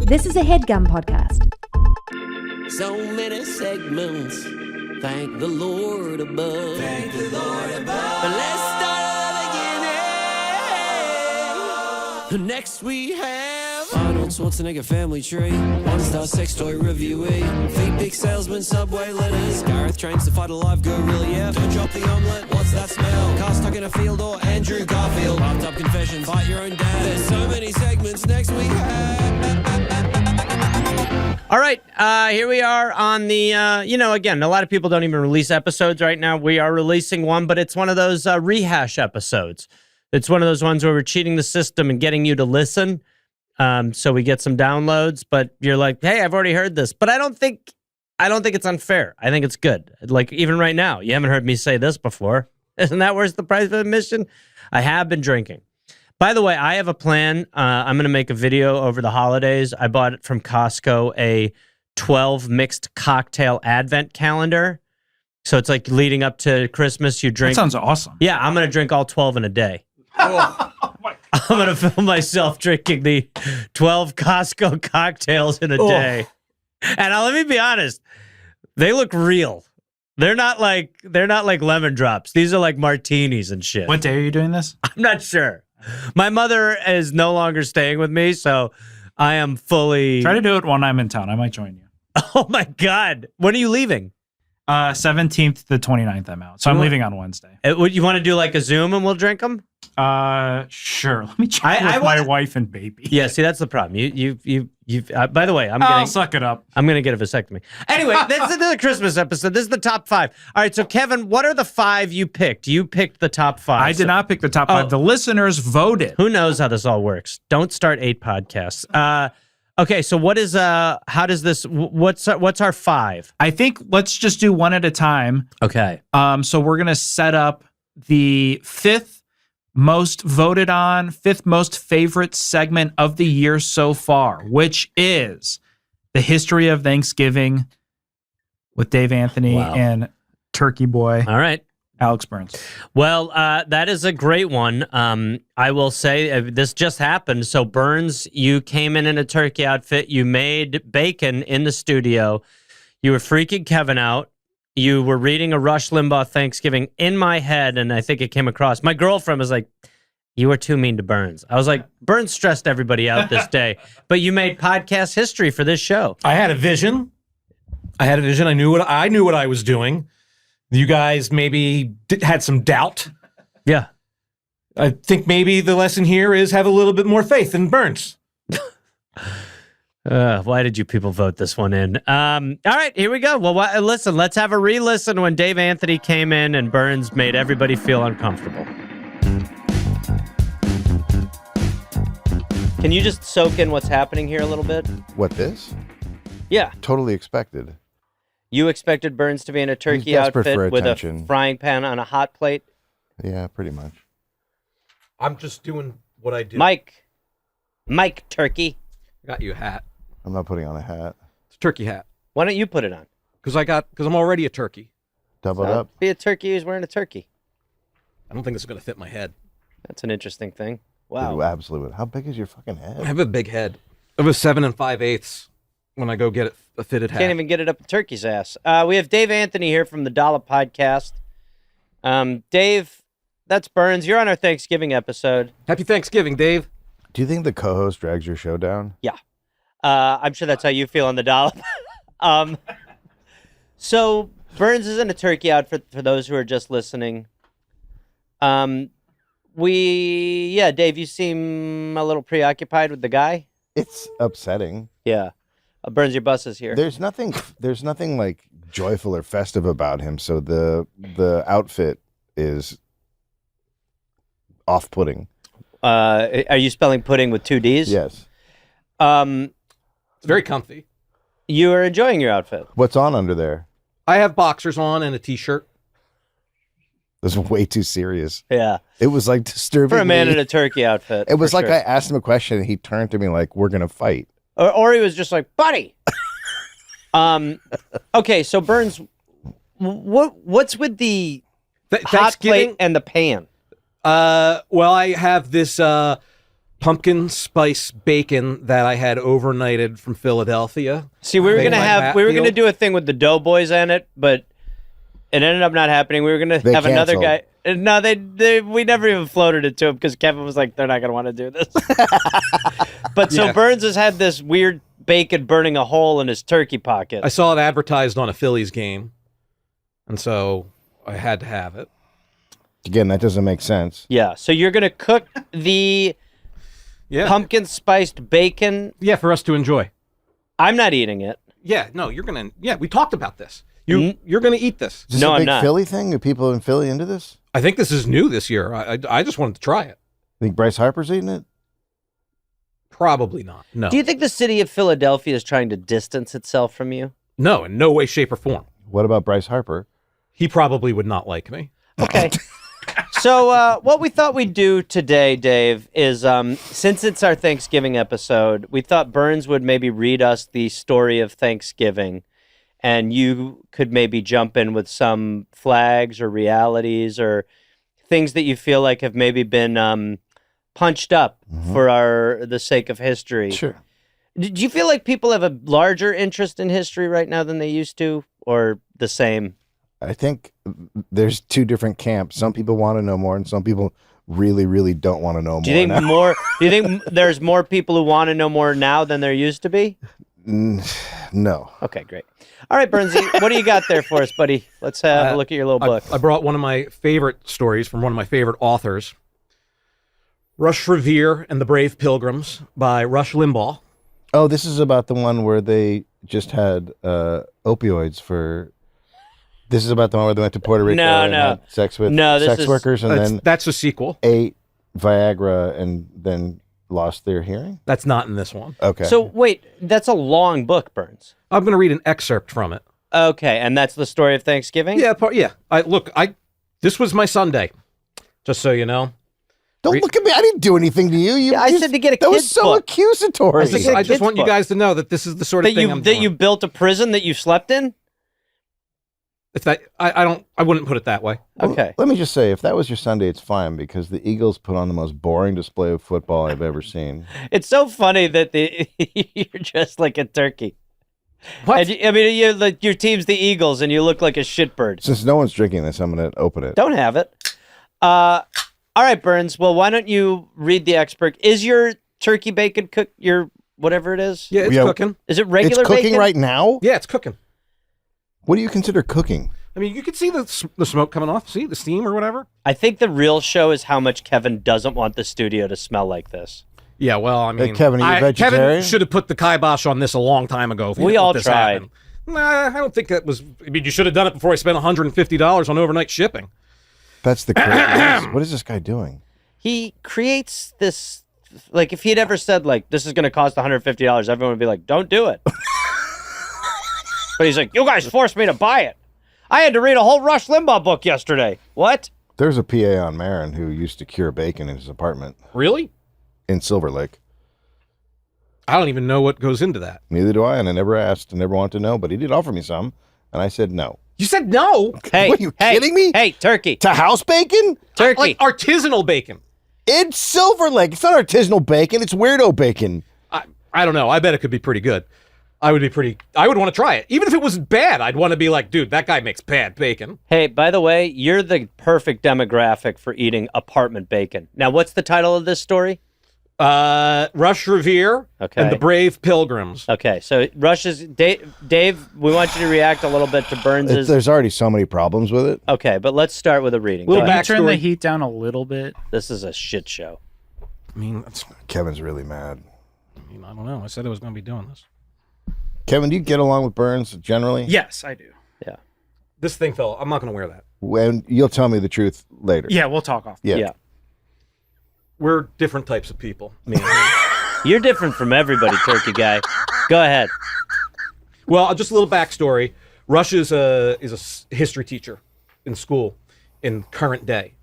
This is a Headgum podcast. So many segments. Thank the Lord above. Thank the Lord above. But let's start again. Next we have Arnold Schwarzenegger family tree. One-star sex toy reviewee. Fake big salesman, subway letters. Gareth trains to fight a live gorilla. Yeah, don't drop the omelette. What's that smell? Car stuck in a field or Andrew Garfield. Bathtub confessions. Fight your own dad. There's so many segments. Next we have. All right, here we are on the, again, a lot of people don't even release episodes right now. We are releasing one, but it's one of those rehash episodes. It's one of those ones where we're cheating the system and getting you to listen. So we get some downloads, but you're like, hey, I've already heard this. But I don't think it's unfair. I think it's good. Like, even right now, you haven't heard me say this before. Isn't that worth the price of admission? I have been drinking. By the way, I have a plan. I'm going to make a video over the holidays. I bought it from Costco, a 12 mixed cocktail advent calendar. So it's like leading up to Christmas, you drink. That sounds awesome. Yeah, I'm going to drink all 12 in a day. Oh, I'm going to film myself drinking the 12 Costco cocktails in a day. And let me be honest, they look real. They're not like lemon drops. These are like martinis and shit. what day are you doing this? I'm not sure. My mother is no longer staying with me, so I am fully... Try to do it when I'm in town. I might join you. Oh, my God. When are you leaving? 17th to 29th I'm out. So I'm leaving on Wednesday. Would you want to do like a Zoom and we'll drink them? Sure. Let me check with my wife and baby. Yeah, see, that's the problem. By the way, I'll suck it up. I'm going to get a vasectomy. Anyway, this is the Christmas episode. This is the top 5. All right, so Kevin, what are the 5 you picked? You picked the top 5. I did not pick the top 5. The listeners voted. Who knows how this all works? Don't start 8 podcasts. Okay, so what is how does this? What's our 5? I think let's just do one at a time. Okay. So we're gonna set up the 5th most voted on, 5th most favorite segment of the year so far, which is the history of Thanksgiving with Dave Anthony and Turkey Boy. All right. Alex Burns. Well, that is a great one. I will say this just happened. So Burns, you came in a turkey outfit. You made bacon in the studio. You were freaking Kevin out. You were reading a Rush Limbaugh Thanksgiving in my head, and I think it came across. My girlfriend was like, you were too mean to Burns. I was like, Burns stressed everybody out this day, but you made podcast history for this show. I had a vision. I knew what I was doing. You guys maybe had some doubt. Yeah. I think maybe the lesson here is have a little bit more faith in Burns. Why did you people vote this one in? All right, here we go. Well, listen, let's have a re-listen when Dave Anthony came in and Burns made everybody feel uncomfortable. Can you just soak in what's happening here a little bit? What, this? Yeah. Totally expected. You expected Burns to be in a turkey He's desperate outfit for with a attention. frying pan on a hot plate? Yeah, pretty much. I'm just doing what I do. Mike Turkey. I got you a hat. I'm not putting on a hat. It's a turkey hat. Why don't you put it on? Because I'm already a turkey. Double it up. Be a turkey who's wearing a turkey. I don't think this is going to fit my head. That's an interesting thing. Wow. Dude, absolutely. How big is your fucking head? I have a big head. I was 7 5/8 when I go get a fitted hat. Can't even get it up the turkey's ass. We have Dave Anthony here from the Dollop Podcast. Dave, that's Burns. You're on our Thanksgiving episode. Happy Thanksgiving, Dave. Do you think the co-host drags your show down? Yeah. I'm sure that's how you feel on the Dollop. So Burns is in a turkey outfit for those who are just listening. Dave, you seem a little preoccupied with the guy. It's upsetting. Yeah. Burns, your bus is here. There's nothing like joyful or festive about him, so the outfit is off-putting. Are you spelling pudding with 2 Ds? Yes. It's very comfy. You are enjoying your outfit. What's on under there? I have boxers on and a t-shirt. This is way too serious. Yeah. It was like disturbing For a man me. in a turkey outfit. It was like sure. I asked him a question and he turned to me like, we're going to fight. Or he was just like, buddy. Okay, so Burns, what's with the hot plate and the pan? Well, I have this pumpkin spice bacon that I had overnighted from Philadelphia. See, we were Made gonna my have hat we were gonna feel- do a thing with the Doughboys in it, but it ended up not happening. We were gonna They have another canceled. guy. No, we never even floated it to him because Kevin was like, they're not gonna want to do this. But so Yeah. Burns has had this weird bacon burning a hole in his turkey pocket. I saw it advertised on a Phillies game, and so I had to have it. Again, that doesn't make sense. Yeah, so you're gonna cook the Yeah, pumpkin spiced bacon. yeah, for us to enjoy. I'm not eating it. Yeah, no, you're gonna. Yeah, we talked about this. You're gonna eat this. Is this No, a I'm big not. Philly thing? Are people in Philly into this? I think this is new this year. I just wanted to try it. Think Bryce Harper's eating it? Probably not. No, Do you think the city of Philadelphia is trying to distance itself from you? no, in no way, shape, or form. What about Bryce Harper? He probably would not like me. Okay. So what we thought we'd do today, Dave, is since it's our Thanksgiving episode, we thought Burns would maybe read us the story of Thanksgiving, and you could maybe jump in with some flags or realities or things that you feel like have maybe been punched up for the sake of history. Sure. Do you feel like people have a larger interest in history right now than they used to, or the same? I think there's two different camps. Some people want to know more, and some people really, really don't want to know more. Do you think now. more? Do you think there's more people who want to know more now than there used to be? No. Okay, great. All right, Bernsey, what do you got there for us, buddy? Let's have a look at your little book. I brought one of my favorite stories from one of my favorite authors, Rush Revere and the Brave Pilgrims by Rush Limbaugh. Oh, this is about the one where they just had opioids for. This is about the one where they went to Puerto Rico and had sex with this sex is- workers and then That's a sequel. ate Viagra and then lost their hearing. That's not in this one. Okay. So wait, that's a long book, Burns. I'm going to read an excerpt from it. Okay, and that's the story of Thanksgiving? Yeah, this was my Sunday, just so you know. don't look at me. I didn't do anything to you. Yeah, I said to get a That was kid's so book. accusatory. I said I kid's just want you book. guys to know that this is the sort of That thing you I'm that doing. you built a prison that you slept in? If that, I wouldn't put it that way. Okay. Let me just say, if that was your Sunday, it's fine because the Eagles put on the most boring display of football I've ever seen. It's so funny that you're just like a turkey. What? And you're like, your team's the Eagles, and you look like a shitbird. Since no one's drinking this, I'm going to open it. Don't have it. All right, Burns. Well, why don't you read the expert? Is your turkey bacon cook your whatever it is? Yeah, it's Yeah. cooking. Is it regular It's cooking bacon? right now? Yeah, it's cooking. What do you consider cooking? I mean, you can see the smoke coming off. See the steam or whatever. I think the real show is how much Kevin doesn't want the studio to smell like this. Yeah, well, I mean, Kevin, are you vegetarian? Kevin should have put the kibosh on this a long time ago. If he We didn't let all this tried. happen. Nah, I don't think that was. I mean, you should have done it before I spent $150 on overnight shipping. That's the crazy. What is this guy doing? He creates this, like, if he'd ever said, like, this is going to cost $150, everyone would be like, don't do it. But he's like, you guys forced me to buy it. I had to read a whole Rush Limbaugh book yesterday. What? There's a PA on Marin who used to cure bacon in his apartment Really? in Silver Lake. I don't even know what goes into that. Neither do I, and I never asked and never wanted to know, but he did offer me some, and I said no. You said no. Hey, What, are you hey, kidding me? Hey, turkey. To house bacon? Turkey. Like artisanal bacon. It's Silver Lake. It's not artisanal bacon. It's weirdo bacon. I don't know. I bet it could be pretty good. I would want to try it. Even if it was bad, I'd want to be like, dude, that guy makes bad bacon. Hey, by the way, you're the perfect demographic for eating apartment bacon. Now, what's the title of this story? Rush Revere Okay. and the Brave Pilgrims. Okay, so Rush is Dave. We want you to react a little bit to Burns's. There's already so many problems with it. Okay, but let's start with a reading. Little Go Can ahead. you turn the backstory. heat down a little bit? This is a shit show. I mean, that's, Kevin's really mad. I don't know. I said I was going to be doing this. Kevin, do you get along with Burns generally? Yes, I do. This thing fell. I'm not going to wear that. When you'll tell me the truth later. Yeah, we'll talk off. Yeah. Yeah. We're different types of people. Me and him. You're different from everybody, turkey guy. Go ahead. Well, just a little backstory. Rush is a history teacher in school in current day,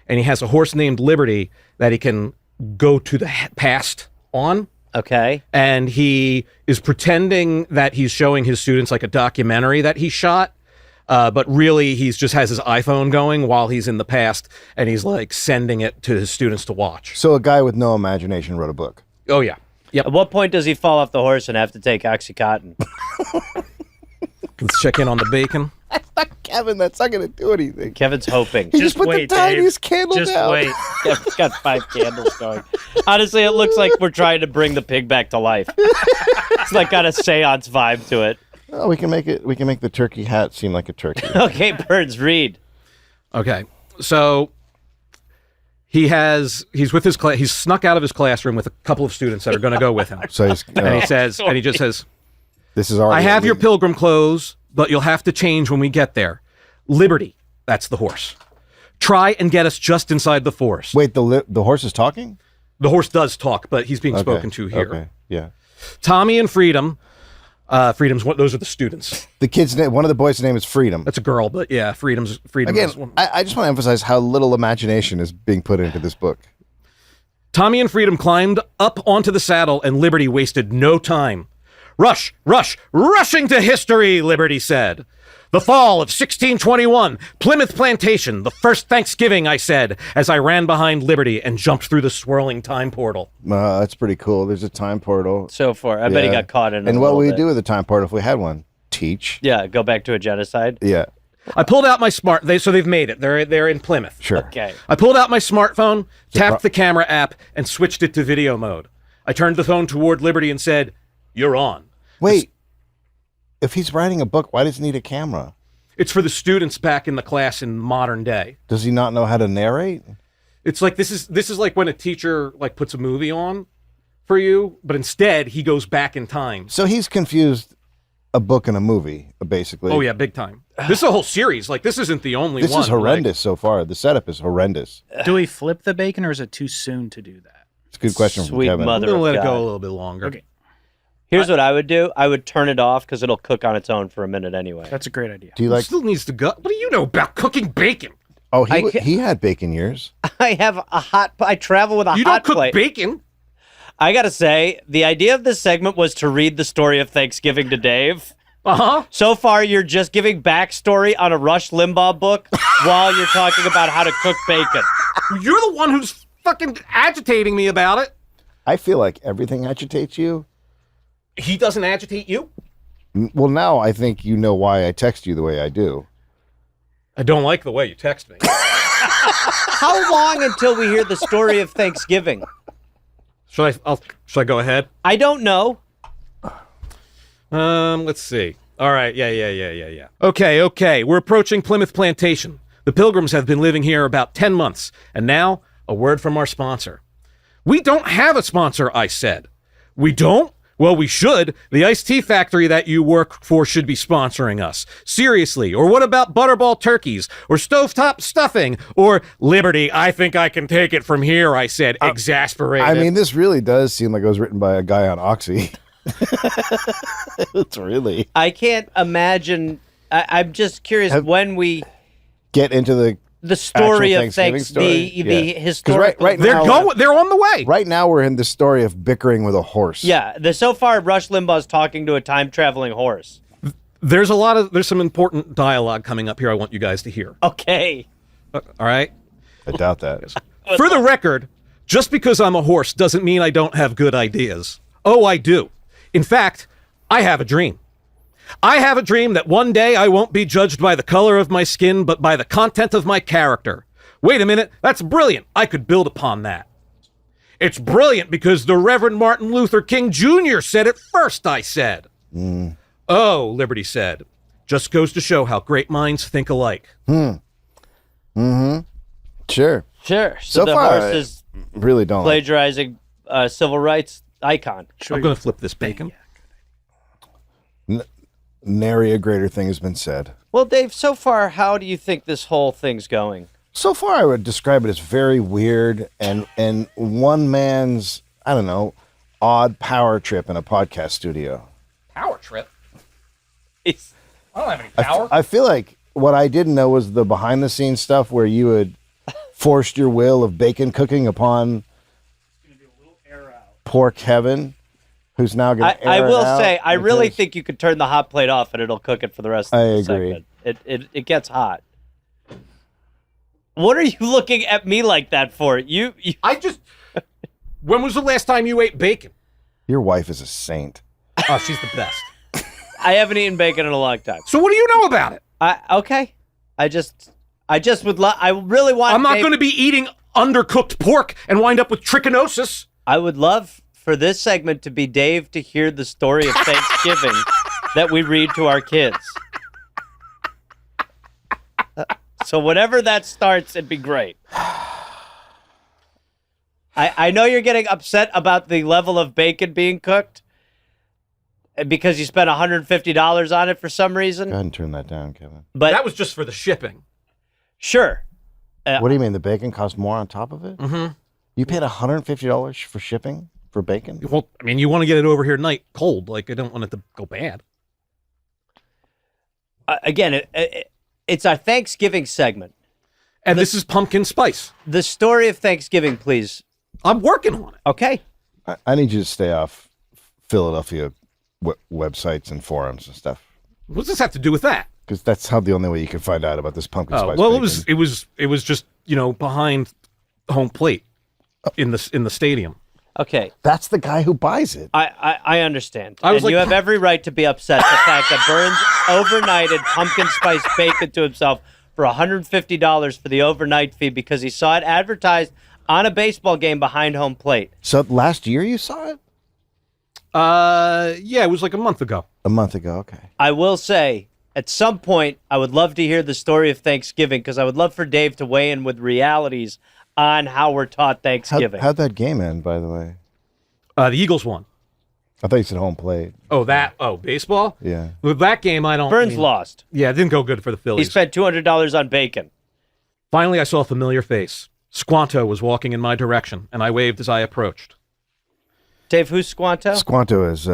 and he has a horse named Liberty that he can go to the past on. Okay. And he is pretending that he's showing his students like a documentary that he shot But really, he's just has his iPhone going while he's in the past, and he's like sending it to his students to watch. So a guy with no imagination wrote a book. Oh yeah. Yep. At what point does he fall off the horse and have to take Oxycontin? Let's check in on the bacon. Kevin, that's not going to do anything. Kevin's hoping. He just put wait, the tiniest Dave. candle Just down. wait. Kevin's got 5 candles going. Honestly, it looks like we're trying to bring the pig back to life. It's like got a seance vibe to it. Oh, we can make it. We can make the turkey hat seem like a turkey. Okay, Birds, read. Okay, so he's with his class. He's snuck out of his classroom with a couple of students that are going to go with him. So he's, And he just says, this is already. I have your illegal. pilgrim clothes, but you'll have to change when we get there. Liberty, that's the horse. Try and get us just inside the forest. Wait, the horse is talking? The horse does talk, but he's being Okay, spoken to here. Okay, yeah. Tommy and Freedom. Freedom's what? Those are the students. The kid's name. One of the boys' name is Freedom. That's a girl, but yeah, Freedom. Again, Is one. I just want to emphasize how little imagination is being put into this book. Tommy and Freedom climbed up onto the saddle, and Liberty wasted no time. Rush, rushing to history, Liberty said. The fall of 1621, Plymouth Plantation, the first Thanksgiving, I said, as I ran behind Liberty and jumped through the swirling time portal. That's pretty cool. There's a time portal. So far, I bet he Yeah. got caught in it. And what would we do with the time portal if we had one? Teach. Yeah, go back to a genocide. Yeah, I pulled out my so they've made it. They're in Plymouth. sure. Okay. I pulled out my smartphone, tapped the camera app, and switched it to video mode. I turned the phone toward Liberty and said, "You're on." Wait, if he's writing a book, why does he need a camera? It's for the students back in the class in modern day. Does he not know how to narrate? It's like this is like when a teacher like puts a movie on for you, but instead he goes back in time. So he's confused a book and a movie, basically. Oh yeah, big time. This is a whole series. Like this isn't the only This one. is horrendous so far. The setup is horrendous. Do we flip the bacon, or is it too soon to do that? It's a good question Sweet from Kevin. mother. I'm gonna let it God. go a little bit longer. Okay. Here's what I would do. I would turn it off because it'll cook on its own for a minute anyway. That's a great idea. Do you It like? still needs to go. What do you know about cooking bacon? Oh, I ca- he had bacon years. I have a hot. I travel with a You hot don't cook plate. bacon. I gotta say, the idea of this segment was to read the story of Thanksgiving to Dave. Uh-huh. So far, you're just giving backstory on a Rush Limbaugh book while you're talking about how to cook bacon. You're the one who's fucking agitating me about it. I feel like everything agitates you. He doesn't agitate you? Well, now I think you know why I text you the way I do. I don't like the way you text me. How long until we hear the story of Thanksgiving? Should I go ahead? I don't know. Let's see. All right. Yeah. Okay. We're approaching Plymouth Plantation. The Pilgrims have been living here about 10 months. And now, a word from our sponsor. We don't have a sponsor, I said. We don't? Well, we should. The iced tea factory that you work for should be sponsoring us. Seriously. Or what about butterball turkeys? Or stovetop stuffing? Or Liberty, I think I can take it from here, I said, exasperated. I mean, this really does seem like it was written by a guy on Oxy. It's really. I can't imagine. I'm just curious when we Get into the story Actual of Thanksgiving story? the Yeah. 'Cause historical. right they're now, they're on the way. Right now, we're in the story of bickering with a horse. Yeah, so far Rush Limbaugh's talking to a time traveling horse. There's some important dialogue coming up here I want you guys to hear. Okay. All right? I doubt that. For the record, just because I'm a horse doesn't mean I don't have good ideas. Oh, I do. In fact, I have a dream. I have a dream that one day I won't be judged by the color of my skin, but by the content of my character. Wait a minute, that's brilliant. I could build upon that. It's brilliant because the Reverend Martin Luther King Jr. said it first, I said. Oh, Liberty said. Just goes to show how great minds think alike. Sure. Sure. So the far, horse is Really don't. plagiarizing civil rights icon. I'm going to flip this bacon. Nary a greater thing has been said. Well, Dave, so far, how do you think this whole thing's going? So far, I would describe it as very weird and one man's, I don't know, odd power trip in a podcast studio. Power trip? It's, I don't have any power. I feel like what I didn't know was the behind the scenes stuff where you had forced your will of bacon cooking upon poor Kevin, who's now going to air I will it out say, I really because- think you could turn the hot plate off and it'll cook it for the rest of I the agree. segment. It gets hot. What are you looking at me like that for? You When was the last time you ate bacon? Your wife is a saint. Oh, she's the best. I haven't eaten bacon in a long time. So what do you know about it? Okay. I just would love. I really want. I'm not going to be eating undercooked pork and wind up with trichinosis. I would love for this segment to be Dave to hear the story of Thanksgiving that we read to our kids. So whenever that starts, it'd be great. I know you're getting upset about the level of bacon being cooked because you spent $150 on it for some reason. Go ahead and turn that down, Kevin. But That was just for the shipping. sure. What do you mean? The bacon cost more on top of it? Mm-hmm. You paid $150 for shipping for bacon? Well, I mean, you want to get it over here tonight cold. Like, I don't want it to go bad. Again, it's our Thanksgiving segment. And this is pumpkin spice. The story of Thanksgiving, please. I'm working on it. Okay. I need you to stay off Philadelphia websites and forums and stuff. What does this have to do with that? Because that's how the only way you can find out about this pumpkin spice. Well, bacon. it was just, behind home plate in the stadium. Okay. That's the guy who buys it. I understand. I was and you like- have every right to be upset the fact that Burns overnighted pumpkin spice bacon to himself for $150 for the overnight fee because he saw it advertised on a baseball game behind home plate. So last year you saw it? Yeah, it was like a month ago. A month ago, okay. I will say, at some point, I would love to hear the story of Thanksgiving because I would love for Dave to weigh in with realities on how we're taught Thanksgiving. How'd that game end, by the way? The Eagles won. I thought you said home plate. Oh, baseball? Yeah. With that game, Burns lost. Yeah, it didn't go good for the He Phillies. spent $200 on bacon. Finally, I saw a familiar face. Squanto was walking in my direction, and I waved as I approached. Dave, who's Squanto? Squanto is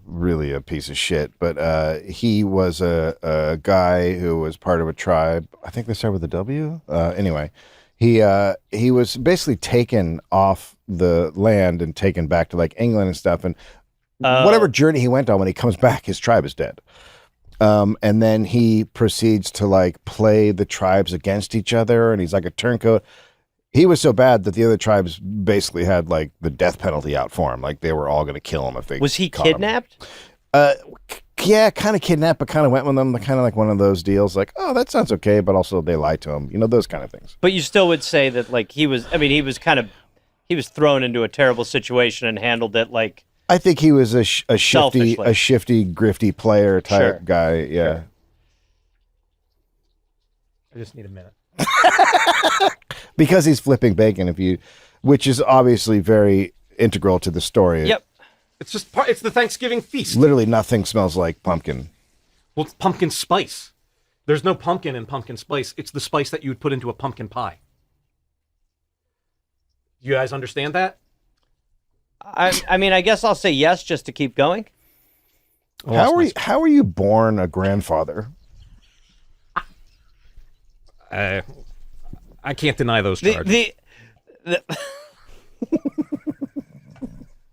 really a piece of shit, but he was a guy who was part of a tribe. I think they start with a W. Anyway, he was basically taken off the land and taken back to like England and stuff. And whatever journey he went on, when he comes back, his tribe is dead. And then he proceeds to like play the tribes against each other, and he's like a turncoat. He was so bad that the other tribes basically had like the death penalty out for him. Like they were all going to kill him if they Was he caught him. kidnapped? Yeah, kind of kidnapped, but kind of went with them. Kind of like one of those deals. Like, oh, that sounds okay, but also they lied to him. Those kind of things. But you still would say that, like, he was thrown into a terrible situation and handled it like. I think he was a shifty, Selfishly. grifty player type Sure. guy. Yeah. Sure. I just need a minute. Because he's flipping bacon, which is obviously very integral to the story. Yep. It's the Thanksgiving feast. Literally nothing smells like pumpkin. Well, it's pumpkin spice. There's no pumpkin in pumpkin spice. It's the spice that you would put into a pumpkin pie. You guys understand that? I mean, I guess I'll say yes just to keep going. How are you born a grandfather? I can't deny those charges.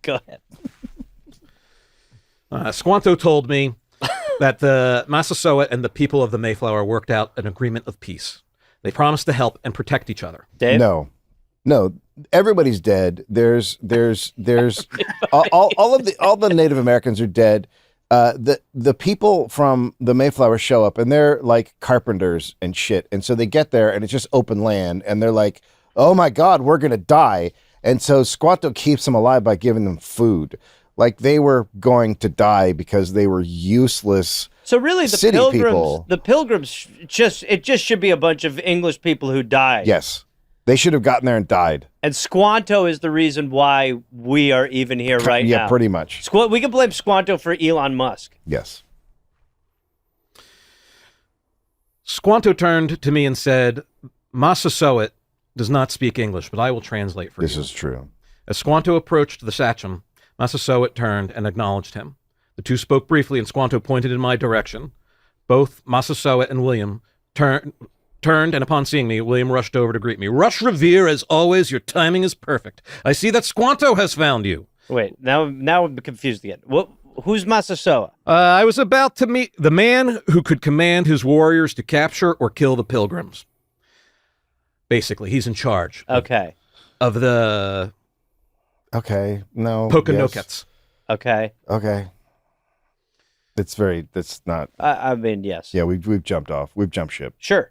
Go ahead. Squanto told me that the Massasoit and the people of the Mayflower worked out an agreement of peace. They promised to help and protect each other. Dave? No. Everybody's dead. There's all the Native Americans are dead. The people from the Mayflower show up and they're like carpenters and shit. And so they get there and it's just open land and they're like, oh my God, we're going to die. And so Squanto keeps them alive by giving them food. Like they were going to die because they were useless. So really, city people. the pilgrims just should be a bunch of English people who died. Yes. They should have gotten there and died. And Squanto is the reason why we are even here right now. Yeah, pretty much. We can blame Squanto for Elon Musk. Yes. Squanto turned to me and said, Massasoit does not speak English, but I will translate for you. This is true. As Squanto approached the sachem, Massasoit turned and acknowledged him. The two spoke briefly, and Squanto pointed in my direction. Both Massasoit and William turned, and upon seeing me, William rushed over to greet me. Rush Revere, as always, your timing is perfect. I see that Squanto has found you. Wait, now I'm confused again. who's Massasoit? I was about to meet the man who could command his warriors to capture or kill the pilgrims. Basically, he's in charge Okay. of the Okay. No. Pokanokets. Yes. Okay. Okay. That's not. I mean, yes. Yeah, we've jumped off. We've jumped ship. Sure.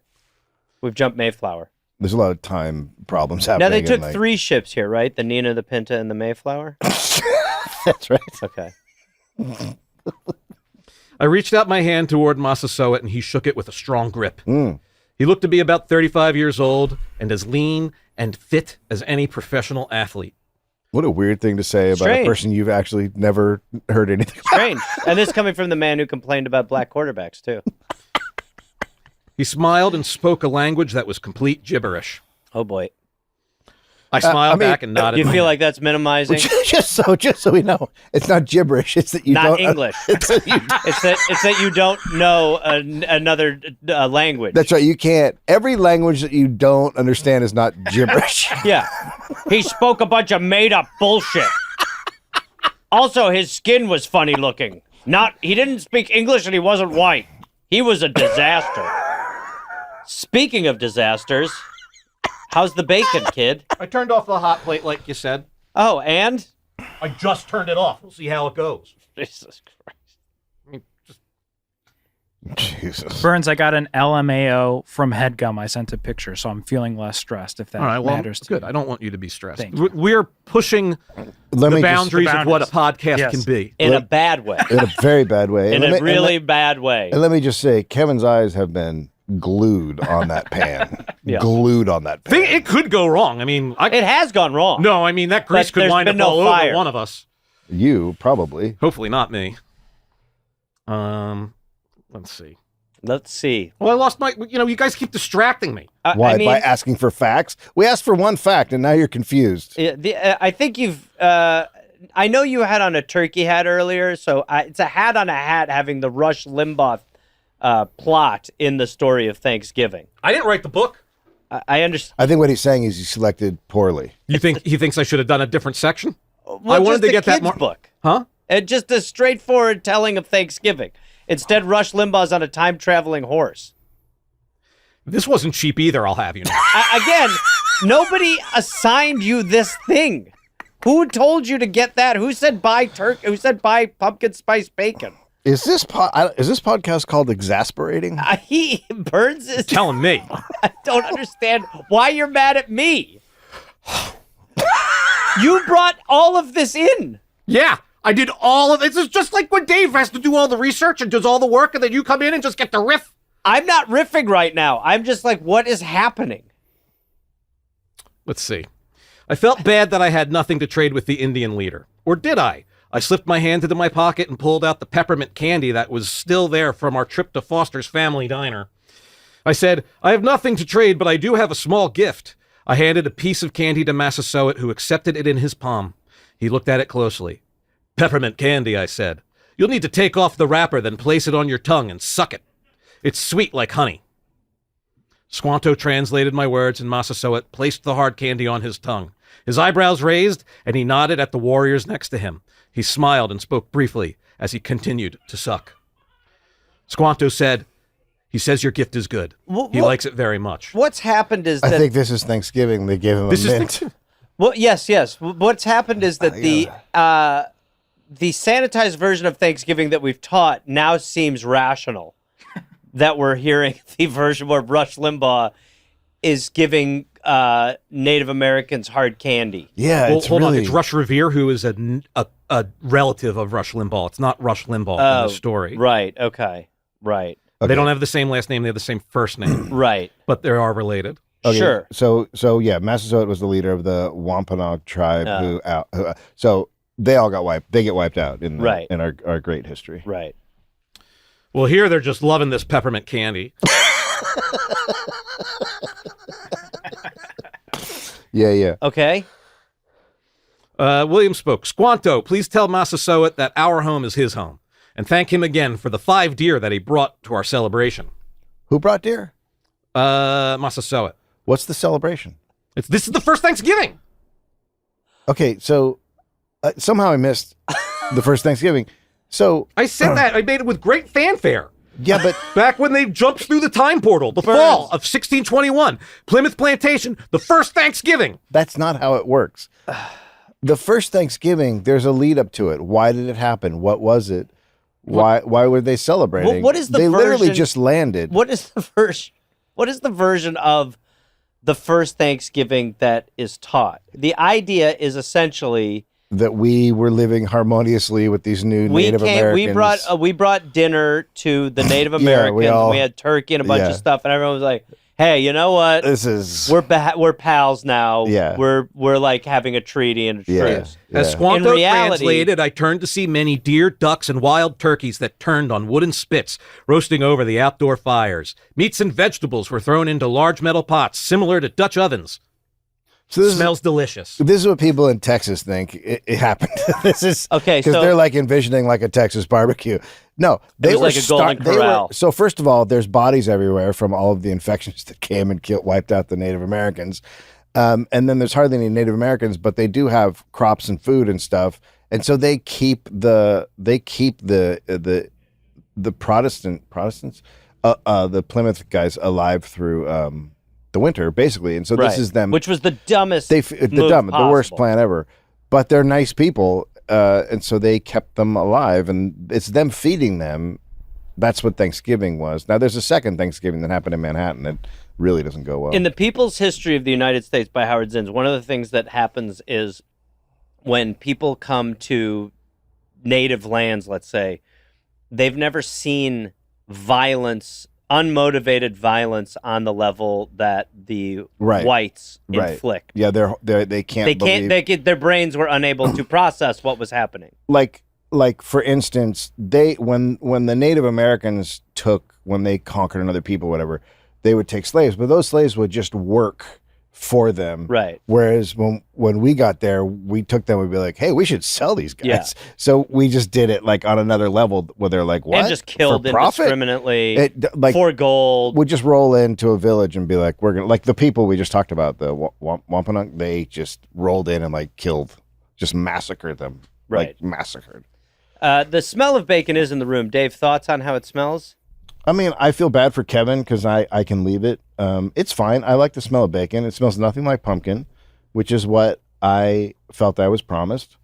We've jumped Mayflower. There's a lot of time problems happening. Now, they took and, like, 3 ships here, right? The Nina, the Pinta, and the Mayflower? That's right. Okay. I reached out my hand toward Massasoit, and he shook it with a strong grip. Mm. He looked to be about 35 years old and as lean and fit as any professional athlete. What a weird thing to say about Strange. a person you've actually never heard anything about. Strange. And this coming from the man who complained about black quarterbacks, too. He smiled and spoke a language that was complete gibberish. Oh, boy. I smiled I mean, back and nodded. Do you my feel head. like that's minimizing? just so we know, it's not gibberish. It's that you Not don't. English. It's that you, It's that you don't know another language. that's right. You can't. Every language that you don't understand is not gibberish. Yeah. He spoke a bunch of made-up bullshit. Also, his skin was funny looking. He didn't speak English and he wasn't white. He was a disaster. Speaking of disasters, how's the bacon, kid? I turned off the hot plate like you said. Oh, and? I just turned it off. We'll see how it goes. Jesus Christ. Jesus. Burns, I got an LMAO from Headgum. I sent a picture, so I'm feeling less stressed if that All right, well, matters to good. you. I don't want you to be stressed. Thank you. We're pushing Let the me boundaries of what a podcast Yes. can be. In a bad way. in a very bad way. In And a let me- really bad way. And let me just say, Kevin's eyes have been glued on that pan. Yeah. Glued on that pan. It could go wrong. I mean, It has gone wrong. no, I mean that grease But could there's wind up been no all fire. over one of us. You probably. Hopefully not me. Let's see. Let's see. Well, I lost my. You guys keep distracting me. Why? I mean, By asking for facts? We asked for one fact, and now you're confused. I think you've. I know you had on a turkey hat earlier, so it's a hat on a hat having the Rush Limbaugh plot in the story of Thanksgiving. I didn't write the book. I understand. I think what he's saying is he selected poorly. You think he thinks I should have done a different section? Well, I wanted just to the get that kid's more. book. Huh? Just a straightforward telling of Thanksgiving. Instead, Rush Limbaugh's on a time-traveling horse. This wasn't cheap either. I'll have you know. Again, nobody assigned you this thing. Who told you to get that? Who said buy turkey? Who said buy pumpkin spice bacon? Is this podcast called Exasperating? Burns is Telling me. I don't understand why you're mad at me. You brought all of this in. Yeah, I did all of it. It's just like when Dave has to do all the research and does all the work, and then you come in and just get the riff. I'm not riffing right now. I'm just like, what is happening? Let's see. I felt bad that I had nothing to trade with the Indian leader. Or did I? I slipped my hand into my pocket and pulled out the peppermint candy that was still there from our trip to Foster's family diner. I said, I have nothing to trade, but I do have a small gift. I handed a piece of candy to Massasoit, who accepted it in his palm. He looked at it closely. Peppermint candy, I said. You'll need to take off the wrapper, then place it on your tongue and suck it. It's sweet like honey. Squanto translated my words, and Massasoit placed the hard candy on his tongue. His eyebrows raised, and he nodded at the warriors next to him. He smiled and spoke briefly as he continued to suck. Squanto said, he says your gift is good. He likes it very much. What's happened is I that think this is Thanksgiving. They gave him This a is mint. well, yes. What's happened is that the sanitized version of Thanksgiving that we've taught now seems rational. That we're hearing the version where Rush Limbaugh is giving Native Americans hard candy. Yeah, Well, it's hold really. on. It's Rush Revere, who is a relative of Rush Limbaugh. It's not Rush Limbaugh in the story. Right. Okay. Right. They don't have the same last name. They have the same first name, Right. but they are related. Okay, Sure. So yeah, Massasoit was the leader of the Wampanoag tribe so they all got wiped. They get wiped out in Right. in our great history. Right. Well, here they're just loving this peppermint candy. Yeah. Okay. William spoke. Squanto, please tell Massasoit that our home is his home, and thank him again for the 5 deer that he brought to our celebration. Who brought deer? Massasoit. What's the celebration? This is the first Thanksgiving. Okay, so somehow I missed the first Thanksgiving. So I said that. I made it with great fanfare. yeah, but Back when they jumped through the time portal, the fall of 1621, Plymouth Plantation, the first Thanksgiving. that's not how it works. The first Thanksgiving, there's a lead up to it. Why did it happen? What was it? Why were they celebrating? What is the They literally version- just landed. What is the version of the first Thanksgiving that is taught? The idea is essentially That we were living harmoniously with these new Native Americans. we brought dinner to the Native Yeah, Americans. we all- we had turkey and a bunch yeah. of stuff, and everyone was like, "Hey, you know what? This is We're pals now. Yeah. We're like having a treaty and a yeah, truce." As yeah. Squanto In reality- translated, I turned to see many deer, ducks, and wild turkeys that turned on wooden spits, roasting over the outdoor fires. Meats and vegetables were thrown into large metal pots, similar to Dutch ovens. So this Smells delicious. This is what people in Texas think it happened. This is Okay, because so- they're like envisioning like a Texas barbecue. No, they was were like a golden corral. So first of all, there's bodies everywhere from all of the infections that came and wiped out the Native Americans, and then there's hardly any Native Americans, but they do have crops and food and stuff, and so they keep the Protestants, the Plymouth guys alive through the winter, basically. And so this is them, which was the dumbest. the move worst possible. plan ever. But they're nice people, and so they kept them alive, and it's them feeding them. That's what Thanksgiving was. Now there's a second Thanksgiving that happened in Manhattan that really doesn't go well. In the People's History of the United States by Howard Zins, one of the things that happens is when people come to native lands, let's say, they've never seen violence, unmotivated violence on the level that the Right. whites Right. inflict. Yeah, they can't believe. Their brains were unable to process what was happening. like for instance, when the Native Americans when they conquered another people, whatever, they would take slaves, but those slaves would just work for them. Right. Whereas when we got there, we took them, we'd be like, hey, we should sell these guys. Yeah. So we just did it like on another level where they're like, what? And just killed For profit? indiscriminately Like for gold. we just roll into a village and be like, we're gonna, like the people we just talked about, the Wampanoag, they just rolled in and like killed, just massacred them. Right. Like massacred. The smell of bacon is in the room. Dave, thoughts on how it smells? I mean, I feel bad for Kevin because I can leave it. It's fine. I like the smell of bacon. It smells nothing like pumpkin, which is what I felt I was promised.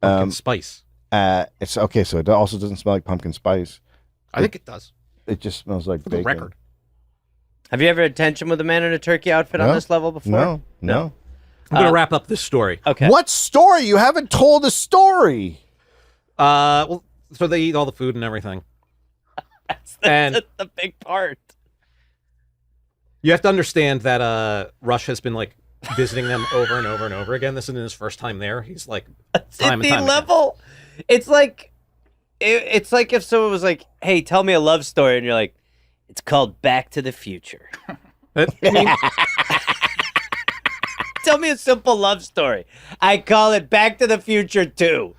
Pumpkin spice. It's okay. So it also doesn't smell like pumpkin spice. I think it does. It just smells like For the bacon. record. Have you ever had tension with a man in a turkey outfit on No. this level before? No. I'm going to wrap up this story. Okay. What story? You haven't told a story. Well, so they eat all the food and everything. And That's the big part. you have to understand that Rush has been like visiting them over and over and over again. This isn't his first time there. He's like time and the time again. level. It's like if someone was like, "Hey, tell me a love story," and you're like, "It's called Back to the Future." I mean, Tell me a simple love story. I call it Back to the Future 2.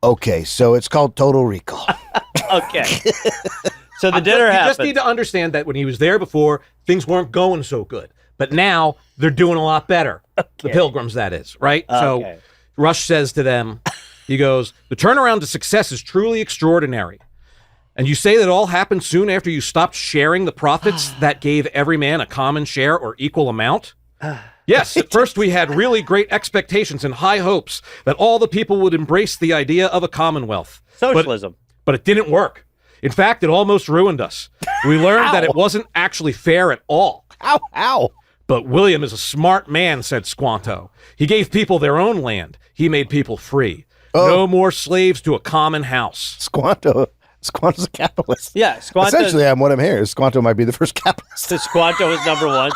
Okay, so it's called Total Recall. Okay. So the dinner you happened. just need to understand that when he was there before, things weren't going so good. But now they're doing a lot better. The Pilgrims, that is, right? So Okay. Rush says to them, he goes, "The turnaround to success is truly extraordinary. And you say that all happened soon after you stopped sharing the profits that gave every man a common share or equal amount? Yes, at first we had really great expectations and high hopes that all the people would embrace the idea of a commonwealth. Socialism. But it didn't work. In fact, it almost ruined us. We learned that it wasn't actually fair at all. Ow. But William is a smart man," said Squanto. "He gave people their own land. He made people free. No more slaves to a common house." Squanto's a capitalist. Yeah, Squanto. Essentially, what I'm hearing is Squanto might be the first capitalist. So Squanto was number one.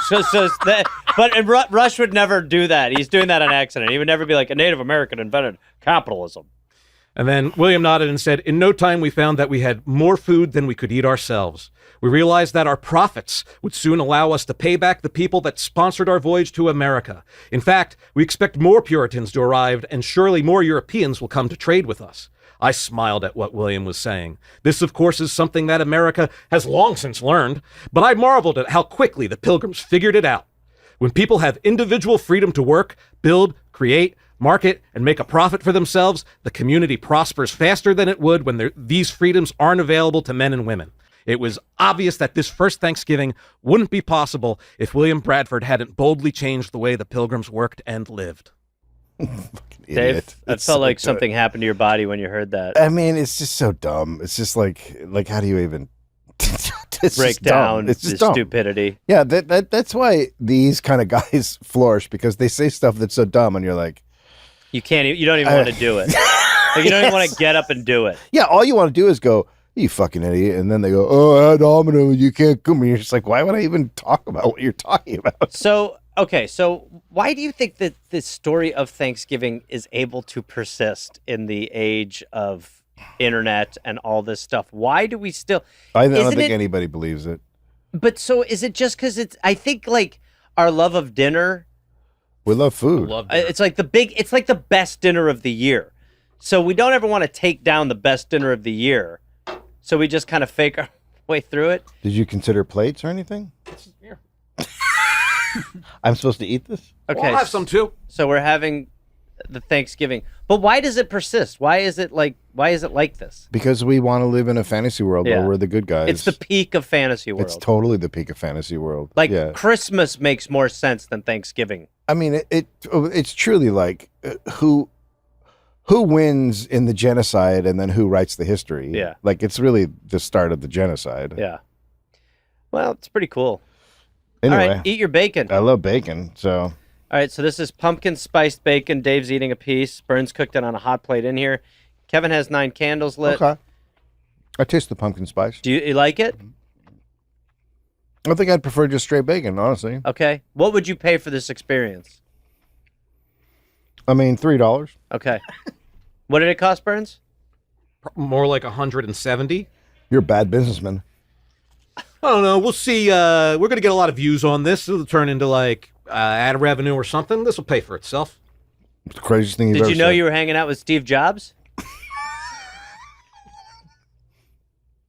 But Rush would never do that. He's doing that on accident. He would never be like, a Native American invented capitalism. And then William nodded and said, "In no time we found that we had more food than we could eat ourselves. We realized that our profits would soon allow us to pay back the people that sponsored our voyage to America. In fact, we expect more Puritans to arrive, and surely more Europeans will come to trade with us." I smiled at what William was saying. This, of course, is something that America has long since learned, but I marveled at how quickly the Pilgrims figured it out. When people have individual freedom to work, build, create, market, and make a profit for themselves, the community prospers faster than it would when these freedoms aren't available to men and women. It was obvious that this first Thanksgiving wouldn't be possible if William Bradford hadn't boldly changed the way the Pilgrims worked and lived. Dave, I felt like something happened to your body when you heard that. I mean, it's just so dumb. It's just like how do you even break down the dumb. stupidity? Yeah, that's why these kind of guys flourish, because they say stuff that's so dumb, and you're like, you don't even want to do it. Like, you don't even want to get up and do it. yeah, all you want to do is go, you fucking idiot, and then they go, oh, ad hominem, you can't come. And you're just like, why would I even talk about what you're talking about? So, okay, so why do you think that the story of Thanksgiving is able to persist in the age of internet and all this stuff? Why do we still? I don't think anybody believes it. But so is it just because it's? I think like our love of dinner. We love food. It's like it's like the best dinner of the year. So we don't ever want to take down the best dinner of the year. So we just kind of fake our way through it. Did you consider plates or anything? Here. I'm supposed to eat this? Okay. Well, I'll have some too. So we're having the Thanksgiving. But why does it persist? Why is it like this? Because we want to live in a fantasy world where we're the good guys. It's the peak of fantasy world. It's totally the peak of fantasy world. Like Christmas makes more sense than Thanksgiving. I mean, it's truly like who wins in the genocide and then who writes the history. Yeah. Like, it's really the start of the genocide. Yeah. Well, it's pretty cool. Anyway, all right, eat your bacon. I love bacon, so. All right, so this is pumpkin spiced bacon. Dave's eating a piece. Burns cooked it on a hot plate in here. Kevin has 9 candles lit. Okay. I taste the pumpkin spice. Do you like it? I think I'd prefer just straight bacon, honestly. Okay. What would you pay for this experience? I mean, $3. Okay. What did it cost, Burns? More like 170. You're a bad businessman. I don't know. We'll see. We're going to get a lot of views on this. It'll turn into like ad revenue or something. This will pay for itself. It's the craziest thing you've ever Did you know said. you were hanging out with Steve Jobs?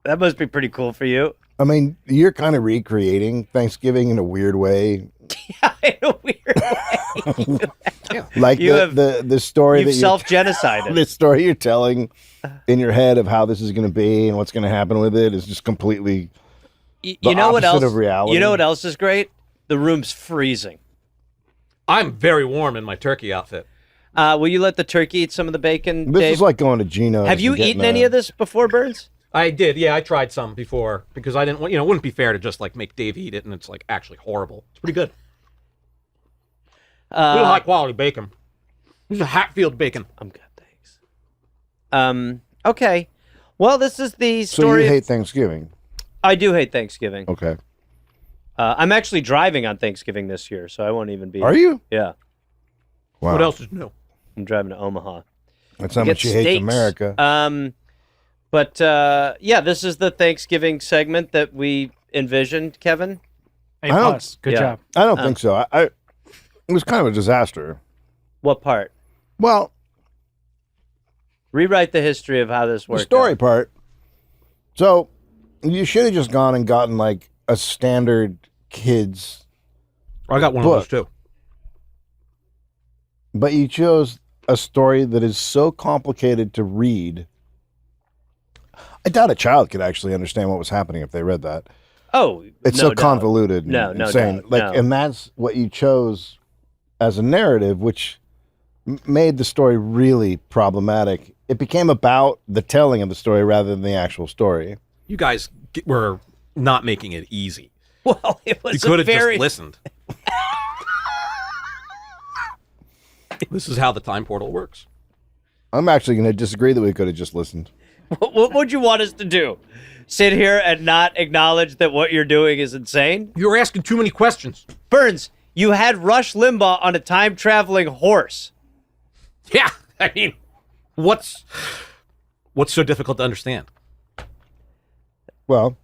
That must be pretty cool for you. I mean, you're kind of recreating Thanksgiving in a weird way. Yeah, in a weird way. Like the story You've that self-genocided. the story you're telling in your head of how this is going to be and what's going to happen with it is just completely You know what opposite else? of reality. You know what else is great? The room's freezing. I'm very warm in my turkey outfit. Will you let the turkey eat some of the bacon, This Dave? is like going to Gino's. Have you and getting eaten any of this before, Burns? I did, yeah. I tried some before because I didn't want, it wouldn't be fair to just like make Dave eat it and it's like actually horrible. It's pretty good. Real high quality bacon. This is Hatfield bacon. I'm good, thanks. Okay. Well, this is the So story. you hate Thanksgiving? I do hate Thanksgiving. Okay. I'm actually driving on Thanksgiving this year, so I won't even be. Are you? Yeah. Wow. What else is new? I'm driving to Omaha. That's how Get much you hate steaks. America. But yeah, this is the Thanksgiving segment that we envisioned, Kevin. A+. I don't- Good Yeah. job. I don't think so. It was kind of a disaster. What part? Well, Rewrite the history of how this the worked. story out. part. So you should have just gone and gotten like a standard kids, I got one Book. of those too. but you chose a story that is so complicated to read. I doubt a child could actually understand what was happening if they read that. Oh, It's no so doubt. convoluted. No, and no insane. doubt, Like, no. and that's what you chose as a narrative, which made the story really problematic. It became about the telling of the story rather than the actual story. You guys were not making it easy. Well, it You was could a have very. just listened. This is how the time portal works. I'm actually going to disagree that we could have just listened. What would you want us to do? Sit here and not acknowledge that what you're doing is insane? You were asking too many questions. Burns, you had Rush Limbaugh on a time-traveling horse. Yeah, I mean, what's so difficult to understand? Well,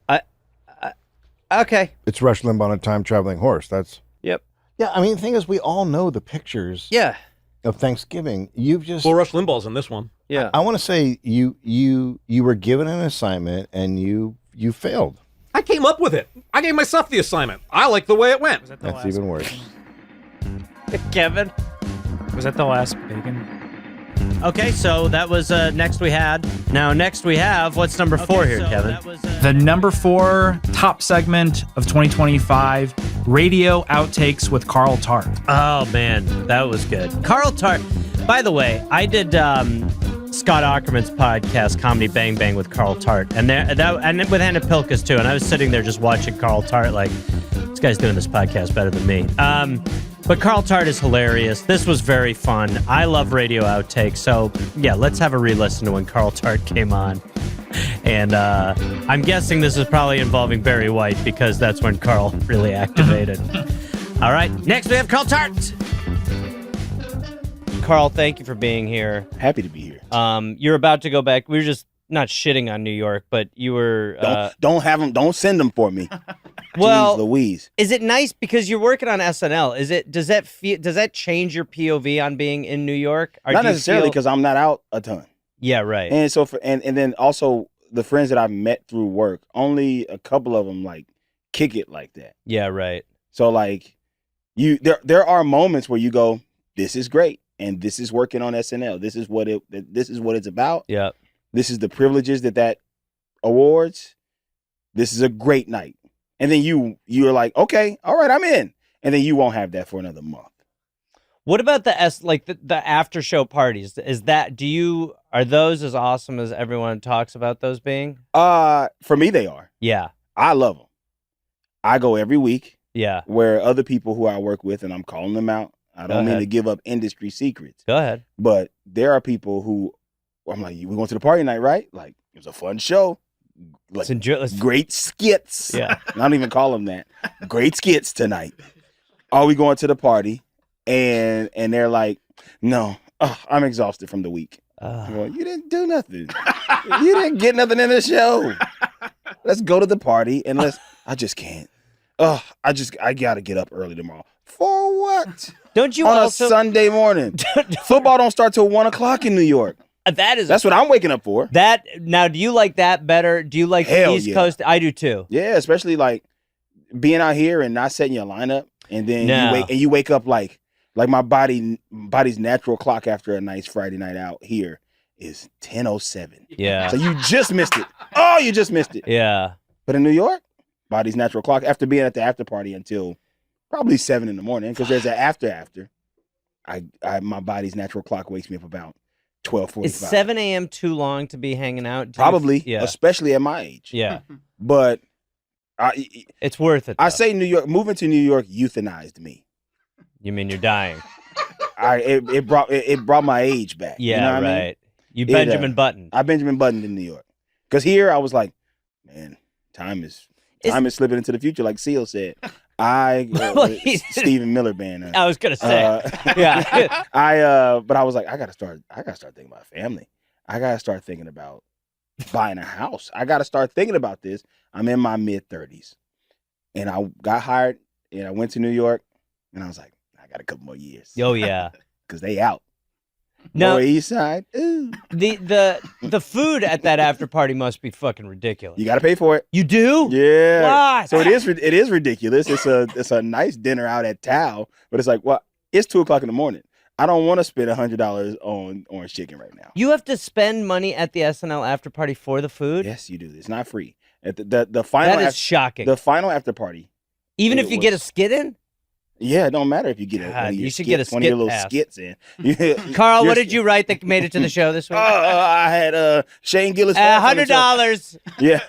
Okay. it's Rush Limbaugh on a time-traveling horse. That's... Yep. Yeah, I mean, the thing is, we all know the pictures Yeah. of Thanksgiving. You've just... Well, Rush Limbaugh's in this one. Yeah. I want to say you were given an assignment and you failed. I came up with it. I gave myself the assignment. I like the way it went. That's even worse. Kevin? Was that the last bacon? Okay, so that was next we had. Now next we have, what's number 4 here, Kevin? The number 4 top segment of 2025, radio outtakes with Carl Tart. Oh man, that was good. Carl Tart. By the way, I did Scott Ackerman's podcast, Comedy Bang Bang, with Carl Tart, and with Hannah Pilkus too. And I was sitting there just watching Carl Tart, like, this guy's doing this podcast better than me. But Carl Tart is hilarious. This was very fun. I love radio outtakes. So yeah, let's have a re-listen to when Carl Tart came on. And I'm guessing this is probably involving Barry White because that's when Carl really activated. All right, next we have Carl Tart. Carl, thank you for being here. Happy to be here. You're about to go back. We were just not shitting on New York, but you were. Don't have them. Don't send them for me. Well, Jeez Louise. Is it nice because you're working on SNL? Does that change your POV on being in New York? Or Not do you necessarily feel- because I'm not out a ton. Yeah, right. And so and then also the friends that I've met through work, only a couple of them like kick it like that. Yeah, right. So like there are moments where you go, this is great, and this is working on SNL. This is what it's about. Yeah. This is the privileges that awards. This is a great night. And then you're like, okay, all right, I'm in. And then you won't have that for another month. What about the after show parties? Are those as awesome as everyone talks about those being? For me, they are. Yeah. I love them. I go every week. Yeah. Where other people who I work with, and I'm calling them out. I don't mean to give up industry secrets. Go ahead. But there are people who I'm like, we going to the party night, right? Like, it was a fun show. Like, great skits. Yeah. I don't even call them that. Great skits tonight. Are we going to the party? And they're like, no, I'm exhausted from the week. I'm going, you didn't do nothing. You didn't get nothing in the show. Let's go to the party and I just can't. I gotta get up early tomorrow. For what? Don't you on also a Sunday morning? Football don't start till 1:00 in New York. That's what I'm waking up for. Now, do you like that better? Do you like the East Coast? I do too. Yeah, especially like being out here and not setting your lineup, and then you wake up like my body's natural clock after a nice Friday night out here is 10:07. Yeah. So you just missed it. Oh, you just missed it. Yeah. But in New York, body's natural clock after being at the after party until probably 7 in the morning because there's an after. My body's natural clock wakes me up about 12:45. Is 7 a.m. too long to be hanging out? Probably, especially at my age. Yeah. But it's worth it. I say moving to New York euthanized me. You mean you're dying? It brought my age back. Yeah, you know what right. I mean? You Benjamin Button. I Benjamin Buttoned in New York. Because here I was like, man, time is slipping into the future, like Seal said. Stephen Miller Band. I was gonna say, yeah. But I was like, I gotta start thinking about family. I gotta start thinking about buying a house. I gotta start thinking about this. I'm in my mid-30s, and I got hired, and I went to New York, and I was like, I got a couple more years. Oh yeah, because they out. No, Lower East Side. Ooh. The food at that after party must be fucking ridiculous. You got to pay for it. You do? Yeah. Why? So it is ridiculous. It's a nice dinner out at Tao, but it's like, well, it's 2:00 in the morning. I don't want to spend $100 on orange chicken right now. You have to spend money at the SNL after party for the food? Yes, you do. It's not free. At the final. That is shocking. The final after party. Even if you get a skit in? Yeah, it don't matter if you get one of your little skits in. Carl, what did you write that made it to the show this week? I had Shane Gillis. $100. Yeah,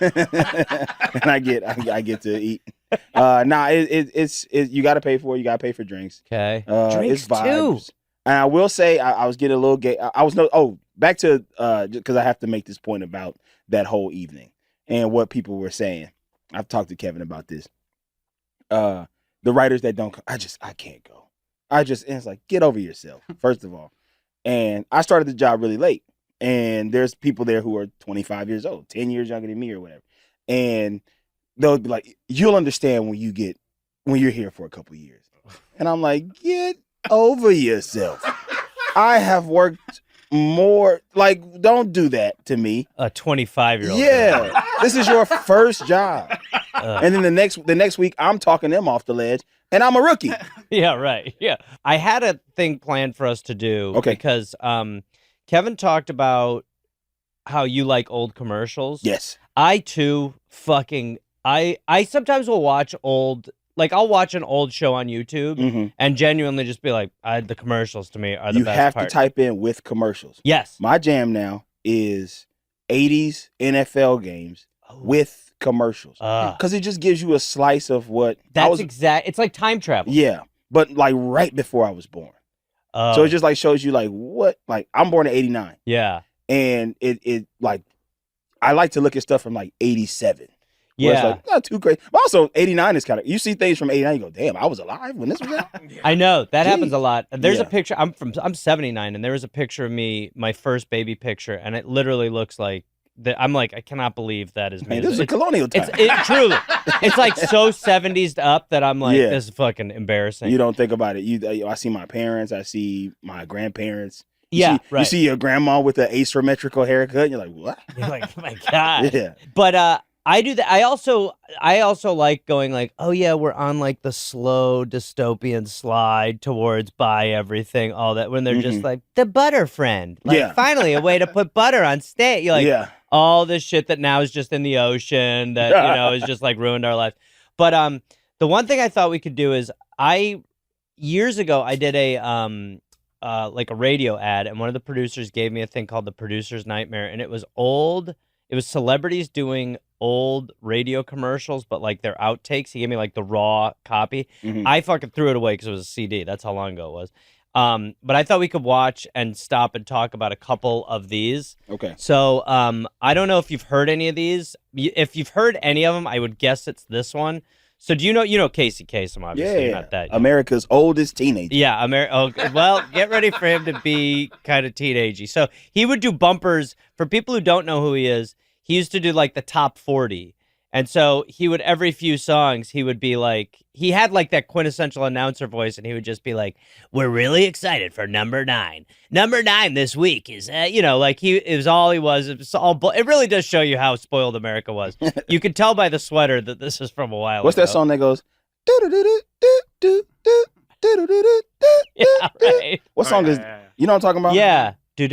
and I get to eat. It's you got to pay for it. You got to pay for drinks. Okay, drinks it's vibes. Too. And I will say I was getting a little gay. Back to because I have to make this point about that whole evening and what people were saying. I've talked to Kevin about this. The writers that don't, I can't go. And it's like, get over yourself, first of all. And I started the job really late. And there's people there who are 25 years old, 10 years younger than me or whatever. And they'll be like, you'll understand when you're here for a couple of years. And I'm like, get over yourself. I have worked more, like, don't do that to me. A 25-year-old. Yeah. This is your first job. And then the next week, I'm talking them off the ledge, and I'm a rookie. Yeah, right. Yeah. I had a thing planned for us to do. Okay. Because Kevin talked about how you like old commercials. Yes. I too I sometimes will watch I'll watch an old show on YouTube and genuinely just be like, the commercials to me are the You best have part. to type in with commercials. Yes. My jam now is 80s NFL games with commercials. Because it just gives you a slice of what it's like time travel. Yeah. But like right before I was born. So it just like shows you like what, like I'm born in 89. Yeah. And it like, I like to look at stuff from like 87. Yeah. It's like not too crazy. But also 89 is kind of, you see things from 89, you go, damn, I was alive when this was out. I know that happens Jeez. a lot. There's a Yeah. picture. I'm 79, and there was a picture of me, my first baby picture, and it literally looks like that. I'm like, I cannot believe that is me. Man, this is a colonial time. Truly, it's like so 70s up that I'm like, Yeah. this is fucking embarrassing. You don't think about it. I see my parents, I see my grandparents. Yeah, You right. see your grandma with an asymmetrical haircut, and you're like, what? You're like, oh my god. Yeah. But I do that. I also like going like, oh yeah, we're on like the slow dystopian slide towards buy everything, all that. When they're just like the butter friend, like Yeah. finally a way to put butter on steak. You're like, Yeah. all this shit that now is just in the ocean that is just like ruined our lives. But the one thing I thought we could do is years ago I did a like a radio ad, and one of the producers gave me a thing called the Producer's Nightmare, and it was old. It was celebrities doing old radio commercials, but like their outtakes. He gave me like the raw copy. I fucking threw it away because it was a CD. That's how long ago it was. But I thought we could watch and stop and talk about a couple of these. Okay. So I don't know if you've heard any of these. If you've heard any of them, I would guess it's this one. So do you know Casey Kasem, obviously. Yeah. Not that. America's oldest teenager. Yeah, well, get ready for him to be kind of teenagey. So he would do bumpers. For people who don't know who he is, he used to do like the top 40. And so he would, every few songs, he would be like, he had like that quintessential announcer voice, and he would just be like, we're really excited for number 9. Number 9 this week is, like it was all he was. It was all, it really does show you how spoiled America was. You could tell by the sweater that this is from a while What's ago. that song that goes? Yeah, right. What song is? You know what I'm talking about? Yeah. Do.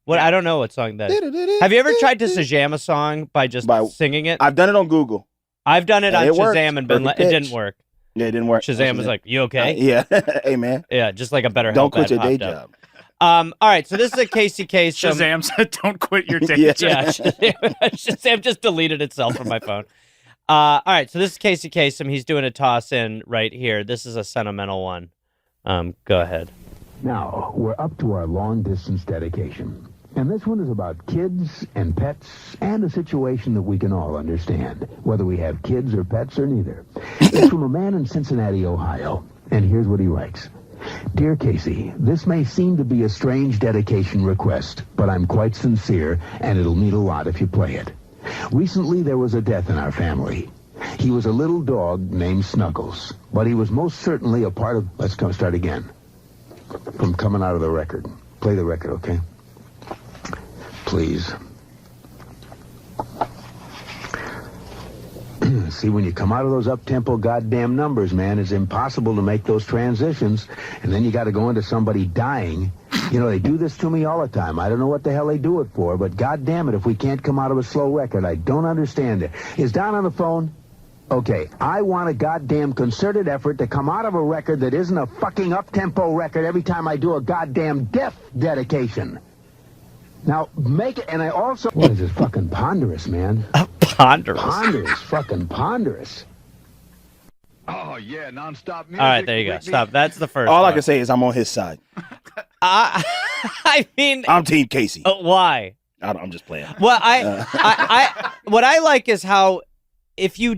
What? I don't know what song that is. Have you ever tried to Shazam a song by just singing it? I've done it on Google. I've done it on it worked. Shazam and it didn't work. Yeah, it didn't work. Shazam was like, "You okay?" Yeah. Hey, man. Yeah, just like a better. Don't quit your day job. All right, so this is a Casey Kasem. Shazam said, "Don't quit your day Yeah. job." Yeah, Shazam just deleted itself from my phone. All right, so this is Casey Kasem. He's doing a toss in right here. This is a sentimental one. Go ahead. Now, we're up to our long-distance dedication. And this one is about kids and pets and a situation that we can all understand, whether we have kids or pets or neither. It's from a man in Cincinnati, Ohio. And here's what he writes. Dear Casey, this may seem to be a strange dedication request, but I'm quite sincere, and it'll mean a lot if you play it. Recently, there was a death in our family. He was a little dog named Snuggles, but he was most certainly a part of... Let's start again. From coming out of the record. Play the record, okay? Please. See, when you come out of those up-tempo goddamn numbers, man, it's impossible to make those transitions. And then you got to go into somebody dying. They do this to me all the time. I don't know what the hell they do it for, but goddamn it, if we can't come out of a slow record, I don't understand it. Is Don on the phone? Okay, I want a goddamn concerted effort to come out of a record that isn't a fucking up-tempo record every time I do a goddamn death dedication. Now, make it, and I also... What is this fucking ponderous, man? Ponderous. Ponderous, fucking ponderous. Oh, yeah, nonstop music. All right, there you go. Stop. That's the first All one. I can say is I'm on his side. I mean... I'm Team Casey. Why? I'm just playing. Well, what I like is how... If you're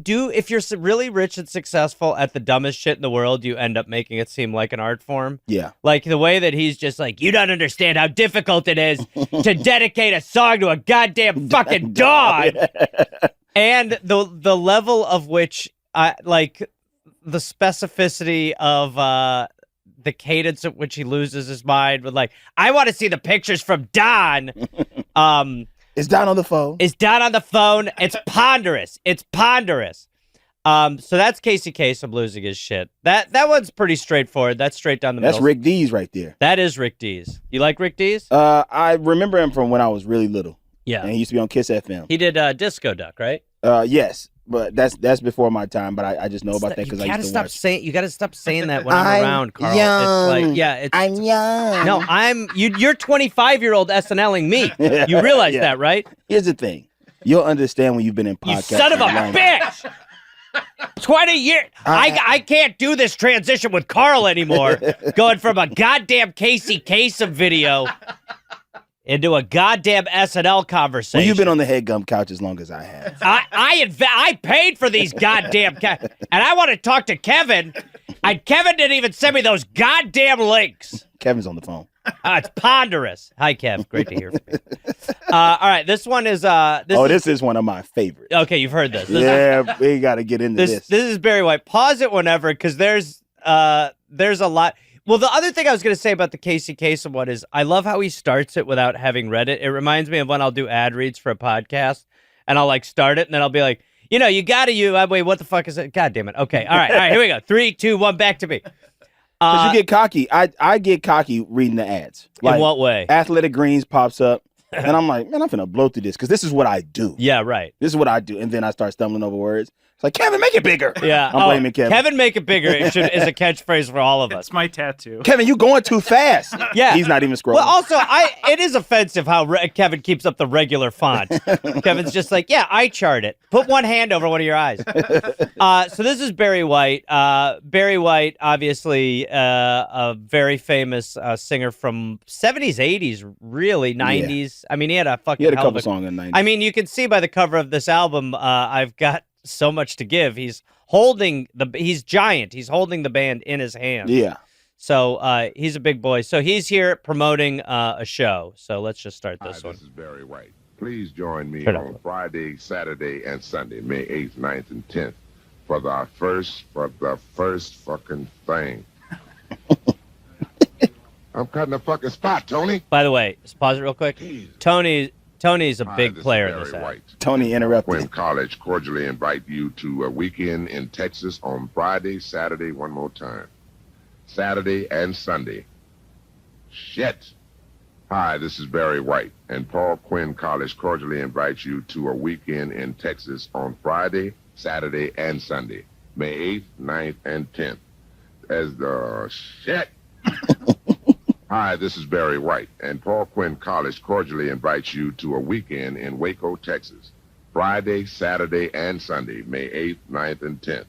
really rich and successful at the dumbest shit in the world, you end up making it seem like an art form. Yeah. Like the way that he's just like, you don't understand how difficult it is to dedicate a song to a goddamn fucking dog. And the level of which, like the specificity of the cadence at which he loses his mind with like, I want to see the pictures from Don. It's down on the phone. It's down on the phone. It's ponderous. It's ponderous. So that's Casey Kasem losing his shit. That one's pretty straightforward. That's straight down the middle. That's Rick Dees right there. That is Rick Dees. You like Rick Dees? I remember him from when I was really little. Yeah. And he used to be on Kiss FM. He did Disco Duck, right? Yes. But that's before my time, but I just know about that because I used to watch. You gotta stop saying that when I'm around, Carl. Young. It's like, I'm young. No, you're 25-year-old SNLing me. You realize that, right? Here's the thing. You'll understand when you've been in podcasts. You son of a bitch! 20 years. I can't do this transition with Carl anymore. Going from a goddamn Casey Kasem video into a goddamn SNL conversation. Well, you've been on the Headgum couch as long as I have. I paid for these goddamn and I want to talk to Kevin. Kevin didn't even send me those goddamn links. Kevin's on the phone. It's ponderous. Hi, Kev. Great to hear from you. All right, this one is this is one of my favorites. Okay, you've heard this. We got to get into this. This is Barry White. Pause it whenever, because there's a lot. Well, the other thing I was going to say about the Casey Kasem one is I love how he starts it without having read it. It reminds me of when I'll do ad reads for a podcast, and I'll like start it, and then I'll be like, wait, what the fuck is it? God damn it. Okay, all right, here we go. 3, 2, 1, back to me. Because you get cocky. I get cocky reading the ads. In what way? Athletic Greens pops up, and I'm like, man, I'm finna blow through this because this is what I do. Yeah, right. This is what I do. And then I start stumbling over words. It's like, Kevin, make it bigger. Yeah. I'm blaming Kevin. Kevin, make it bigger is a catchphrase for all of us. It's my tattoo. Kevin, you going too fast. Yeah. He's not even scrolling. Well, also, it is offensive how Kevin keeps up the regular font. Kevin's just like, yeah, I chart it. Put one hand over one of your eyes. So this is Barry White. Barry White, obviously, a very famous singer from 70s, 80s, really, 90s. Yeah. I mean, he had a couple songs in the 90s. I mean, you can see by the cover of this album, I've got so much to give. He's giant. He's holding the band in his hand. Yeah. So he's a big boy. So he's here promoting a show. So let's just start this one. This is Barry White. Please join me on Friday, Saturday, and Sunday, May 8th, 9th, and 10th for the first fucking thing. I'm cutting a fucking spot, Tony. By the way, just pause it real quick. Tony's a big player in this ad. Tony interrupted. Quinn College cordially invite you to a weekend in Texas on Friday, Saturday, one more time. Saturday and Sunday. Shit. Hi, this is Barry White, and Paul Quinn College cordially invites you to a weekend in Texas on Friday, Saturday, and Sunday, May 8th, 9th, and 10th. As the shit. Hi, this is Barry White, and Paul Quinn College cordially invites you to a weekend in Waco, Texas, Friday, Saturday, and Sunday, May 8th, 9th, and 10th.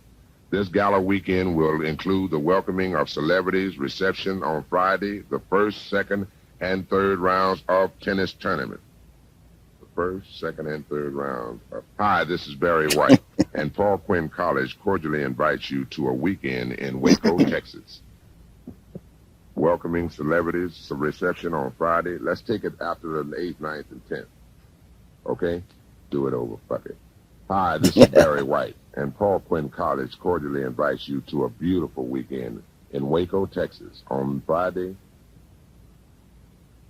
This gala weekend will include the welcoming of celebrities, reception on Friday, the first, second, and third rounds of tennis tournament. The first, second, and third rounds of... Hi, this is Barry White, and Paul Quinn College cordially invites you to a weekend in Waco, Texas. Welcoming celebrities, reception on Friday. Let's take it after the 8th, 9th, and 10th. Okay? Do it over, fuck it. Hi, this is Barry White, and Paul Quinn College cordially invites you to a beautiful weekend in Waco, Texas on Friday.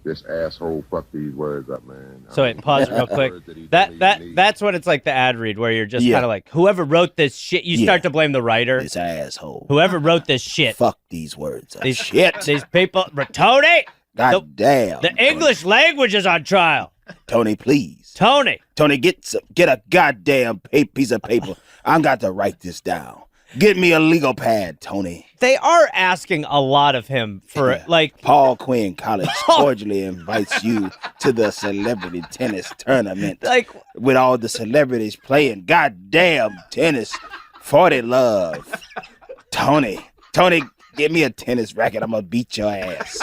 This asshole fucked these words up, man. So wait, pause real quick. That's when it's like the ad read where you're just kind of like, whoever wrote this shit, you start to blame the writer. This asshole. Whoever wrote this shit. Fuck these words up. Shit. These people, Tony. God damn. The English language is on trial. Tony, please. Tony, get a goddamn piece of paper. I got to write this down. Get me a legal pad, Tony. They are asking a lot of him for like... Paul Quinn College cordially invites you to the celebrity tennis tournament. With all the celebrities playing goddamn tennis for their love. Tony, get me a tennis racket. I'm going to beat your ass.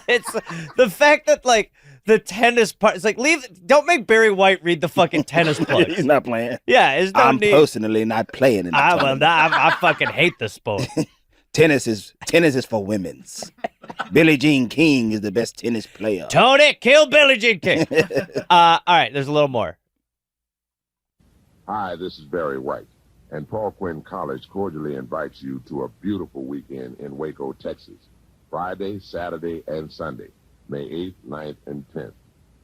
It's the fact that like the tennis part, it's like don't make Barry White read the fucking tennis play. He's not playing. Yeah, I'm personally not playing in the tournament. I fucking hate the sport. Tennis is for women's. Billie Jean King is the best tennis player. Tony, kill Billie Jean King. All right, there's a little more. Hi, this is Barry White, and Paul Quinn College cordially invites you to a beautiful weekend in Waco, Texas, Friday, Saturday, and Sunday, May 8th, 9th, and 10th.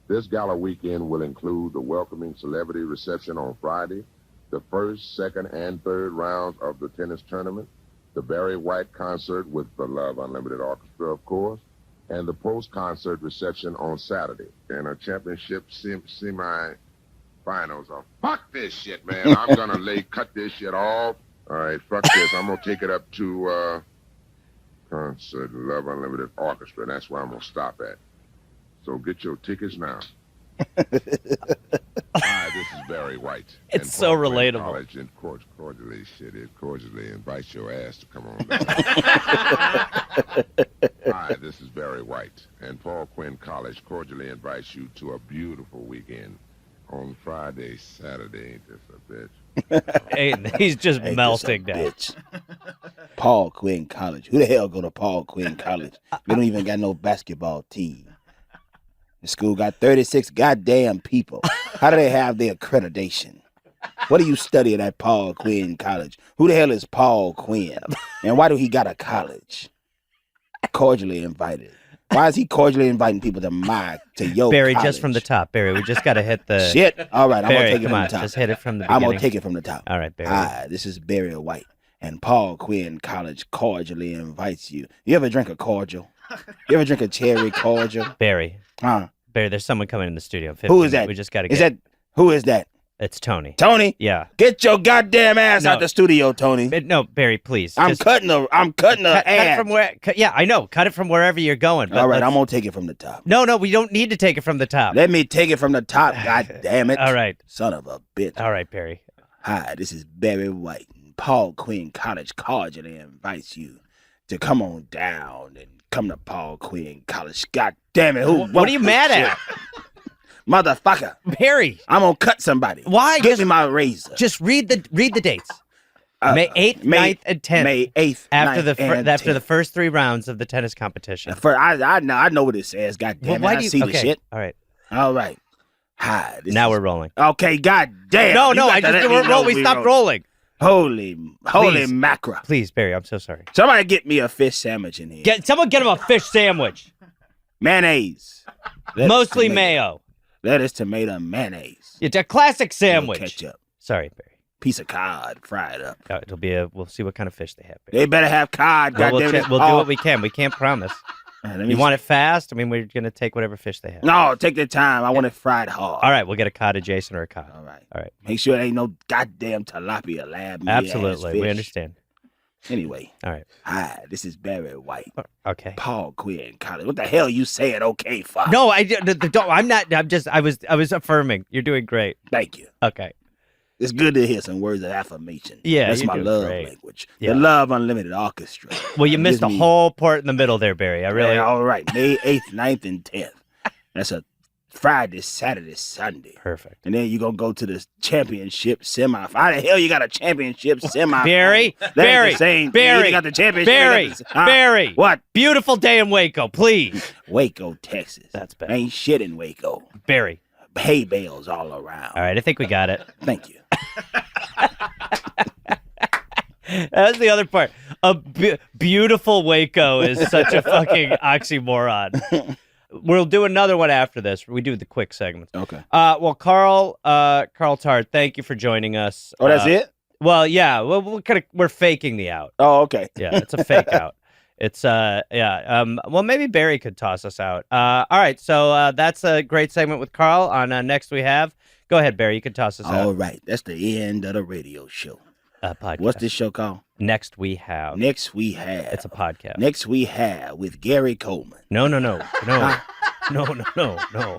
This gala weekend will include the welcoming celebrity reception on Friday, the first, second, and third rounds of the tennis tournament, the Barry White concert with the Love Unlimited Orchestra, of course, and the post-concert reception on Saturday. And a championship semi-finals. Fuck this shit, man. I'm going to cut this shit off. All right, fuck this. I'm going to take it up to concert Love Unlimited Orchestra. That's where I'm going to stop at. So get your tickets now. Hi, this is Barry White. It's so relatable. College and cordially invite your ass to come on down. Hi, this is Barry White, and Paul Quinn College cordially invites you to a beautiful weekend on Friday, Saturday. Ain't this a bitch? Hey, he's just Ain't melting this a down. bitch. Paul Quinn College. Who the hell go to Paul Quinn College? They don't even got no basketball team. The school got 36 goddamn people. How do they have their accreditation? What do you study at Paul Quinn College? Who the hell is Paul Quinn? And why do he got a college? Cordially invited. Why is he cordially inviting people to your Barry, college? just from the top. Barry, we just got to hit the... Shit. All right, I'm going Barry, to take it come from on, the top. just hit it from the I'm beginning. going to take it from the top. All right, Barry. Hi, this is Barry White, and Paul Quinn College cordially invites you. You ever drink a cordial? You ever drink a cherry cordial? Barry. Huh? Barry, there's someone coming in the studio. in 15 Who is that? We just got to Is get... who is that? It's Tony. Tony? Yeah. Get your goddamn ass No. out the studio, Tony. No, Barry, please. I'm just cutting the cut ass. it from where... yeah, I know. Cut it from wherever you're going. But All right, let's- I'm gonna take it from the top. No, we don't need to take it from the top. Let me take it from the top. God damn it! All right. Son of a bitch. All right, Barry. Hi, this is Barry White. And Paul Quinn College cordially invites you to come on down and come to Paul Quinn College. God damn it! What are you mad at? Motherfucker. Barry. I'm gonna cut somebody. Why? Give me my razor. Just read the dates. May 8th, 9th, and 10th. May 8th, After 9th, and after the 10th. first 3 rounds of the tennis competition. I know what it says. God damn Well, it! I see the shit. All right. All right. Hi. Now we're rolling. Okay. God damn. No, You got I to just let me know we stopped roll. rolling. Holy Please. mackerel! Please, Barry, I'm so sorry. Somebody get me a fish sandwich in here. Someone get him a fish sandwich. Mayonnaise. Lettuce, Mostly tomato. mayo. Lettuce, tomato, mayonnaise. It's a classic No sandwich. ketchup. Sorry, Barry. Piece of cod fried up. It'll be we'll see what kind of fish they have. Barry. They better have cod. Well, goddamn it. we'll do what we can. We can't promise. You want it fast? I mean, we're going to take whatever fish they have. No, take the time. I want it fried hard. All right, we'll get a cod adjacent or a cod. All right. All right. Make sure there ain't no goddamn tilapia lab. Absolutely. We understand. Anyway. All right. Hi, this is Barry White. Okay. Paul Quinn College. What the hell you saying? Okay, fuck. No, I'm not. I was affirming. You're doing great. Thank you. Okay. It's good to hear some words of affirmation. Yeah, That's you're my doing love great. language. Yeah. The Love Unlimited Orchestra. Well, you It missed gives a me- whole part in the middle there, Barry. I really. Yeah, all right. May 8th, 9th, and 10th. That's a Friday, Saturday, Sunday. Perfect. And then you're going to go to the championship semifinal. How the hell you got a championship semifinal? Barry, That ain't Barry, the same thing. Barry, You got the championship. Barry, you got the- huh? Barry. What? Beautiful day in Waco, please. Waco, Texas. That's bad. Ain't shit in Waco. Barry. Hay bales all around. All right, I think we got it. Thank you. That's the other part. Beautiful Waco is such a fucking oxymoron. We'll do another one after this. We do the quick segments. Okay. Well, Carl Tart, thank you for joining us. Oh, that's it? Well, yeah. Well, we're faking the out. Oh, okay. Yeah, it's a fake out. It's well, maybe Barry could toss us out. All right, so that's a great segment with Carl. On Next We Have. Go ahead, Barry. You can toss us out. All right. That's the end of the radio show. Podcast. What's this show called? Next We Have. Next We Have. It's a podcast. Next We Have with Gary Coleman. No. No.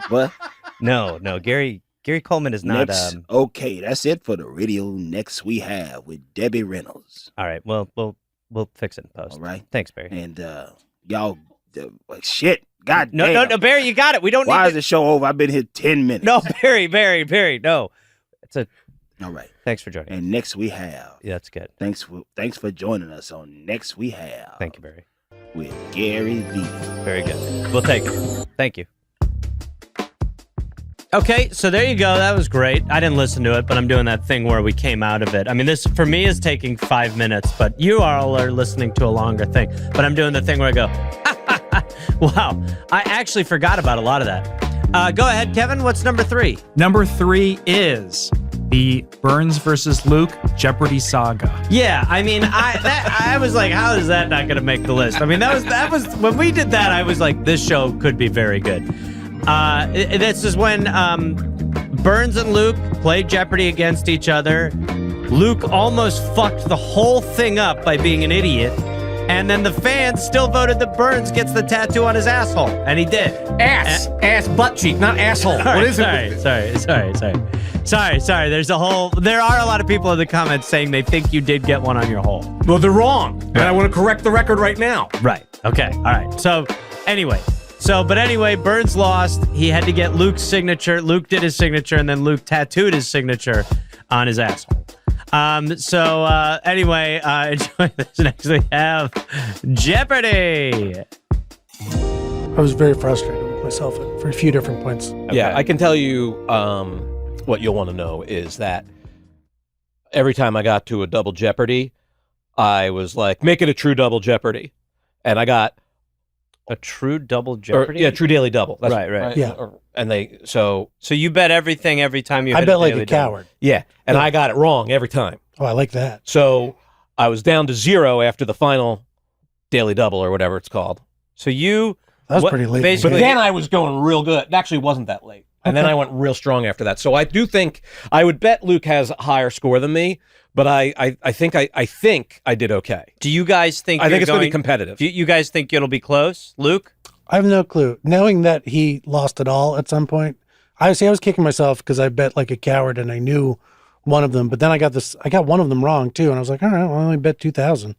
What? No. Gary Coleman is not. Next, okay, that's it for the radio. Next We Have with Debbie Reynolds. All right. Well, we'll fix it in post. All right. Thanks, Barry. And y'all, shit. God No, damn. no, Barry, you got it. We don't Why need is the show over? I've been here 10 minutes. No, Barry, no. It's a. All right. Thanks for joining. And Next We Have. Yeah, that's good. Thanks for joining us on Next We Have. Thank you, Barry. With Gary V. Very good. We'll take it. Thank you. Okay, so there you go. That was great. I didn't listen to it, but I'm doing that thing where we came out of it. I mean, this for me is taking 5 minutes, but you all are listening to a longer thing. But I'm doing the thing where I go, wow, I actually forgot about a lot of that. Go ahead, Kevin. What's number 3? Number 3 is the Burns versus Luke Jeopardy saga. Yeah, I mean, I was like, how is that not going to make the list? I mean, that was when we did that. I was like, this show could be very good. This is when Burns and Luke played Jeopardy against each other. Luke almost fucked the whole thing up by being an idiot. And then the fans still voted that Burns gets the tattoo on his asshole. And he did. Ass, butt cheek, not asshole. Right, What is sorry, it? Sorry. There are a lot of people in the comments saying they think you did get one on your hole. Well, they're wrong. And I want to correct the record right now. Right. Okay. All right. So anyway, Burns lost. He had to get Luke's signature. Luke did his signature, and then Luke tattooed his signature on his asshole. Anyway, enjoy this. Next we have Jeopardy. I was very frustrated with myself for a few different points. Yeah, I can tell you what you'll want to know is that every time I got to a double Jeopardy, I was like, make it a true double Jeopardy. And I got a true double Jeopardy? True daily double. That's right. Yeah. So you bet everything every time you hit I bet like daily a coward. double. Yeah, and I got it wrong every time. Oh, I like that. So I was down to 0 after the final daily double or whatever it's called. So you... That was pretty late. But then I was going real good. It actually wasn't that late. And then I went real strong after that. So I do think I would bet Luke has a higher score than me, but I think I did okay. Do you guys think I think it's going to be competitive. Do you guys think it'll be close, Luke? I have no clue. Knowing that he lost it all at some point, I was kicking myself because I bet like a coward and I knew one of them, but then I got one of them wrong too, and I was like, all right, well, I only bet 2,000.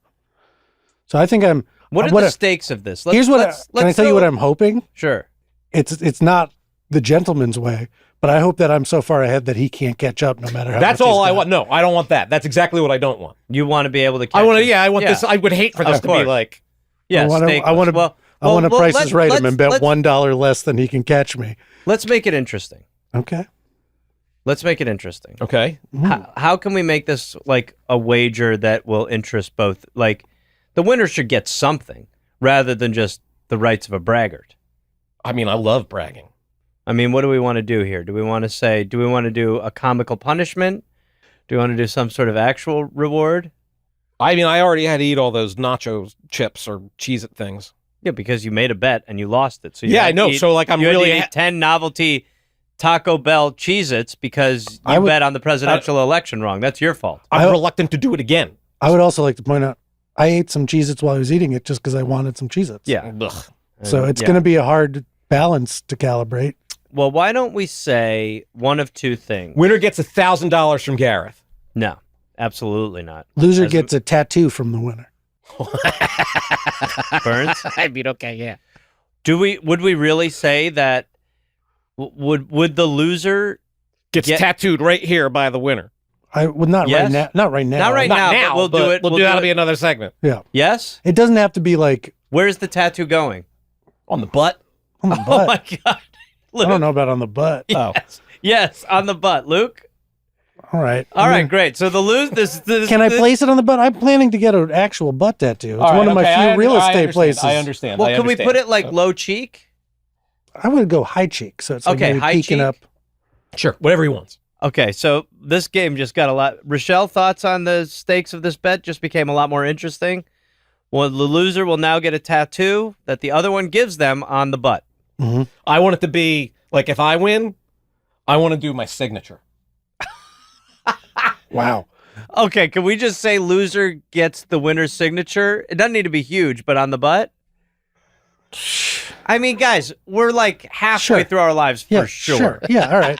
So I think I'm. What are the stakes of this? Can I tell you what I'm hoping? Sure. It's not the gentleman's way, but I hope that I'm so far ahead that he can't catch up no matter how. That's much all he's I got. want. No, I don't want that. That's exactly what I don't want. You want to be able to catch I want to. him. Yeah, I want this. I would hate for this to be like. Yeah, I want to prices right him and bet $1 less than he can catch me. Let's make it interesting. Okay. Let's make it interesting. Okay. How can we make this like a wager that will interest both? Like, the winner should get something rather than just the rights of a braggart. I mean, I love bragging. I mean, what do we want to do here? Do we want to do a comical punishment? Do we want to do some sort of actual reward? I mean, I already had to eat all those nacho chips or Cheez-It things. Yeah, because you made a bet and you lost it. So you yeah, had I know. to eat, So like, I'm you really had to eat 10 novelty Taco Bell Cheez-Its because you bet on the presidential election wrong. That's your fault. I'm reluctant to do it again. I would also like to point out, I ate some Cheez-Its while I was eating it just because I wanted some Cheez-Its. Yeah. Ugh. So it's going to be a hard balance to calibrate. Well, why don't we say one of two things? Winner gets $1,000 from Gareth. No, absolutely not. Loser gets a tattoo from the winner. Burns? I mean, okay, yeah. Would we really say that would the loser gets tattooed right here by the winner? I would not Yes? right now. Not right now. Not right Not now, now, but we'll but do it. We'll do that'll be another segment. Yeah. Yes? It doesn't have to be like Where's the tattoo going? On the butt? on the Oh butt. my God. I don't know about on the butt. Yes. Yes, on the butt. Luke? All right. All right, great. So the lose this Can I place it on the butt? I'm planning to get an actual butt tattoo. It's one of my few real estate places. I understand. Well, can we put it like low cheek? I would go high cheek, so it's like Okay, maybe high peeking cheek? up. Sure, whatever he wants. Okay, so this game just got a lot. Rochelle, thoughts on the stakes of this bet just became a lot more interesting. Well, the loser will now get a tattoo that the other one gives them on the butt. Mm-hmm. I want it to be like, if I win, I want to do my signature. Wow. Okay, can we just say loser gets the winner's signature? It doesn't need to be huge, but on the butt? I mean, guys, we're like halfway through our lives for Yeah, sure. Yeah, all right.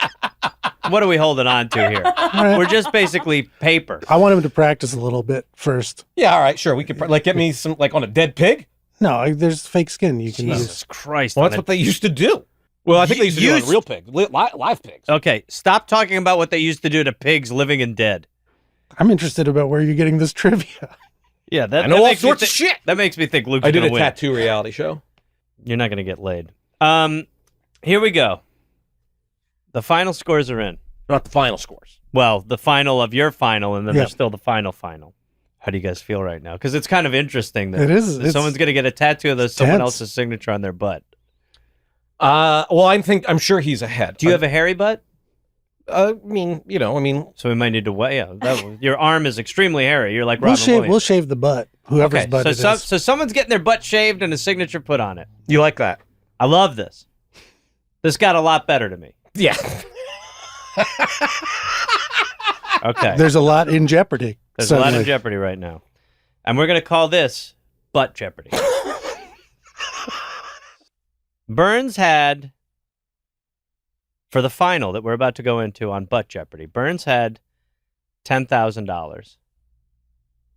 What are we holding on to here? right. We're just basically paper. I want him to practice a little bit first. Yeah, all right, sure. We could like get me some like on a dead pig. No, there's fake skin you can use. Jesus Christ. Well, that's what they used to do. Well, I think they used to do it on real pigs, live pigs. Okay, stop talking about what they used to do to pigs living and dead. I'm interested about where you're getting this trivia. Yeah, that, I know that all makes me sorts of shit. That makes me think Luke's I did gonna a win. tattoo reality show. You're not going to get laid. Here we go. The final scores are in. Not the final scores. Well, the final of your final, and then Yeah. there's still the final. How do you guys feel right now? Because it's kind of interesting that It is. It's someone's going to get a tattoo of someone tense. else's signature on their butt. Well, I'm sure he's ahead. Do you have a hairy butt? I So we might need to weigh. Yeah, your arm is extremely hairy. You're like We'll Robin shave. Williams. We'll shave the butt. Whoever's butt it is. So someone's getting their butt shaved and a signature put on it. You like that? I love this. This got a lot better to me. Yeah. Okay. There's a lot in jeopardy. There's a lot suddenly. in jeopardy right now. And we're going to call this Butt Jeopardy. Burns had, for the final that we're about to go into on Butt Jeopardy, Burns had $10,000.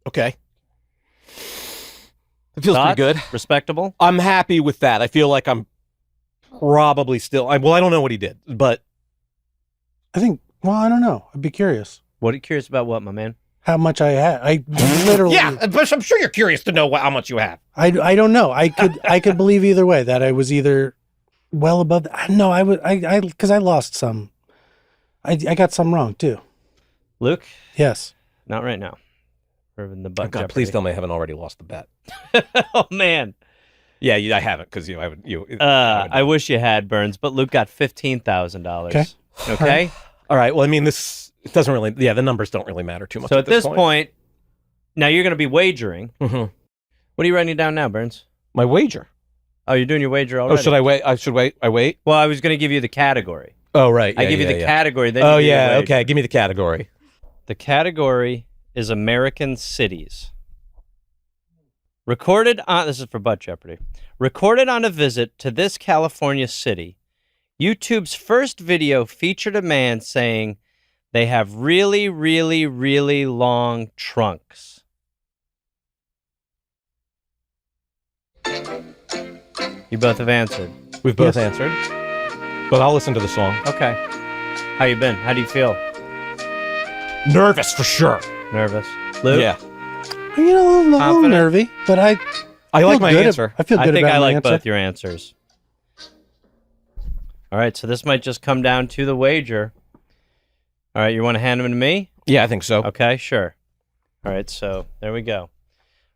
Okay. It feels pretty good. Respectable? I'm happy with that. I feel like I'm probably still... I don't know what he did, but... I don't know. I'd be curious. What are you curious about what, my man? How much I had. I literally... Yeah, but I'm sure you're curious to know how much you have. I don't know. I could believe either way, that I was either well above... No, because I lost some. I got some wrong, too. Luke? Yes. Not right now. We're in the Butt God, Jeopardy. please tell me I haven't already lost the bet. Oh, man. Yeah, I haven't, because I haven't... I wish you had, Burns, but Luke got $15,000. Okay. Okay? All right, well, I mean, it doesn't really... Yeah, the numbers don't really matter too much So at this point, now you're going to be wagering. Mm-hmm. What are you writing down now, Burns? My wager. Oh, you're doing your wager already? Oh, should I wait? I should wait. I wait? Well, I was going to give you the category. Oh, right. I give you the category. Then Oh, you do your yeah. wager. Okay, give me the category. The category is American cities. This is for Butt Jeopardy. Recorded on a visit to this California city, YouTube's first video featured a man saying they have really, really, really long trunks. You both have answered. We've both answered. But I'll listen to the song. Okay. How you been? How do you feel? Nervous, for sure. Nervous. Luke? Yeah. A little nervy, but I like feel my good answer. I feel good I think about I my like answer. both your answers. All right, so this might just come down to the wager. All right, you want to hand them to me? Yeah, I think so. Okay, sure. All right, so there we go.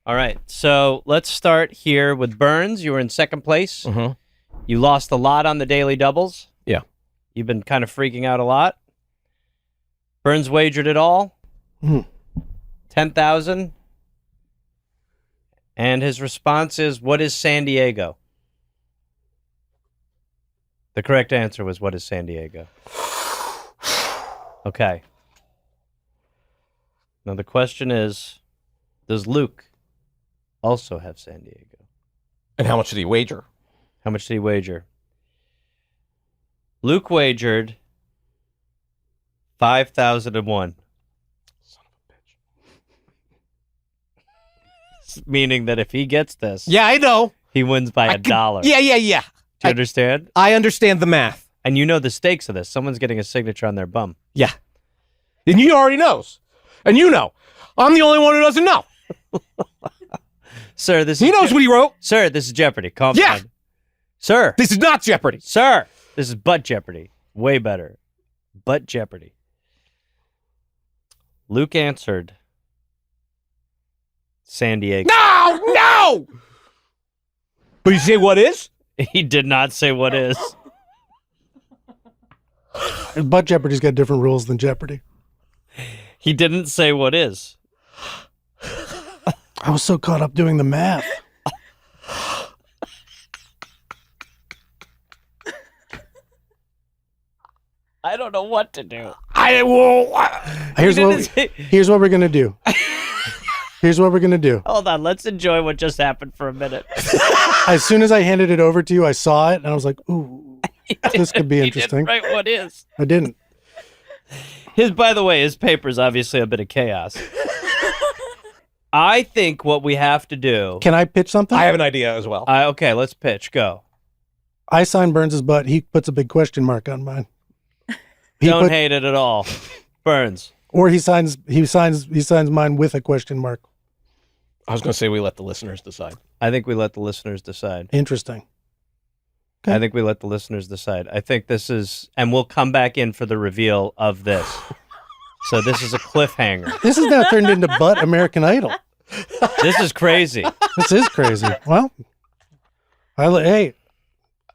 All right, so let's start here with Burns. You were in second place. Mm-hmm. You lost a lot on the daily doubles. Yeah. You've been kind of freaking out a lot. Burns wagered it all. 10,000. And his response is, what is San Diego? The correct answer was, what is San Diego? Okay. Now the question is, does Luke also have San Diego? And how much did he wager? How much did he wager? Luke wagered 5,001. Meaning that if he gets this, Yeah, I know. he wins by $1. Yeah. Do you understand? I understand the math. And you know the stakes of this. Someone's getting a signature on their bum. Yeah. And you already knows. And you know. I'm the only one who doesn't know. Sir, this He is knows what he wrote. Sir, this is Jeopardy. Calm Yeah. down. Sir. This is not Jeopardy. Sir, this is Butt Jeopardy. Way better. Butt Jeopardy. Luke answered San Diego. No! But you say what is? He did not say what is. But Jeopardy's got different rules than Jeopardy. He didn't say what is. I was so caught up doing the math. I don't know what to do. Here's what we're gonna do. Here's what we're gonna do. Hold on, let's enjoy what just happened for a minute. As soon as I handed it over to you, I saw it and I was like, "Ooh, this could be He interesting." didn't write what is. I didn't. By the way, his paper's obviously a bit of chaos. I think what we have to do. Can I pitch something? I have an idea as well. Okay, let's pitch. Go. I sign Burns's butt. He puts a big question mark on mine. Don't hate it at all, Burns. Or he signs mine with a question mark. I was going to say we let the listeners decide. I think we let the listeners decide. Interesting. I think we let the listeners decide. I think this is, and we'll come back in for the reveal of this. So this is a cliffhanger. This has now turned into Butt American Idol. This is crazy. This is crazy. Well, hey,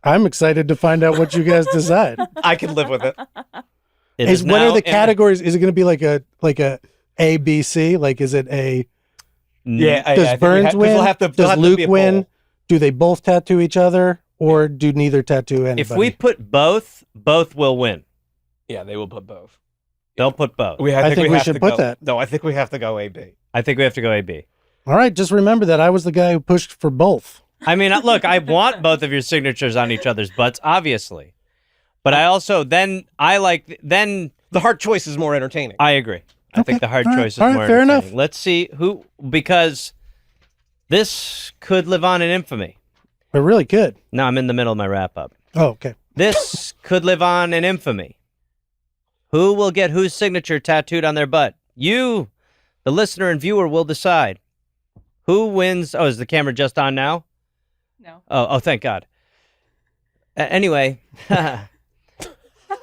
I'm excited to find out what you guys decide. I can live with it. What are the categories? Is it going to be like a B C? Like, is it a? Yeah. Does Burns win? Does Luke win? Poll. Do they both tattoo each other, or do neither tattoo anybody? If we put both will win. Yeah, they will put both. They'll put both. I think we should put that. No, I think we have to go AB. I think we have to go AB. All right, just remember that I was the guy who pushed for both. I mean, look, I want both of your signatures on each other's butts, obviously. But I also, then the hard choice is more entertaining. I agree. I think the hard choice is all right, more fair entertaining. enough. Let's see because this could live on in infamy. It really could. No, I'm in the middle of my wrap up. Oh, okay. This could live on in infamy. Who will get whose signature tattooed on their butt? You, the listener and viewer, will decide. Who wins? Oh, is the camera just on now? No. Oh, thank God. Anyway,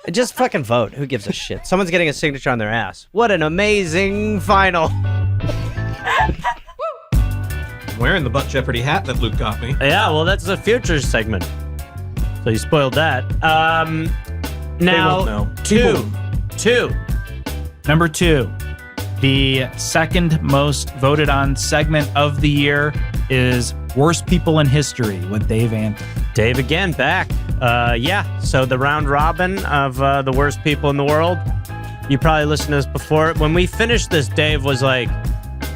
just fucking vote. Who gives a shit? Someone's getting a signature on their ass. What an amazing final. I'm wearing the Butt Jeopardy hat that Luke got me. Yeah, well, that's the future segment. So you spoiled that. Now, won't know. two. Number 2, the second most voted on segment of the year is Worst People in History with Dave Anthony. Dave again, back. So the round robin of the worst people in the world. You probably listened to this before. When we finished this, Dave was like,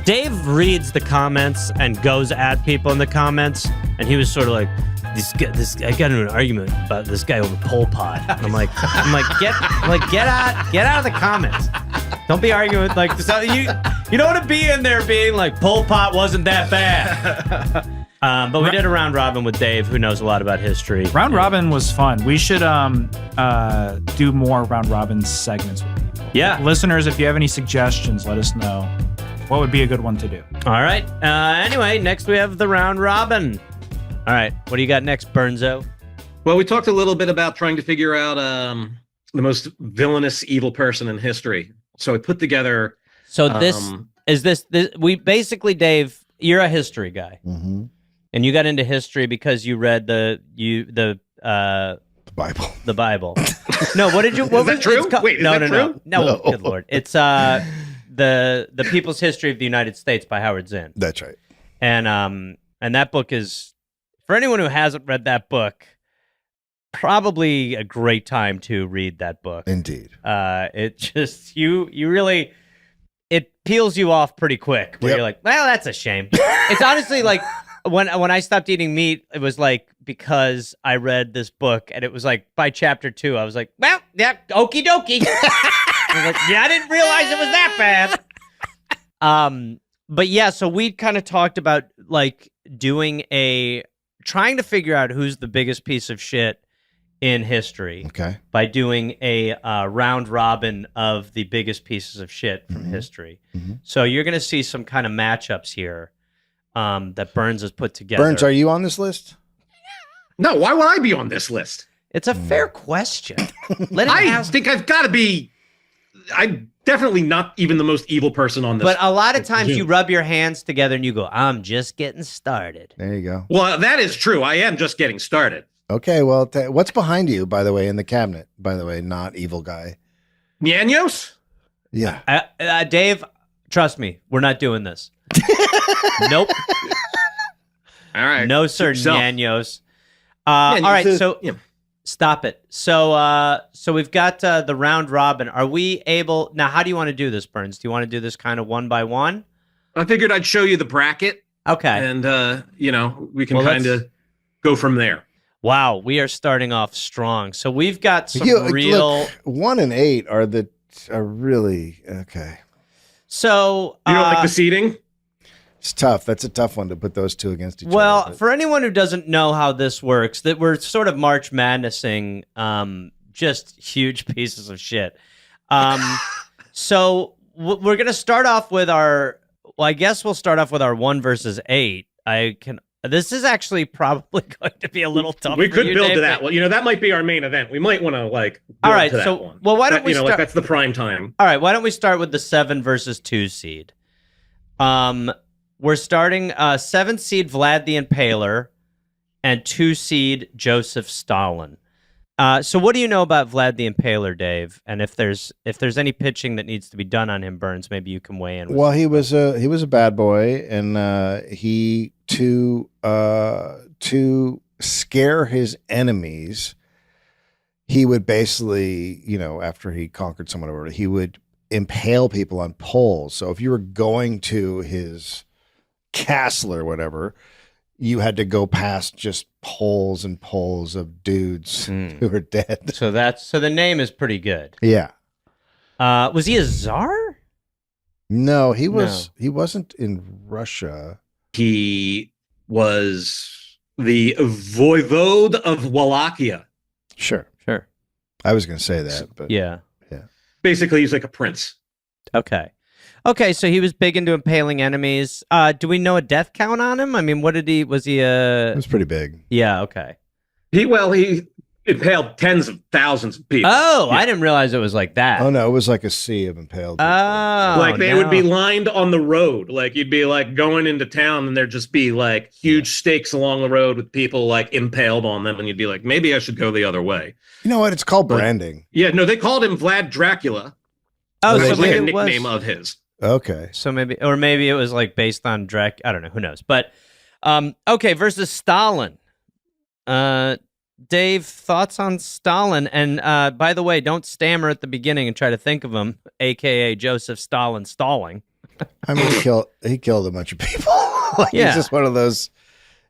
Dave reads the comments and goes at people in the comments, and he was sort of like, I got into an argument about this guy over Pol Pot. I'm like, get out of the comments. Don't be arguing with you don't want to be in there being like Pol Pot wasn't that bad. But we did a round robin with Dave, who knows a lot about history. Round robin was fun. We should do more round robin segments with people. Yeah, listeners, if you have any suggestions, let us know. What would be a good one to do? All right. Anyway, next we have the round robin. All right, what do you got next, Burnzo? Well, we talked a little bit about trying to figure out the most villainous evil person in history. So I put together. So this we basically, Dave, you're a history guy, and you got into history because you read the Bible. The Bible. No, what did you? What is that true? Wait, is that true? No. Good Lord, it's the People's History of the United States by Howard Zinn. That's right. And that book is, for anyone who hasn't read that book, probably a great time to read that book. Indeed. It just you really, it peels you off pretty quick. Where you're like, well, that's a shame. It's honestly like when I stopped eating meat, it was like because I read this book, and it was like by chapter 2, I was like, well, yeah, okie dokie. I was like, yeah, I didn't realize it was that bad. But yeah, so we kind of talked about like trying to figure out who's the biggest piece of shit in history. Okay. By doing a round robin of the biggest pieces of shit from history. So you're going to see some kind of matchups here that Burns has put together. Burns, are you on this list? No, why would I be on this list? It's a fair question. I think I've got to be. I'm definitely not even the most evil person on this. But a lot of times you rub your hands together and you go, I'm just getting started. There you go. Well, that is true. I am just getting started. Okay, well, what's behind you, by the way, in the cabinet? By the way, not evil guy. Ñaños? Yeah. Dave, trust me, we're not doing this. Nope. All right. No, sir, Ñaños. All right, stop it. So we've got the round robin. Are we able now? How do you want to do this, Burns? Do you want to do this kind of one by one? I figured I'd show you the bracket. Okay, and we can kind of go from there. Wow, we are starting off strong. So we've got some real. Look, 1 and 8 are really okay. So you don't like the seeding? It's tough. That's a tough one to put those two against each other. Well, for anyone who doesn't know how this works, that we're sort of March Madnessing just huge pieces of shit. So we're going to start off with I guess we'll start off with our 1 versus 8. This is actually probably going to be a little tough. We could build to that. Well, that might be our main event. We might want to build all right, to that so one. Well, why don't we start? That's the prime time. All right, why don't we start with the 7 versus 2 seed? We're starting 7th seed Vlad the Impaler and 2 seed Joseph Stalin. So what do you know about Vlad the Impaler, Dave? And if there's any pitching that needs to be done on him, Burns, maybe you can weigh in. Well, he was a bad boy, and he to scare his enemies, he would basically, after he conquered someone over, he would impale people on poles. So if you were going to his castle or whatever, you had to go past just poles and poles of dudes who were dead. So the name is pretty good. Yeah. Was he a czar? No, he wasn't in Russia. He was the voivode of Wallachia. Sure. Sure. I was going to say that, but yeah. Basically, he's like a prince. Okay, so he was big into impaling enemies. Do we know a death count on him? I mean, was he it was pretty big. Yeah, okay. He impaled tens of thousands of people. Oh, Yeah. I didn't realize it was like that. Oh no, it was like a sea of impaled people. Oh, Like they would be lined on the road. Like you'd be like going into town and there'd just be like huge stakes along the road with people like impaled on them. And you'd be like, maybe I should go the other way. You know what? It's called branding. Yeah, no, they called him Vlad Dracula. Oh, That so was like maybe a it was. nickname of his. Okay. So maybe it was like based on I don't know. Who knows? But okay, versus Stalin. Dave, thoughts on Stalin? And by the way, don't stammer at the beginning and try to think of him, aka Joseph Stalin stalling. I mean, he killed a bunch of people. He's just one of those.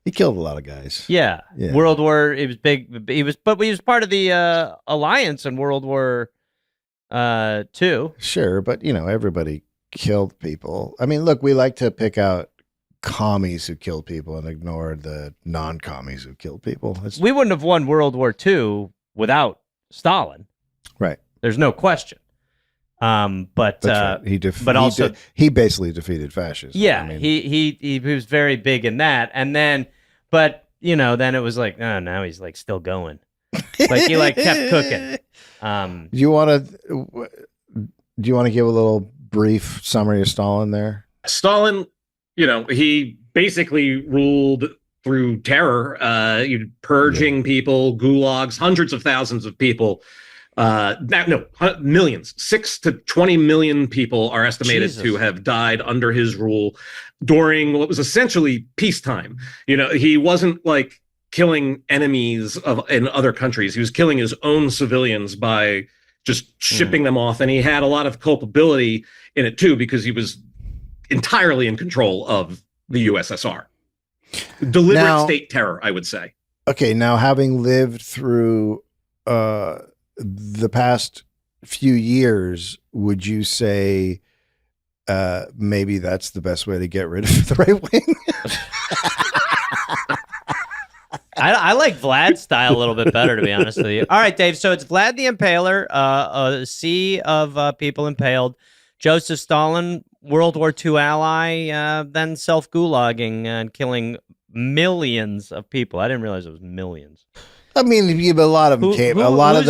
He killed a lot of guys. Yeah. World War. It was big. He was part of the alliance in World War II. Sure, but everybody killed people. I mean, look, we like to pick out commies who killed people and ignore the non-commies who killed people. We wouldn't have won World War II without Stalin. Right. There's no question. But right. He basically defeated fascism. Yeah, I mean, he was very big in that, and then then it was like, oh, now he's like still going, like he like kept cooking. Do you want to give a little brief summary of Stalin there? Stalin, he basically ruled through terror, purging people, gulags, hundreds of thousands of people. Millions. 6 to 20 million people are estimated to have died under his rule during what was essentially peacetime. He wasn't like killing enemies in other countries. He was killing his own civilians by just shipping them off. And he had a lot of culpability in it too, because he was entirely in control of the USSR. Deliberate state terror, I would say. Okay, now having lived through the past few years, would you say maybe that's the best way to get rid of the right wing? I like Vlad's style a little bit better, to be honest with you. All right, Dave. So it's Vlad the Impaler, a sea of people impaled. Joseph Stalin, World War II ally, then self-gulagging and killing millions of people. I didn't realize it was millions. I mean, a lot of them came. A lot of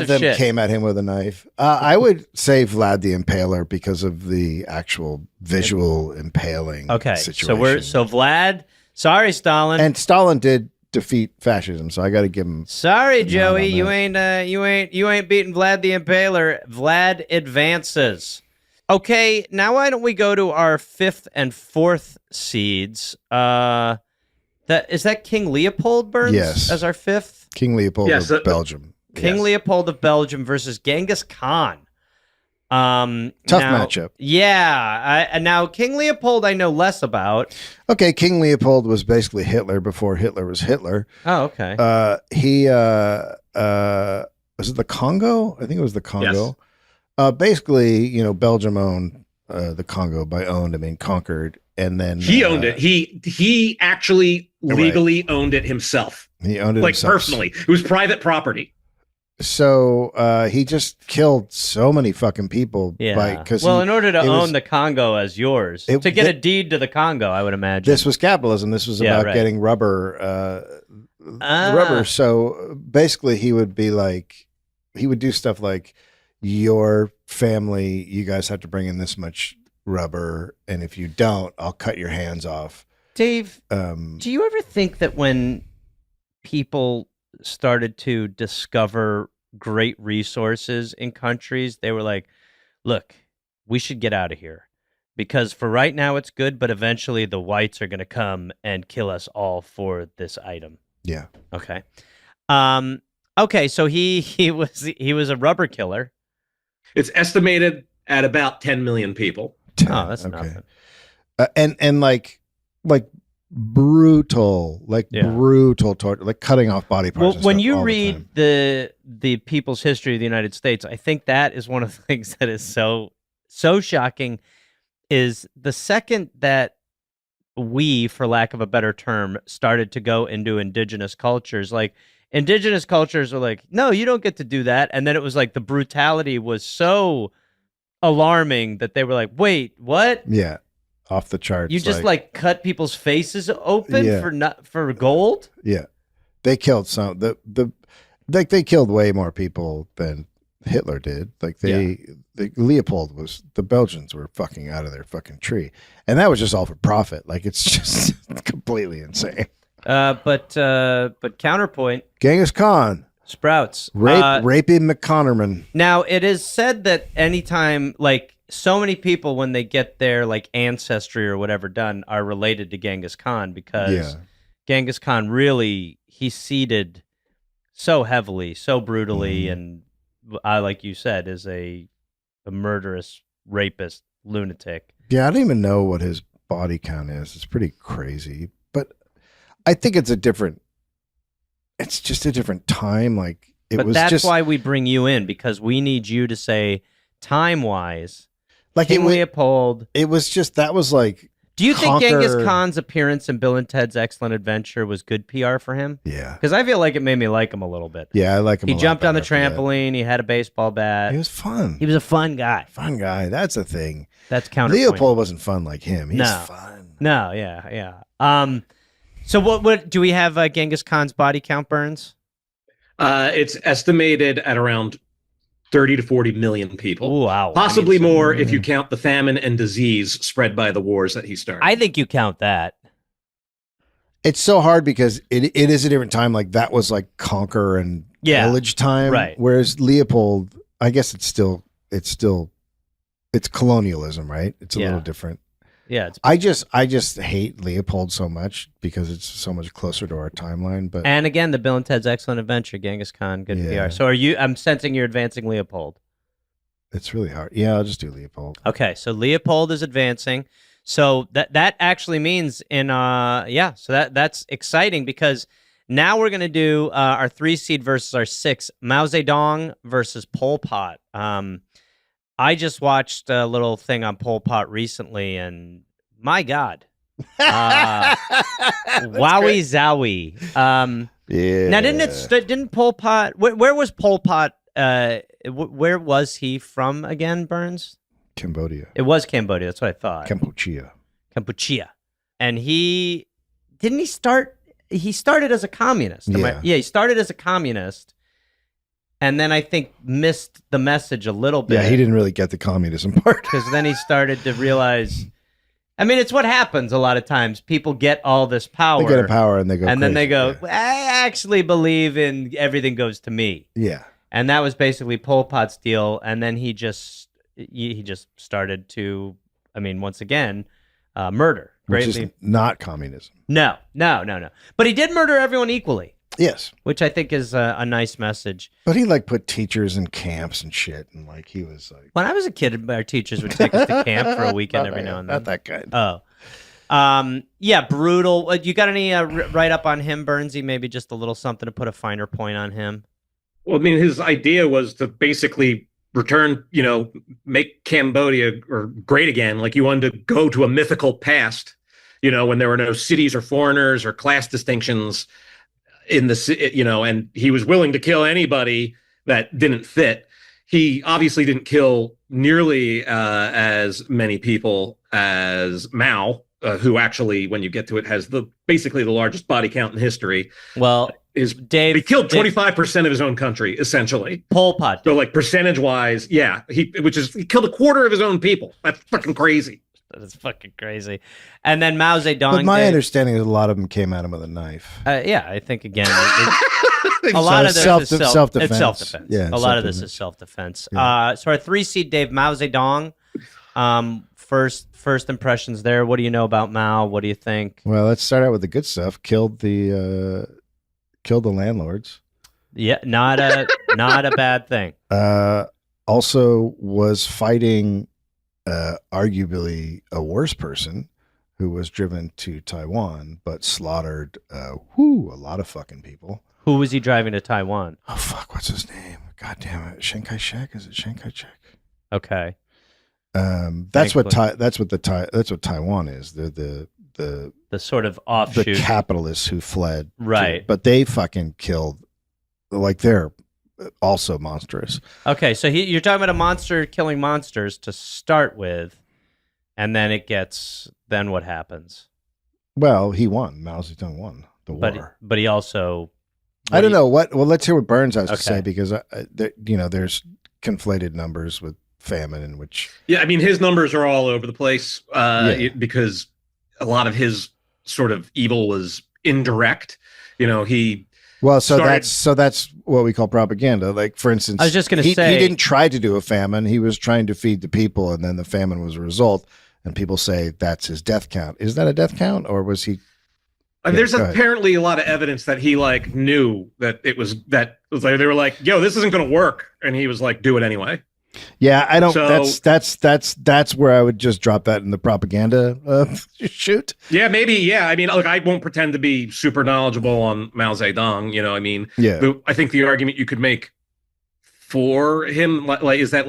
them came at him with a knife. I would say Vlad the Impaler because of the actual visual impaling. Okay, situation. so Vlad. Sorry, Stalin. And Stalin did defeat fascism, so I got to give him. Sorry, Joey, you ain't beating Vlad the Impaler. Vlad advances. Okay, now why don't we go to our 5th and 4th seeds? Is that King Leopold, Burns? Yes. As our 5th? King Leopold of Belgium. King Leopold of Belgium versus Genghis Khan. Tough matchup. Yeah. Now, King Leopold I know less about. Okay, King Leopold was basically Hitler before Hitler was Hitler. Oh, okay. He was it the Congo? I think it was the Congo. Yes. Basically, Belgium owned the Congo. By owned, I mean conquered. And then he owned it. He actually legally owned it himself. He owned it like himself. Personally. It was private property. So he just killed so many fucking people. Yeah. In order to own the Congo as yours, to get a deed to the Congo, I would imagine. This was capitalism. This was about getting rubber. Rubber. So basically, he would do stuff like, your family, you guys have to bring in this much rubber, and if you don't, I'll cut your hands off. Dave, do you ever think that when people started to discover great resources in countries, they were like, look, we should get out of here. Because for right now it's good, but eventually the whites are going to come and kill us all for this item. Yeah. Okay. Okay, so he was a rubber killer. It's estimated at about 10 million people. Oh, that's nothing. And like brutal, brutal torture, like cutting off body parts. Well, and when stuff you all read the people's history of the United States, I think that is one of the things that is so shocking. Is the second that we, for lack of a better term, started to go into indigenous cultures, like indigenous cultures were like, no, you don't get to do that. And then it was like the brutality was so alarming that they were like, wait, what? Yeah. Off the charts. You just like cut people's faces open for gold? Yeah. They killed they killed way more people than Hitler did. Like Leopold the Belgians were fucking out of their fucking tree. And that was just all for profit. Like it's just completely insane. But counterpoint. Genghis Khan. Sprouts. Raping McConnerman. Now, it is said that anytime, like, so many people, when they get their, like, ancestry or whatever done, are related to Genghis Khan because Genghis Khan really, he seeded so heavily, so brutally, and like you said, is a murderous, rapist, lunatic. Yeah, I don't even know what his body count is. It's pretty crazy. But I think it's just a different time. Like that's why we bring you in, because we need you to say time-wise, like King Leopold. It was just, that was like, do you think Genghis Khan's appearance in Bill and Ted's Excellent Adventure was good PR for him? Yeah. Because I feel like it made me like him a little bit. Yeah, I like him. He jumped on the trampoline. He had a baseball bat. He was fun. He was a fun guy. Fun guy. That's a thing. That's counterpoint. Leopold wasn't fun like him. He's fun. No, yeah. So what do we have Genghis Khan's body count, Burns? It's estimated at around 30 to 40 million people. Ooh, wow. Possibly more if you count the famine and disease spread by the wars that he started. I think you count that. It's so hard because it is a different time. Like that was like conquer and pillage time. Right. Whereas Leopold, I guess it's colonialism, right? It's a little different. Yeah. I just hate Leopold so much because it's so much closer to our timeline. But and again, the Bill and Ted's Excellent Adventure, Genghis Khan, good PR. So I'm sensing you're advancing Leopold. It's really hard. Yeah, I'll just do Leopold. Okay, so Leopold is advancing. So that actually means so that's exciting because now we're gonna do our 3 seed versus our 6. Mao Zedong versus Pol Pot. I just watched a little thing on Pol Pot recently, and my God, wowie zowie. Now, didn't Pol Pot? Where was Pol Pot? Where was he from again, Burns? Cambodia. It was Cambodia. That's what I thought. Kampuchea. And he start? He started as a communist. He started as a communist. And then I think missed the message a little bit. Yeah, he didn't really get the communism part. Because then he started to realize, I mean, it's what happens a lot of times. People get all this power. They get a power and they go then they go, I actually believe in everything goes to me. Yeah. And that was basically Pol Pot's deal. And then he just started to, I mean, once again, murder. Which is not communism. No. But he did murder everyone equally. Yes. Which I think is a nice message. But he like put teachers in camps and shit. And like he was like. When I was a kid, our teachers would take us to camp for a weekend every now and then. Not that kind. Oh. Yeah, brutal. You got any write up on him, Burnsy? Maybe just a little something to put a finer point on him? Well, I mean, his idea was to basically return, make Cambodia great again. Like you wanted to go to a mythical past, when there were no cities or foreigners or class distinctions in the, and he was willing to kill anybody that didn't fit. He obviously didn't kill nearly as many people as Mao, who actually, when you get to it, has basically the largest body count in history. Well, he killed 25% of his own country, essentially. Pol Pot. So, like percentage-wise, he killed a quarter of his own people. That's fucking crazy. That is fucking crazy. And then Mao Zedong. But my Dave, understanding is a lot of them came at him with a knife. yeah, I think again, a lot of this is self-defense. It's self-defense. Yeah, a lot of this is self-defense. Yeah. So our 3 seed, Dave, Mao Zedong. First impressions there. What do you know about Mao? What do you think? Well, let's start out with the good stuff. Killed the landlords. Yeah, not a bad thing. Also was fighting arguably a worse person who was driven to Taiwan, but slaughtered a lot of fucking people. Who was he driving to Taiwan? Oh fuck, what's his name? God damn it, Chiang Kai-shek? Is it Chiang Kai-shek? Okay. That's what Taiwan is. They're the sort of offshoot, the capitalists who fled, right? But they fucking killed. Like they're also monstrous. Okay, so you're talking about a monster killing monsters to start with, and then then what happens? Well, he won. Mao Zedong won the war. But he also... I don't know what. Well, let's hear what Burns has to say, because there's conflated numbers with famine, in which I mean his numbers are all over the place because a lot of his sort of evil was indirect. He that's what we call propaganda. Like, for instance, I was just going to say he didn't try to do a famine. He was trying to feed the people, and then the famine was a result. And people say that's his death count. Is that a death count, or was he? There's apparently a lot of evidence that he knew that it was like they were like, "Yo, this isn't going to work," and he was like, "Do it anyway." Yeah, I don't. So, that's where I would just drop that in the propaganda shoot. Yeah, maybe. Yeah, I mean, look, I won't pretend to be super knowledgeable on Mao Zedong. I mean, I think the argument you could make for him is that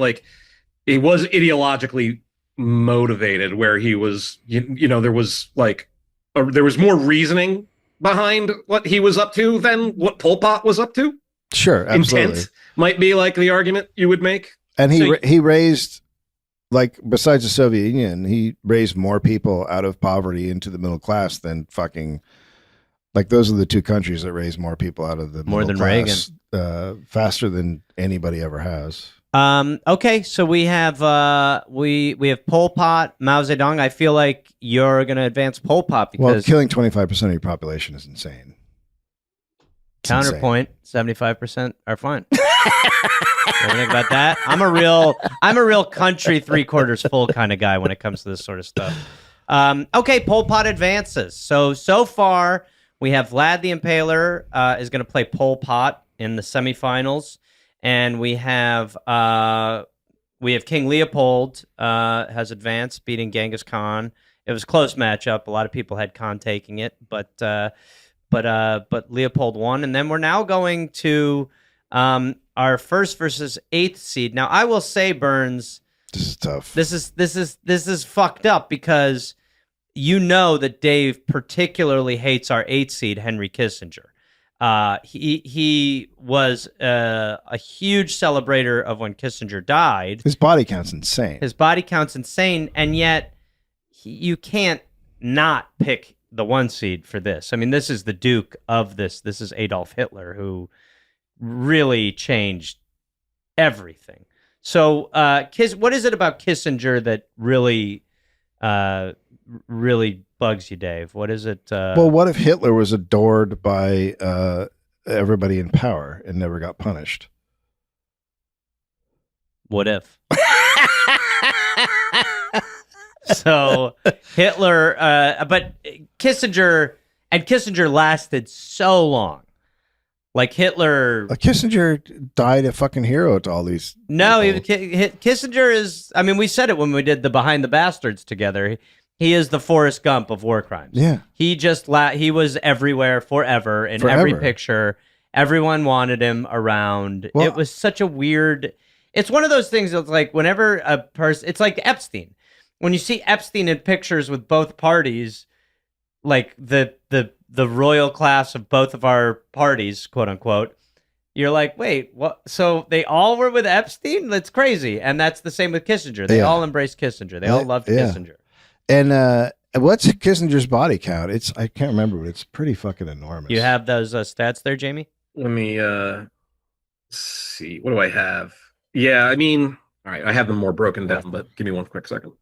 it was ideologically motivated, where he was, there was there was more reasoning behind what he was up to than what Pol Pot was up to. Sure, absolutely. Intent might be the argument you would make. And he raised, besides the Soviet Union, he raised more people out of poverty into the middle class than fucking, those are the two countries that raise more people out of the middle class faster than anybody ever has. Okay, so we have we have Pol Pot, Mao Zedong. I feel like you're going to advance Pol Pot because killing 25% of your population is insane. It's counterpoint, 75% are fine. What do you think about that? I'm a real country 3/4 full kind of guy when it comes to this sort of stuff. Okay, Pol Pot advances. So far we have Vlad the Impaler is going to play Pol Pot in the semifinals, and we have King Leopold has advanced, beating Genghis Khan. It was a close matchup. A lot of people had Khan taking it, but Leopold won. And then we're now going to our 1st versus 8th seed. Now, I will say, Burns, this is tough. This is fucked up, because that Dave particularly hates our 8th seed, Henry Kissinger. He was a huge celebrator of when Kissinger died. His body count's insane. And yet you can't not pick the 1 seed for this. I mean, this is the Duke of this. This is Adolf Hitler, who really changed everything. So, what is it about Kissinger that really bugs you, Dave? What is it? Well, what if Hitler was adored by everybody in power and never got punished? What if? So Hitler, but Kissinger lasted so long. Hitler, Kissinger died a fucking hero to all these. No, Kissinger is. I mean, we said it when we did the Behind the Bastards together. He is the Forrest Gump of war crimes. Yeah, he was everywhere forever in every picture. Everyone wanted him around. Well, it was such a weird. It's one of those things that's whenever a person, it's like Epstein. When you see Epstein in pictures with both parties, the royal class of both of our parties, quote unquote, you're like, wait, what? So they all were with Epstein? That's crazy. And that's the same with Kissinger. They all embraced Kissinger. They all loved Kissinger. And what's Kissinger's body count? I can't remember, but it's pretty fucking enormous. You have those stats there, Jamie? Let me see. What do I have? Yeah, I mean, all right, I have them more broken down, but give me one quick second.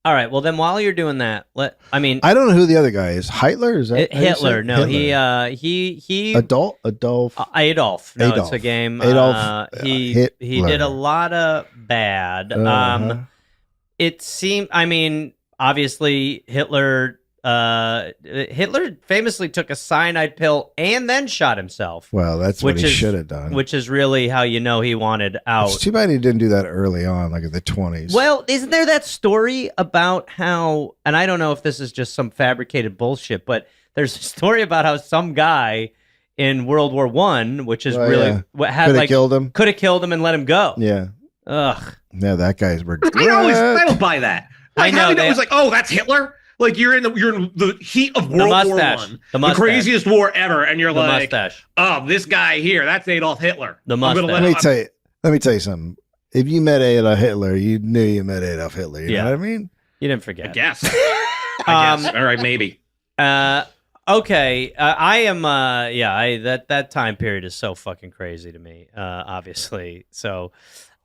All right. Well, then while you're doing that, I don't know who the other guy is. Hitler? Is that Hitler? No, Hitler. he Adolf. Adolf. No, it's a game. He did a lot of bad. It seemed. I mean, obviously Hitler famously took a cyanide pill and then shot himself. Well, that's what he should have done. Which is really how you know he wanted out. It's too bad he didn't do that early on, like in the 20s. Well, isn't there that story about how, and I don't know if this is just some fabricated bullshit, but there's a story about how some guy in World War I, which is what had could have killed him and let him go. Yeah. Ugh. Yeah, that guy's. I don't buy that. Like, I know. It was like, oh, that's Hitler. Like you're in the heat of World War I, the craziest war ever, and you're like, oh, this guy here, that's Adolf Hitler. Let me tell you something. If you met Adolf Hitler, you knew you met Adolf Hitler. You know what I mean? You didn't forget. I guess. I guess. All right, maybe. Okay. I am. That time period is so fucking crazy to me. Obviously. So,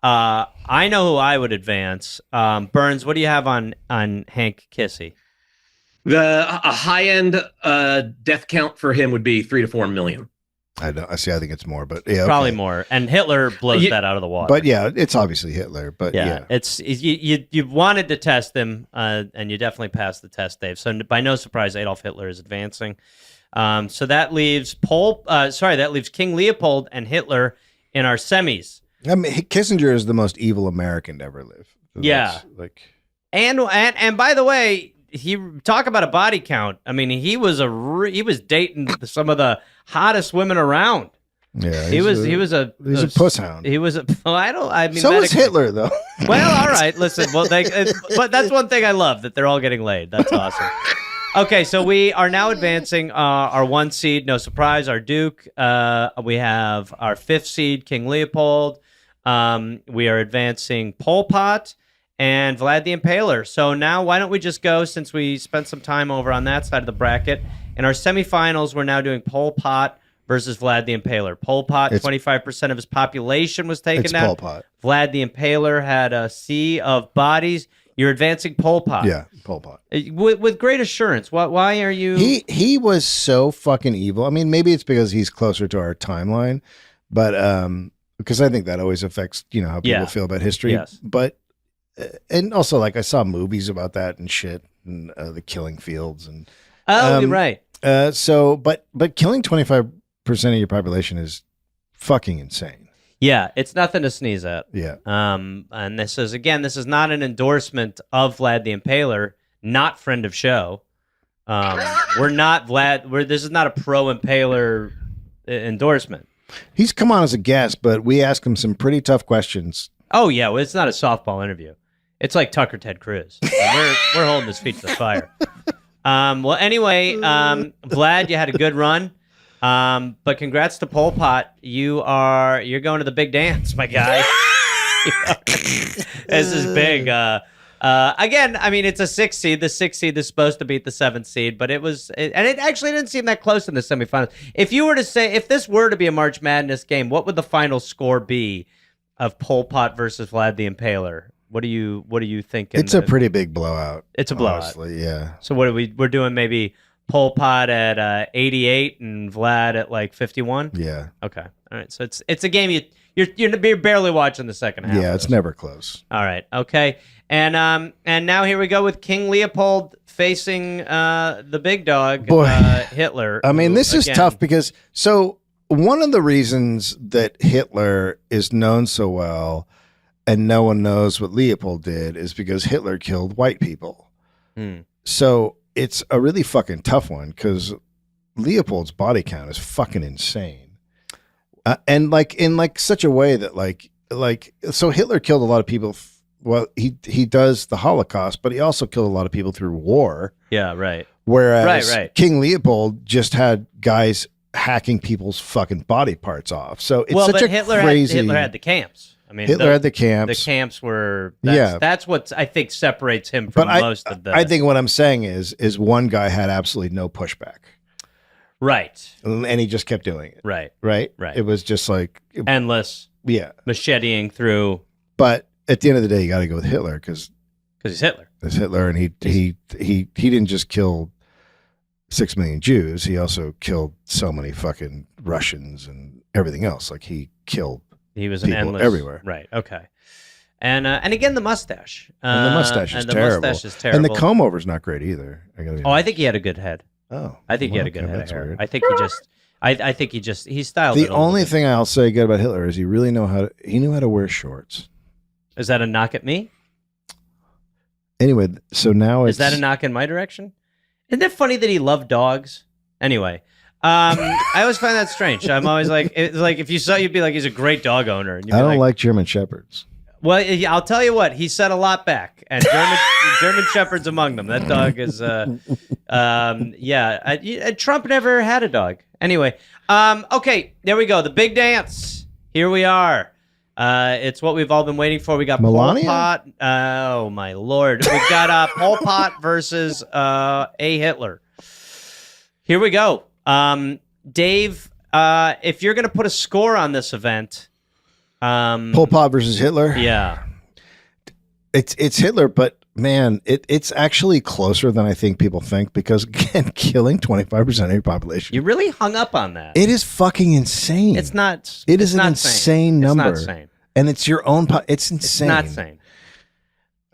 I know who I would advance. Burns, what do you have on Hank Kissy? A high end death count for him would be 3 to 4 million. I know. I think it's more, but yeah, probably more. And Hitler blows that out of the water. But yeah, it's obviously Hitler. But it's you wanted to test him, and you definitely passed the test, Dave. So by no surprise, Adolf Hitler is advancing. So that leaves that leaves King Leopold and Hitler in our semis. I mean, Kissinger is the most evil American to ever live. So and by the way. He talk about a body count. I mean, he was dating some of the hottest women around. Yeah, he was a puss hound. He was a. Well, I mean, so was Hitler, though. Well, all right. Listen, but that's one thing I love, that they're all getting laid. That's awesome. Okay, so we are now advancing our 1 seed. No surprise, our Duke. We have our 5th seed, King Leopold. We are advancing Pol Pot and Vlad the Impaler. So now why don't we just go, since we spent some time over on that side of the bracket. In our semifinals, we're now doing Pol Pot versus Vlad the Impaler. Pol Pot, 25% of his population was taken out. Pol Pot. Vlad the Impaler had a sea of bodies. You're advancing Pol Pot. Yeah, Pol Pot. With great assurance. Why are you... He was so fucking evil. I mean, maybe it's because he's closer to our timeline, but because I think that always affects, how people feel about history. Yes. But and also, like, I saw movies about that and shit, and the killing fields and right. But killing 25% of your population is fucking insane. Yeah, it's nothing to sneeze at. Yeah. And this is not an endorsement of Vlad the Impaler, not friend of show. We're not Vlad. This is not a pro Impaler endorsement. He's come on as a guest, but we ask him some pretty tough questions. Oh yeah, well, it's not a softball interview. It's like Tucker Ted Cruz. We're holding his feet to the fire. Well, anyway, Vlad, you had a good run. But congrats to Pol Pot. You're going to the big dance, my guy. This is big. Again, I mean, it's a 6th seed. The 6th seed is supposed to beat the 7th seed, but it actually didn't seem that close in the semifinals. If this were to be a March Madness game, what would the final score be of Pol Pot versus Vlad the Impaler? What do you think? It's a pretty big blowout. It's a blowout. Honestly, yeah. So we're doing maybe Pol Pot at 88 and Vlad at like 51? Yeah. Okay. All right. So it's a game you're barely watching the second half. Yeah, it's never close. All right. Okay. And now here we go with King Leopold facing the big dog, Hitler. I mean, this is tough because one of the reasons that Hitler is known so well and no one knows what Leopold did is because Hitler killed white people. So it's a really fucking tough one because Leopold's body count is fucking insane. And in such a way that so Hitler killed a lot of people. Well, he does the Holocaust, but he also killed a lot of people through war. Yeah, right. Whereas King Leopold just had guys hacking people's fucking body parts off. So it's such a crazy... Hitler had the camps. I mean, Hitler had the camps. The camps were... That's what I think separates him from most of the... I think what I'm saying is one guy had absolutely no pushback. Right. And he just kept doing it. Right. Right? Right. It was just like... endless. Yeah. Macheteing through... But at the end of the day, you got to go with Hitler because Because he's Hitler. As Hitler, and he didn't just kill 6 million Jews. He also killed so many fucking Russians and everything else. Like he killed. He was an people endless everywhere. Right. Okay. And again, the mustache. And the mustache is terrible. And the comb over's not great either. I think he had a good head. Oh, I think he had a good head of that's hair. weird. I think he styled it. The only thing I'll say good about Hitler is he knew how to wear shorts. Is that a knock at me? Anyway, so now is that a knock in my direction? Isn't it funny that he loved dogs? Anyway, I always find that strange. I'm always like, it's like if you saw, you'd be like, he's a great dog owner. And I don't like German Shepherds. Well, I'll tell you what, he set a lot back, and German Shepherds among them. That dog is, Trump never had a dog. Anyway, okay, there we go. The big dance. Here we are. It's what we've all been waiting for. We got Melania? Pol Pot. Oh my Lord, we've got Pol Pot versus a Hitler. Here we go. Dave, if you're going to put a score on this event. Pol Pot versus Hitler. Yeah, it's Hitler, but man, it's actually closer than I think people think because again, killing 25% of your population. You really hung up on that. It is fucking insane. It's not. It is an insane number. It's not sane. And it's your own. It's insane. It's not sane.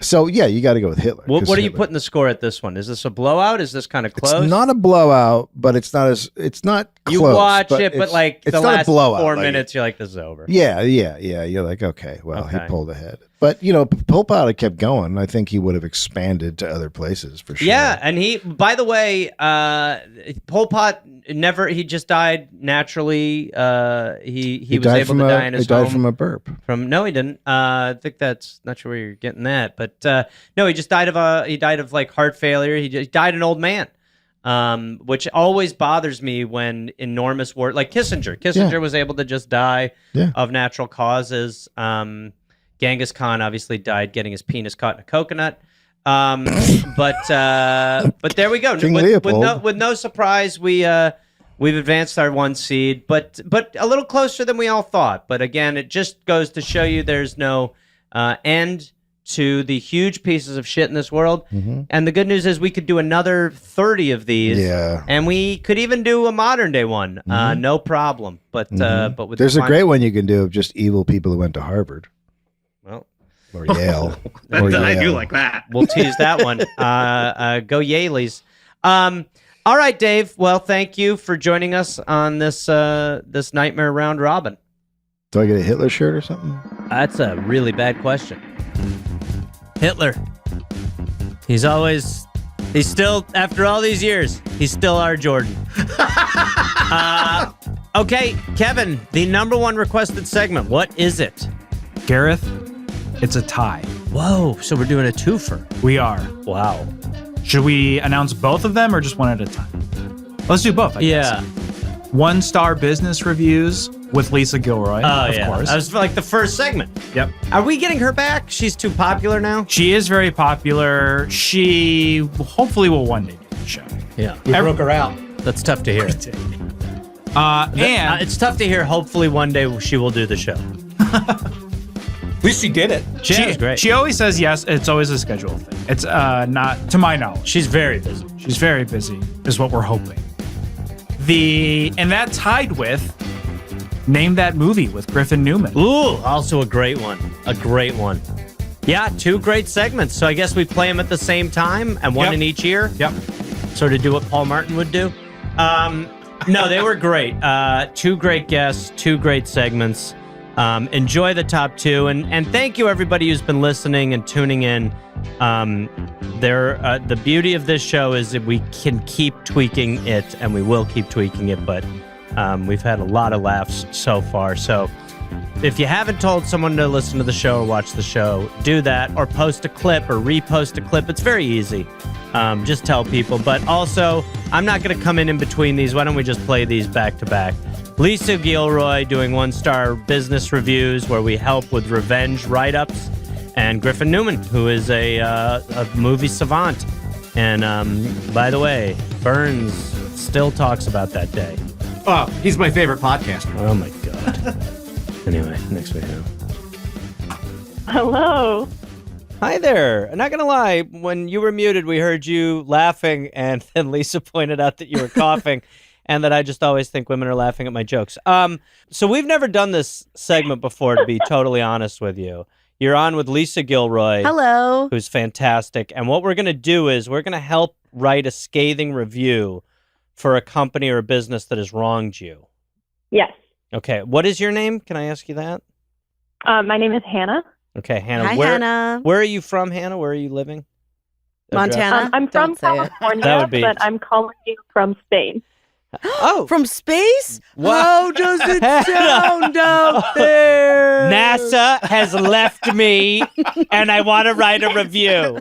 So yeah, you got to go with Hitler. What are you putting the score at this one? Is this a blowout? Is this kind of close? It's not a blowout, but it's not close. You watch it, but like it's the not last a blowout, 4 like, minutes, you're like, this is over. Yeah. You're like, okay, well, he pulled ahead. But Pol Pot had kept going. I think he would have expanded to other places for sure. Yeah, and he, by the way, Pol Pot he just died naturally. He was able to die in his home. He died from a burp. No, he didn't. I think that's not sure where you're getting that, but no, he just died of like heart failure. He died an old man. Which always bothers me when enormous war, like Kissinger was able to just die of natural causes. Genghis Khan obviously died getting his penis caught in a coconut. But there we go. With no surprise, we've advanced our 1 seed, but a little closer than we all thought. But again, it just goes to show you there's no end to the huge pieces of shit in this world. Mm-hmm. And the good news is we could do another 30 of these. Yeah. And we could even do a modern day one. No problem. But with there's a great one you can do of just evil people who went to Harvard. Well, or Yale. I do like that. We'll tease that one. Go Yaleys. All right, Dave. Well, thank you for joining us on this nightmare round robin. Do I get a Hitler shirt or something? That's a really bad question. Hitler. He's still, after all these years, he's still our Jordan. Okay, Kevin, the number 1 requested segment. What is it? Gareth, it's a tie. Whoa, so we're doing a twofer. We are. Wow. Should we announce both of them or just one at a time? Let's do both, I guess. 1-star business reviews with Lisa Gilroy, of course. That was like the first segment. Yep. Are we getting her back? She's too popular now? She is very popular. She hopefully will one day do the show. Yeah. We broke her out. That's tough to hear. And it's tough to hear. Hopefully one day she will do the show. At least she did it. She great. She always says yes. It's always a schedule thing. It's not, to my knowledge. She's very busy. She's very busy, is what we're hoping. And that tied with Name That Movie with Griffin Newman. Ooh, also a great one. A great one. Yeah, 2 great segments. So I guess we play them at the same time and one in each year. Yep. Sort of do what Paul Martin would do. No, they were great. 2 great guests, 2 great segments. Enjoy the top 2, and thank you everybody who's been listening and tuning in. The beauty of this show is that we can keep tweaking it, and we will keep tweaking it, but we've had a lot of laughs so far. So if you haven't told someone to listen to the show or watch the show, do that, or post a clip or repost a clip. It's very easy. Just tell people. But also, I'm not going to come in between these. Why don't we just play these back to back? Lisa Gilroy doing 1-star business reviews where we help with revenge write-ups, and Griffin Newman, who is a movie savant. And by the way, Burns still talks about that day. Oh, he's my favorite podcaster. Oh my God. Anyway, next we have. Hello. Hi there. I'm not going to lie. When you were muted, we heard you laughing, and then Lisa pointed out that you were coughing, and that I just always think women are laughing at my jokes. So we've never done this segment before, to be totally honest with you. You're on with Lisa Gilroy. Hello. Who's fantastic. And what we're going to do is we're going to help write a scathing review for a company or a business that has wronged you. Yes. Okay. What is your name? Can I ask you that? My name is Hannah. Okay, Hannah. Hi, Hannah. Where are you from, Hannah? Where are you living? Montana? I'm from California, but I'm calling you from Spain. Oh, from space? Wow. How does it sound out there? NASA has left me, and I want to write a review.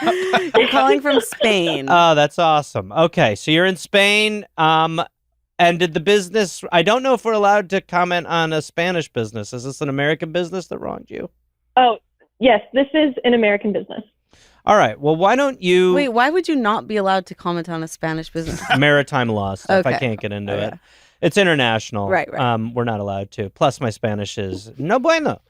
You're calling from Spain. Oh, that's awesome. Okay, so you're in Spain. And did the business? I don't know if we're allowed to comment on a Spanish business. Is this an American business that wronged you? Oh, yes, this is an American business. All right. Well, why don't you? Wait, why would you not be allowed to comment on a Spanish business? Maritime law stuff. I Okay. can't get into it. It's international. Right. We're not allowed to. Plus, my Spanish is no bueno.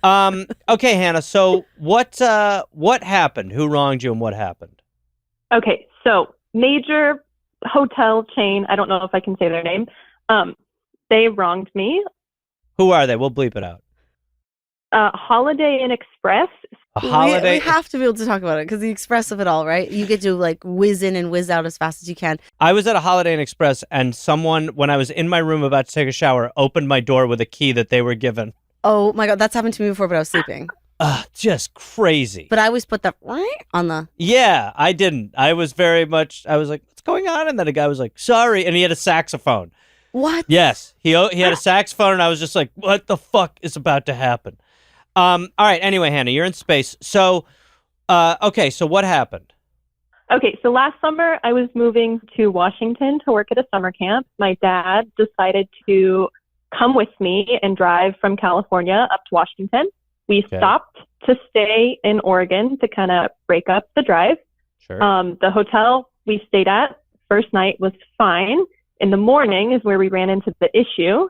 Okay, Hannah. So what happened? Who wronged you, and what happened? Okay, so major hotel chain, I don't know if I can say their name, they wronged me. Who are they? We'll bleep it out. Holiday Inn Express. Holiday. We have to be able to talk about it because the express of it all, right? You get to like whiz in and whiz out as fast as you can. I was at a Holiday Inn Express, and someone, when I was in my room about to take a shower, opened my door with a key that they were given. Oh my God, that's happened to me before, but I was sleeping. Just crazy. But I always put the on the. Yeah, I didn't. I was very much. I was like, "What's going on?" And then a guy was like, "Sorry," and he had a saxophone. What? Yes, he had a saxophone, and I was just like, "What the fuck is about to happen?" All right. Anyway, Hannah, you're in space. So, okay. So what happened? Okay, so last summer I was moving to Washington to work at a summer camp. My dad decided to come with me and drive from California up to Washington. We stopped to stay in Oregon to kind of break up the drive. Sure. The hotel we stayed at first night was fine. In the morning is where we ran into the issue.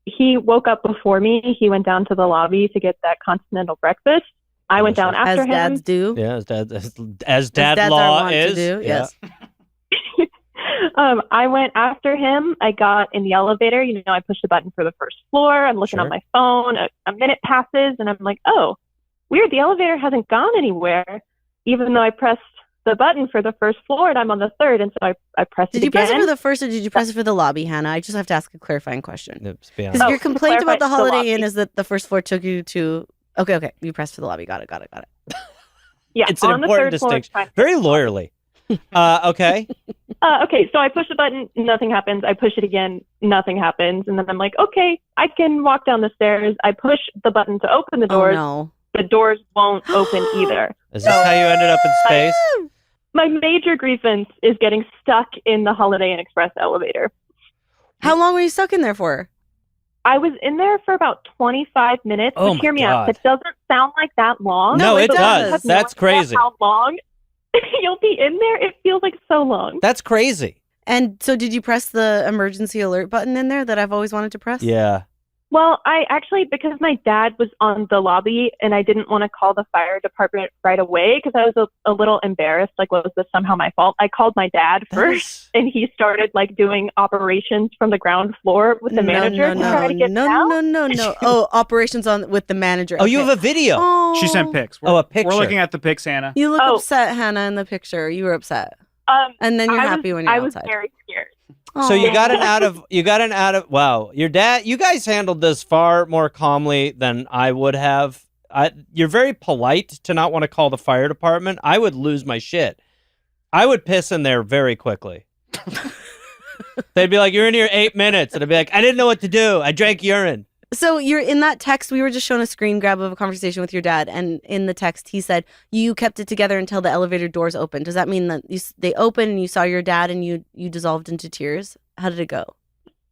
He woke up before me. He went down to the lobby to get that continental breakfast. I went down after as him. dads do. Yeah, as dads law are wont is. to do. Yes. I went after him. I got in the elevator. You know, I pushed the button for the first floor. I'm looking on my phone. A minute passes, and I'm like, oh, weird. The elevator hasn't gone anywhere, even though I pressed the button for the first floor, and I'm on the third, and so I pressed it again. Did you press it for the first, or did you press it for the lobby, Hannah? I just have to ask a clarifying question. Because Oh, your complaint about the clarify, Holiday lobby. Inn is that the first floor took you to. Okay. You pressed for the lobby. Got it. Yeah, It's an on the important third floor, distinction. Very lawyerly. Okay. Okay, so I push the button, nothing happens. I push it again, nothing happens. And then I'm like, okay, I can walk down the stairs. I push the button to open the doors. Oh, no. The doors won't open either. Is this how you ended up in space? My major grievance is getting stuck in the Holiday Inn Express elevator. How long were you stuck in there for? I was in there for about 25 minutes. Oh but hear my me out. God. It doesn't sound like that long. No, it but when you does. have no That's idea crazy. How long you'll be in there? It feels like so long. That's crazy. And so did you press the emergency alert button in there that I've always wanted to press? Yeah. Well, I actually, because my dad was on the lobby and I didn't want to call the fire department right away because I was a little embarrassed. Like, was this somehow my fault? I called my dad first and he started like doing operations from the ground floor with the manager to try to get down. No. Oh, operations on with the manager. Oh, you Okay. have a video. Oh. She sent pics. A picture. We're looking at the pics, Hannah. You look upset, Hannah, in the picture. You were upset. And then you're happy when you're outside. I was very scared. So you got an out of wow. Your dad, you guys handled this far more calmly than I would have. You're very polite to not want to call the fire department. I would lose my shit. I would piss in there very quickly. They'd be like, "You're in here 8 minutes," and I'd be like, "I didn't know what to do. I drank urine." So you're in that text. We were just shown a screen grab of a conversation with your dad, and in the text he said you kept it together until the elevator doors opened. Does that mean that they opened and you saw your dad and you dissolved into tears? How did it go?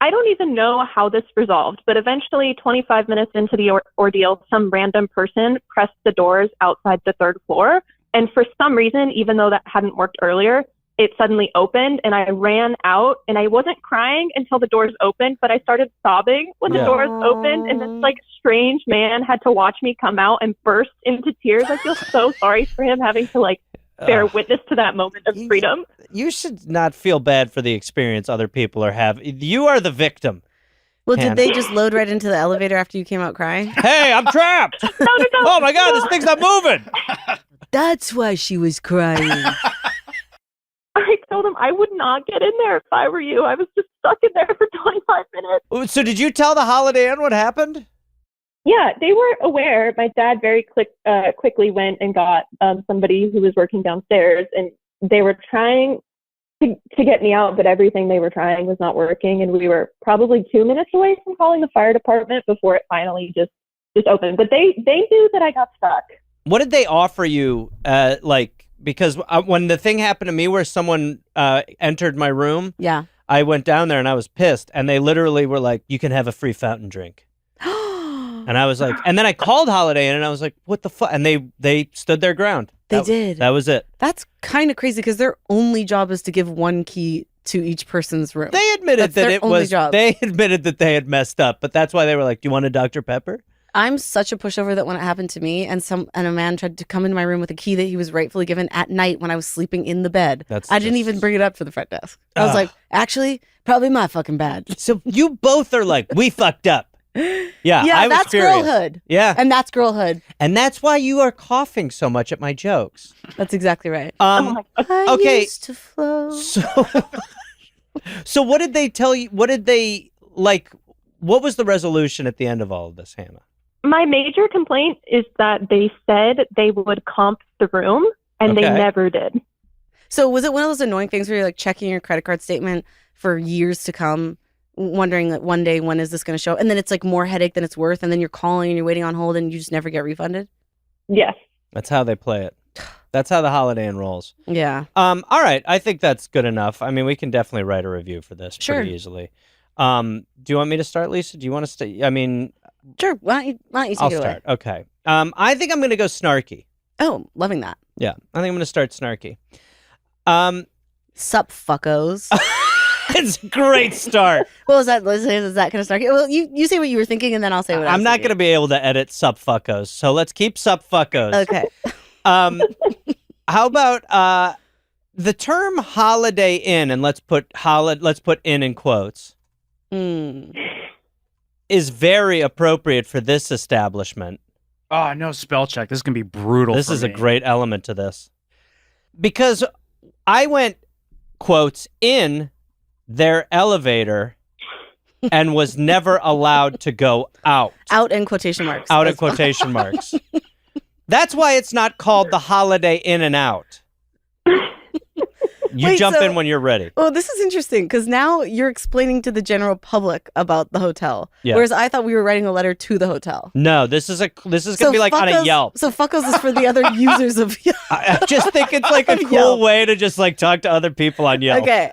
I don't even know how this resolved, but eventually 25 minutes into the ordeal, some random person pressed the doors outside the third floor. And for some reason, even though that hadn't worked earlier, it suddenly opened and I ran out, and I wasn't crying until the doors opened, but I started sobbing when the doors opened, and this like strange man had to watch me come out and burst into tears. I feel so sorry for him having to like bear witness to that moment of freedom. You should not feel bad for the experience other people are having. You are the victim. Well, did they just load right into the elevator after you came out crying? Hey, I'm trapped. No. Oh my God, this thing's not moving. That's why she was crying. I told him I would not get in there if I were you. I was just stuck in there for 25 minutes. So did you tell the Holiday Inn what happened? Yeah, they were aware. My dad very quickly went and got somebody who was working downstairs, and they were trying to get me out, but everything they were trying was not working, and we were probably 2 minutes away from calling the fire department before it finally just opened. But they knew that I got stuck. What did they offer you? Because when the thing happened to me where someone entered my room, yeah, I went down there and I was pissed, and they literally were like, "You can have a free fountain drink." And I was like, and then I called Holiday Inn and I was like, "What the fuck?" And they stood their ground. They did. That was it. That's kind of crazy because their only job is to give one key to each person's room. They admitted that it was. They admitted that they had messed up, but that's why they were like, "Do you want a Dr. Pepper?" I'm such a pushover that when it happened to me and a man tried to come into my room with a key that he was rightfully given at night when I was sleeping in the bed, I didn't even bring it up to the front desk. I was like, actually, probably my fucking bad. So you both are like, we fucked up. Yeah, I was that's furious. girlhood. Yeah. And that's girlhood. And that's why you are coughing so much at my jokes. That's exactly right. Okay. Used to flow. So what did they tell you? What did they, like, what was the resolution at the end of all of this, Hannah? My major complaint is that they said they would comp the room, and they never did. So was it one of those annoying things where you're like checking your credit card statement for years to come, wondering that one day, when is this going to show? And then it's like more headache than it's worth. And then you're calling and you're waiting on hold and you just never get refunded. Yes. That's how they play it. That's how the Holiday Inn rolls. Yeah. All right. I think that's good enough. I mean, we can definitely write a review for this pretty easily. Do you want me to start, Lisa? Do you want to stay? I mean, sure. Why don't you take I'll it start. away? Okay. I think I'm going to go snarky. Oh, loving that. Yeah. I think I'm going to start snarky. Sup, fuckos. It's a great start. Well, is that kind of snarky? Well, you say what you were thinking, and then I'll say what I'm not going to be able to edit sup fuckos, so let's keep sup fuckos. Okay. How about the term Holiday Inn, and let's put in quotes, is very appropriate for this establishment. Oh, no spell check. This is going to be brutal. This for is me. a great element to this. Because I went, quotes, in their elevator and was never allowed to go out. Out in quotation marks. Out in quotation marks. That's why it's not called the Holiday In and Out. You jump in when you're ready. Well, this is interesting because now you're explaining to the general public about the hotel, whereas I thought we were writing a letter to the hotel. No, this is going to be like on a Yelp. So fuckos is for the other users of Yelp. I just think it's like a cool way to just like talk to other people on Yelp. Okay.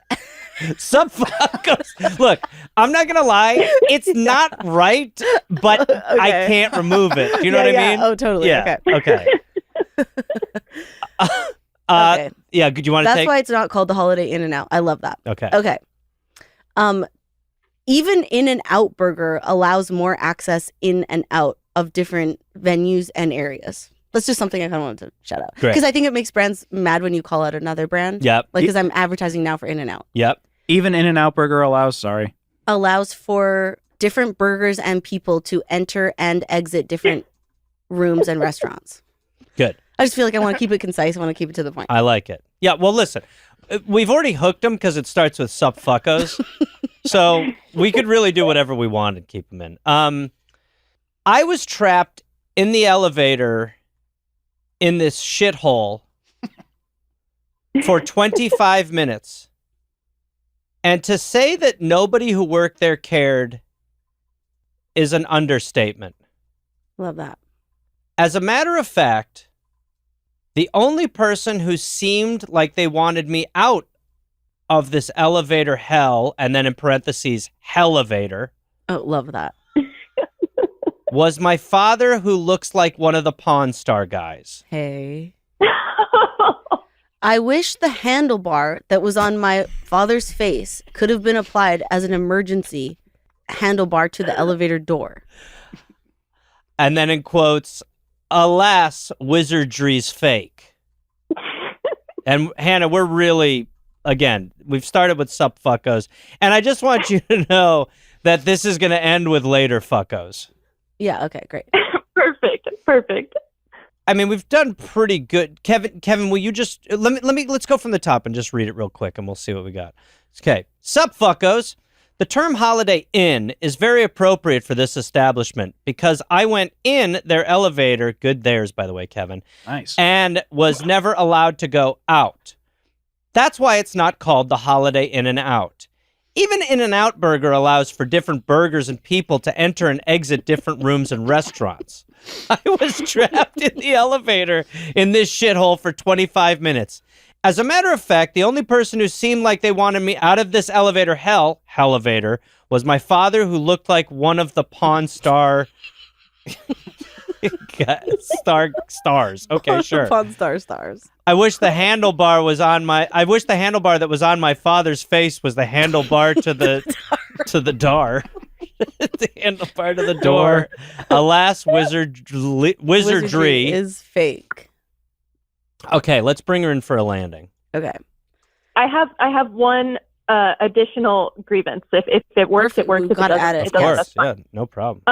Some fuckos. Look, I'm not gonna lie. It's not right, but I can't remove it. Do you know what I mean? Oh, totally. Yeah. Okay. Okay. Yeah. Do you want to take? That's why it's not called the Holiday In and Out. I love that. Okay. Okay. Even In and Out Burger allows more access in and out of different venues and areas. That's just something I kind of wanted to shout out. Great. Because I think it makes brands mad when you call out another brand. Yep. Like, because I'm advertising now for In and Out. Yep. Even In-N-Out Burger allows for different burgers and people to enter and exit different rooms and restaurants. Good. I just feel like I want to keep it concise. I want to keep it to the point. I like it. Yeah. Well, listen, we've already hooked them because it starts with sup fuckos. So we could really do whatever we want and keep them in. I was trapped in the elevator in this shithole for 25 minutes. And to say that nobody who worked there cared is an understatement. Love that. As a matter of fact, the only person who seemed like they wanted me out of this elevator hell, and then in parentheses, hellevator. Oh, love that. Was my father, who looks like one of the Pawn Star guys. Hey. I wish the handlebar that was on my father's face could have been applied as an emergency handlebar to the elevator door. And then in quotes, alas, wizardry's fake. And Hannah, we're really, again, we've started with sup fuckos. And I just want you to know that this is going to end with later fuckos. Yeah, okay, great. Perfect. I mean, we've done pretty good. Kevin, will you just let's go from the top and just read it real quick and we'll see what we got. Okay. Sup fuckos. The term Holiday Inn is very appropriate for this establishment because I went in their elevator, good theirs, by the way, Kevin. Nice. And was never allowed to go out. That's why it's not called the Holiday In and Out. Even In-N-Out Burger allows for different burgers and people to enter and exit different rooms and restaurants. I was trapped in the elevator in this shithole for 25 minutes. As a matter of fact, the only person who seemed like they wanted me out of this elevator hell-elevator, was my father, who looked like one of the Pawn Star stars. Okay, sure. Pawn Star stars. I wish the handlebar that was on my father's face was the handlebar to the door. The handlebar to the door. Alas, wizardry is fake. Okay, let's bring her in for a landing. Okay. I have one additional grievance. If it works, it works. We've If got to it add doesn't, it. Of course, that's fine. yeah, no problem.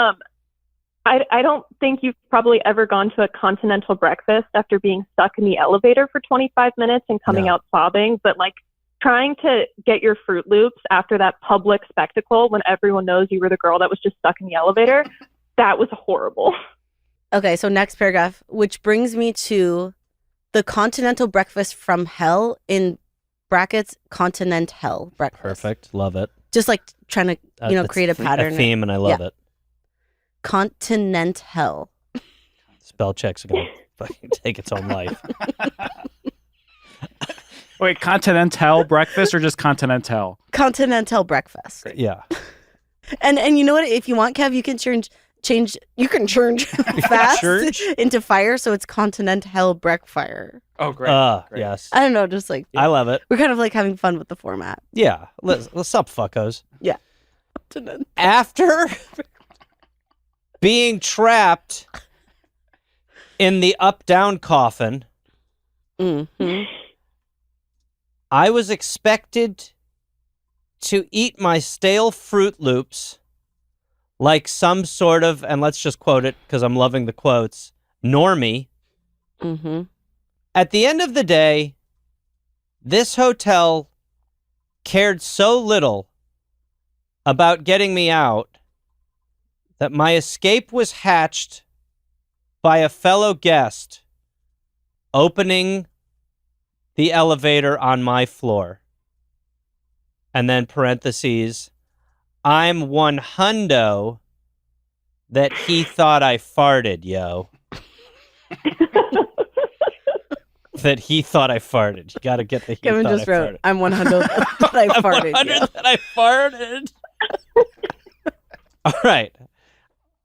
I don't think you've probably ever gone to a continental breakfast after being stuck in the elevator for 25 minutes and coming out sobbing, but like trying to get your Fruit Loops after that public spectacle when everyone knows you were the girl that was just stuck in the elevator, that was horrible. Okay, so next paragraph, which brings me to the continental breakfast from hell, in brackets, continental breakfast. Perfect, love it. Just like trying to, It's create a pattern. a theme, and I love it. Continental. Spell checks are gonna fucking take its own life. Wait, continental breakfast or just continental? Continental breakfast. Yeah. And you know what? If you want, Kev, you can change fast into fire, so it's continental breakfire. Oh, great. Yes. I don't know, just like I love it. we're kind of like having fun with the format. Yeah. Let's up, fuckos. Yeah. After being trapped in the up-down coffin, I was expected to eat my stale Fruit Loops like some sort of, and let's just quote it because I'm loving the quotes, normie. At the end of the day, this hotel cared so little about getting me out that my escape was hatched by a fellow guest opening the elevator on my floor. And then parentheses, I'm 100 that he thought I farted, yo. That he thought I farted. You got to get the Kevin just wrote, I'm 100 that I farted. 100 that I farted. All right.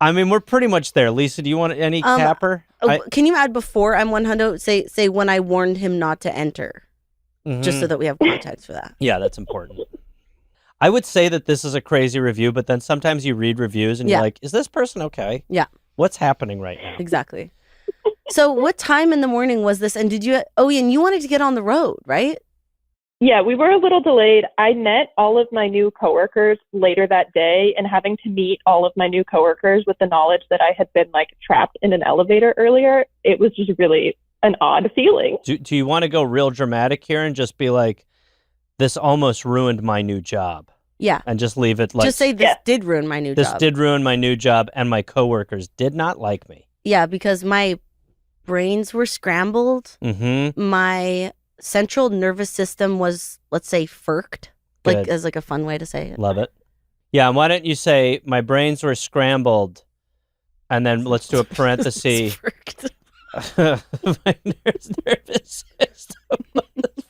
I mean, we're pretty much there. Lisa, do you want any capper? Can you add before I'm 100? Say when I warned him not to enter, just so that we have context for that. Yeah, that's important. I would say that this is a crazy review, but then sometimes you read reviews and you're like, is this person okay? Yeah. What's happening right now? Exactly. So what time in the morning was this? And did you, and you wanted to get on the road, right? Yeah, we were a little delayed. I met all of my new coworkers later that day, and having to meet all of my new coworkers with the knowledge that I had been like trapped in an elevator earlier, it was just really an odd feeling. Do you want to go real dramatic here and just be like, this almost ruined my new job? Yeah. And just leave it like... Just say this did ruin my new job. This did ruin my new job, and my coworkers did not like me. Yeah, because my brains were scrambled. My central nervous system was, let's say, furked. Like, as like a fun way to say it. Love it. Yeah, and why don't you say, my brains were scrambled, and then let's do a parenthesis. My nervous system was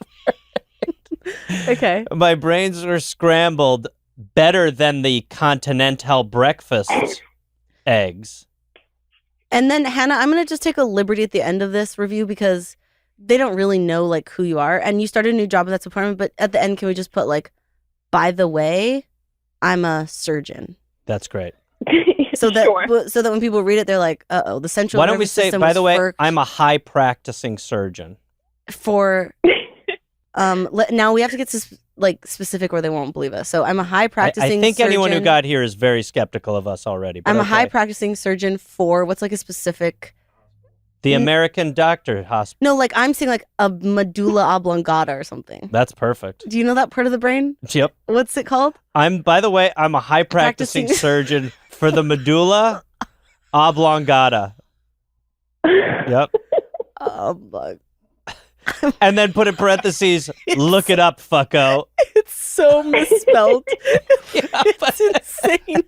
okay. My brains were scrambled better than the continental breakfast eggs. And then, Hannah, I'm going to just take a liberty at the end of this review because they don't really know like who you are, and you started a new job at that apartment, but at the end, can we just put like, by the way, I'm a surgeon. That's great. So that when people read it, they're like, the central. Why don't we nervous say, system by the way, was I'm a high practicing surgeon. for. Now we have to get specific, or they won't believe us. So I'm a high practicing. I think surgeon. anyone who got here is very skeptical of us already. But I'm a high practicing surgeon for what's like a specific. The American Doctor Hospital. No, like I'm saying like a medulla oblongata or something. That's perfect. Do you know that part of the brain? Yep. What's it called? By the way, I'm a high practicing surgeon for the medulla oblongata. Yep. Oh my. And then put in parentheses, look it up, fucko. It's so misspelled. It's insane.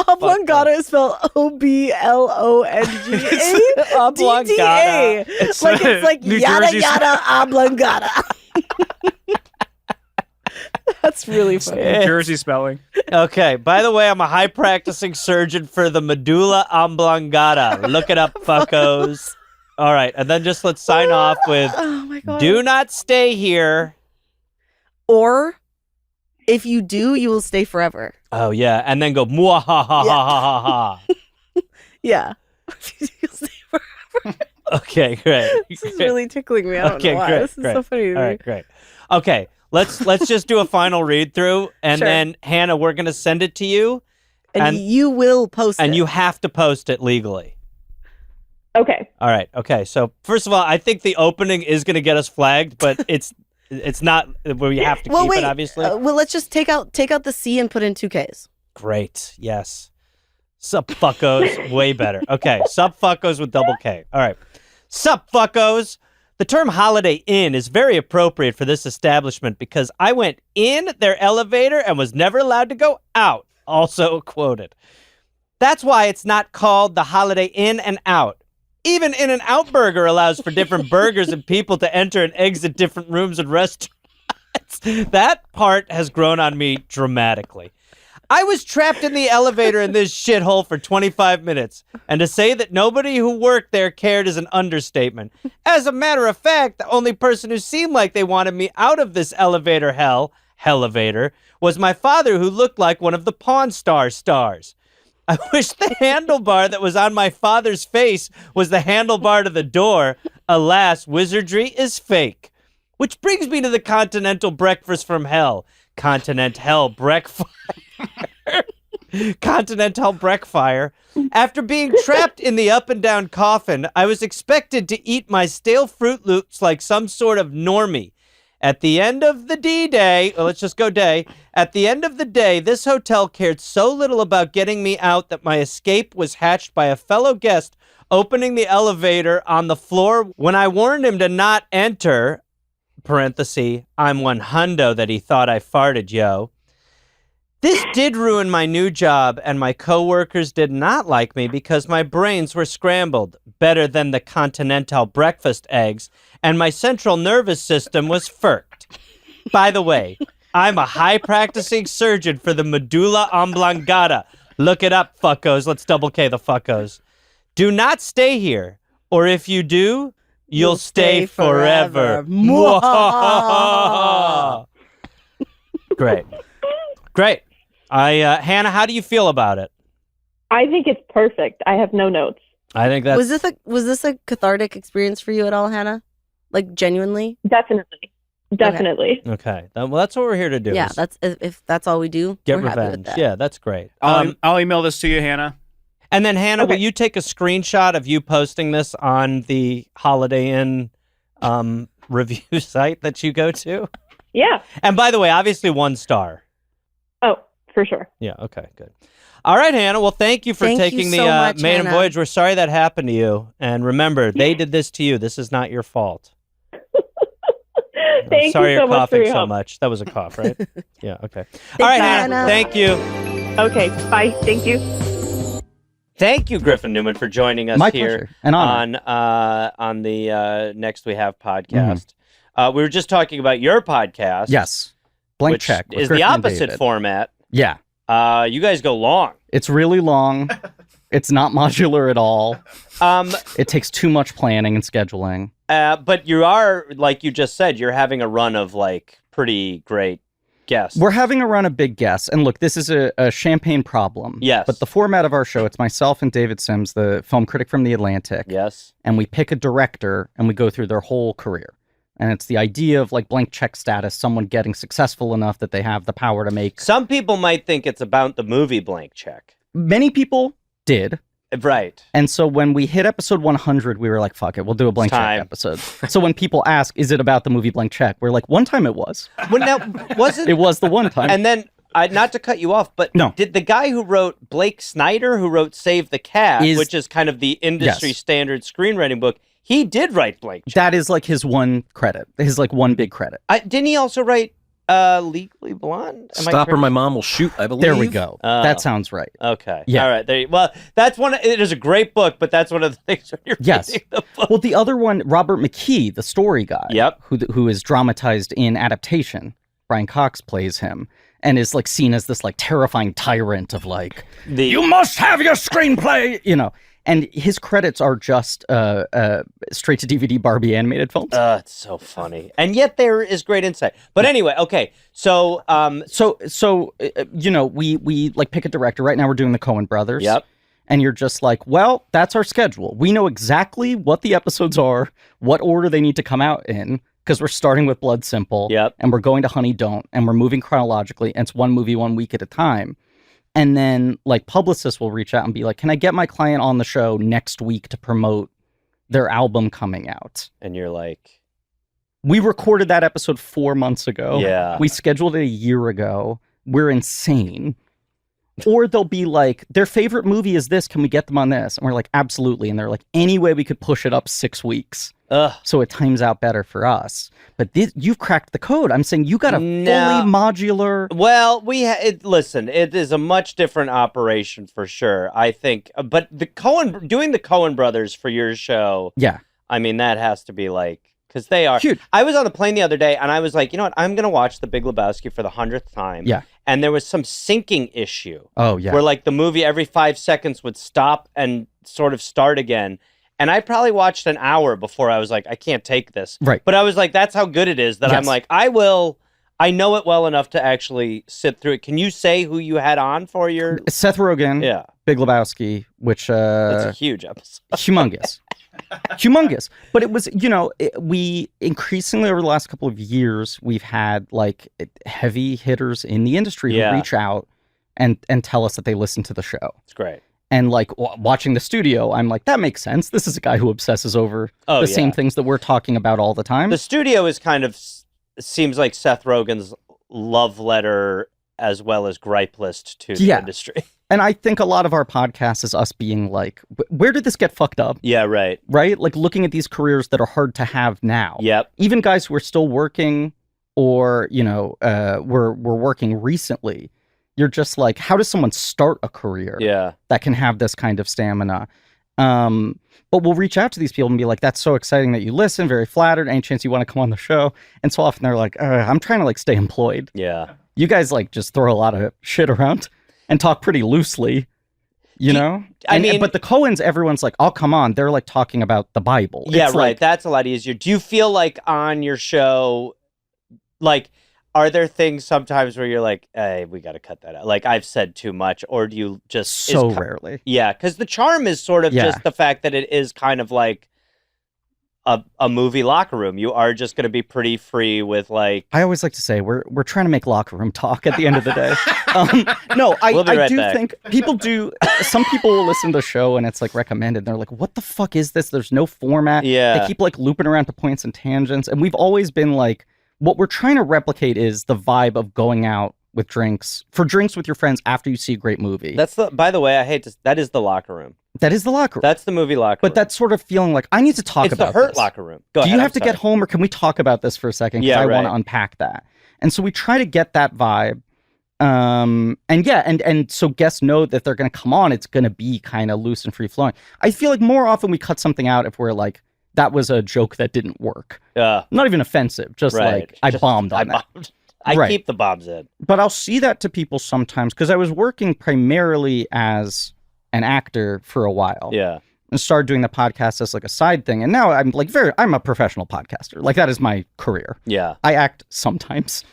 Oblongata is spelled OBLONGA. Oblongata. It's like New yada Jersey yada oblongata. That's really funny. Jersey spelling. Okay. By the way, I'm a high practicing surgeon for the medulla oblongata. Look it up, fuckos. All right. And then just let's sign off with, oh my God. Do not stay here. Or if you do, you will stay forever. Oh, yeah. And then go, muahahahahaha. Yeah. You'll stay forever. Okay, great. This is really tickling me. I don't know why. Great, This is so funny to me. All right, great. Okay, let's just do a final read through, and Sure. then Hannah, we're gonna send it to you, and you will post it. and you have to post it legally. Okay. All right. Okay. So first of all, I think the opening is gonna get us flagged, but it's not where we have to keep wait, it. Obviously. well, let's just take out the C and put in 2 Ks. Great. Yes. Sup fuckos. Way better. Okay. Sup fuckos with double K. All right. Sup fuckos. The term Holiday Inn is very appropriate for this establishment because I went in their elevator and was never allowed to go out. Also quoted. That's why it's not called the Holiday Inn and Out. Even In-N-Out Burger allows for different burgers and people to enter and exit different rooms and restaurants. That part has grown on me dramatically. I was trapped in the elevator in this shithole for 25 minutes, and to say that nobody who worked there cared is an understatement. As a matter of fact, the only person who seemed like they wanted me out of this elevator hellevator, was my father, who looked like one of the Pawn stars. I wish the handlebar that was on my father's face was the handlebar to the door. Alas, wizardry is fake. Which brings me to the Continental Breakfast from Hell. Continental Breakfire. Continental Breakfire. After being trapped in the up and down coffin, I was expected to eat my stale Fruit Loops like some sort of normie. At the end of the D-Day, let's just go day. At the end of the day, this hotel cared so little about getting me out that my escape was hatched by a fellow guest opening the elevator on the floor when I warned him to not enter, parenthesis, I'm one hundo that he thought I farted, yo. This did ruin my new job, and my coworkers did not like me because my brains were scrambled, better than the continental breakfast eggs, and my central nervous system was furked. By the way, I'm a high-practicing surgeon for the medulla oblongata. Look it up, fuckos. Let's double K the fuckos. Do not stay here, or if you do, you'll stay forever. Great. Great. Hannah, how do you feel about it? I think it's perfect. I have no notes. I think that's... Was this a cathartic experience for you at all, Hannah? Like, genuinely? Definitely. Okay. Well, that's what we're here to do. Yeah, that's if that's all we do, get we're revenge. happy with that. Yeah, that's great. I'll email this to you, Hannah. And then, Hannah, will you take a screenshot of you posting this on the Holiday Inn review site that you go to? Yeah. And by the way, obviously 1 star. Oh, for sure. Yeah, okay, good. All right, Hannah. Well, thank you for taking so the much, maiden Hannah. voyage. We're sorry that happened to you. And remember, they did this to you. This is not your fault. Thank sorry you so you're much for coughing your so help. much. That was a cough, right? Yeah, okay. All right, Hannah. Thank you. Okay, bye. Thank you. Thank you, Griffin Newman, for joining us My here pleasure. An honor. on the Next We Have podcast. We were just talking about your podcast. Yes. Blank which check. with is the Griffin and opposite David. format. Yeah. You guys go long. It's really long. It's not modular at all. It takes too much planning and scheduling. But you are, like you just said, you're having a run of like pretty great guests. We're having a run of big guests. And look, this is a champagne problem. Yes. But the format of our show, it's myself and David Sims, the film critic from The Atlantic. Yes. And we pick a director and we go through their whole career. And it's the idea of like blank check status, someone getting successful enough that they have the power to make. Some people might think it's about the movie Blank Check. Many people did. Right. And so when we hit episode 100, we were like, fuck it, we'll do a blank check episode. So when people ask, is it about the movie Blank Check? We're like, one time it was. Well, now, was it? It was the one time. And then, not to cut you off, but did the guy who wrote Blake Snyder, who wrote Save the Cat, which is kind of the industry standard screenwriting book, he did write Blank Check. That is like his one credit, his like one big credit. Didn't he also write Legally Blonde? Stop or My Mom Will Shoot, I believe. There we go. That sounds right. Okay. Yeah. All right. There. Well, that's one. It is a great book, but that's one of the things when you're reading the book. Well, the other one, Robert McKee, the story guy. Yep. Who is dramatized in adaptation. Brian Cox plays him and is like seen as this like terrifying tyrant of like you must have your screenplay, you know. And his credits are just straight to DVD Barbie animated films. It's so funny, and yet there is great insight. But anyway, okay, so you know, we like pick a director. Right now, we're doing the Coen brothers. Yep. And you're just like, well, that's our schedule. We know exactly what the episodes are, what order they need to come out in, because we're starting with Blood Simple. Yep. And we're going to Honey Don't, and we're moving chronologically. And it's one movie 1 week at a time. And then, like, publicists will reach out and be like, can I get my client on the show next week to promote their album coming out? And you're like... We recorded that episode 4 months ago. Yeah. We scheduled it a year ago. We're insane. Or they'll be like, their favorite movie is this. Can we get them on this? And we're like, absolutely. And they're like, any way we could push it up 6 weeks. So it times out better for us. But you've cracked the code. I'm saying you got a fully modular... Well, listen, it is a much different operation for sure, I think. But doing the Coen brothers for your show, I mean, that has to be like... Because they are huge. I was on the plane the other day, and I was like, you know what? I'm going to watch The Big Lebowski for the 100th time. Yeah. And there was some syncing issue. Oh, yeah. Where, like, the movie every 5 seconds would stop and sort of start again. And I probably watched an hour before I was like, I can't take this. Right. But I was like, that's how good it is that I'm like, I know it well enough to actually sit through it. Can you say who you had on for your... Seth Rogen. Yeah. Big Lebowski, which... That's a huge episode. Humongous. Humongous. But it was, you know, we increasingly over the last couple of years, we've had like heavy hitters in the industry who reach out and tell us that they listen to the show. It's great. And like watching the studio, I'm like, that makes sense. This is a guy who obsesses over the same things that we're talking about all the time. The studio is kind of, seems like Seth Rogen's love letter as well as gripe list to the industry. And I think a lot of our podcast is us being like, where did this get fucked up? Yeah, right. Right? Like looking at these careers that are hard to have now. Yep. Even guys who are still working or, you know, we're working recently. You're just like, how does someone start a career that can have this kind of stamina? But we'll reach out to these people and be like, that's so exciting that you listen, very flattered. Any chance you want to come on the show? And so often they're like, I'm trying to like stay employed. Yeah. You guys like just throw a lot of shit around and talk pretty loosely, you know? I mean, but the Coens, everyone's like, oh, come on. They're like talking about the Bible. Yeah, it's right. Like, that's a lot easier. Do you feel like on your show, like, are there things sometimes where you're like, hey, we got to cut that out? Like, I've said too much, or do you just... So rarely. Yeah, because the charm is sort of just the fact that it is kind of like a movie locker room. You are just going to be pretty free with like... I always like to say, we're trying to make locker room talk at the end of the day. No, I do think people do... Some people will listen to the show and it's like recommended. They're like, what the fuck is this? There's no format. Yeah. They keep like looping around to points and tangents. And we've always been like... What we're trying to replicate is the vibe of going out with drinks with your friends after you see a great movie. By the way, that is the locker room. That is the locker room. That's the movie locker room. But that's sort of feeling like, I need to talk about this. It's the hurt this. locker room. Do you have to get home or can we talk about this for a second? Because I want to unpack that. And so we try to get that vibe. And so guests know that they're going to come on. It's going to be kind of loose and free flowing. I feel like more often we cut something out if we're like, that was a joke that didn't work. Not even offensive, just like I bombed on that. I keep the bombs in. But I'll see that to people sometimes because I was working primarily as an actor for a while. Yeah. And started doing the podcast as like a side thing. And now I'm like I'm a professional podcaster. Like that is my career. Yeah. I act sometimes,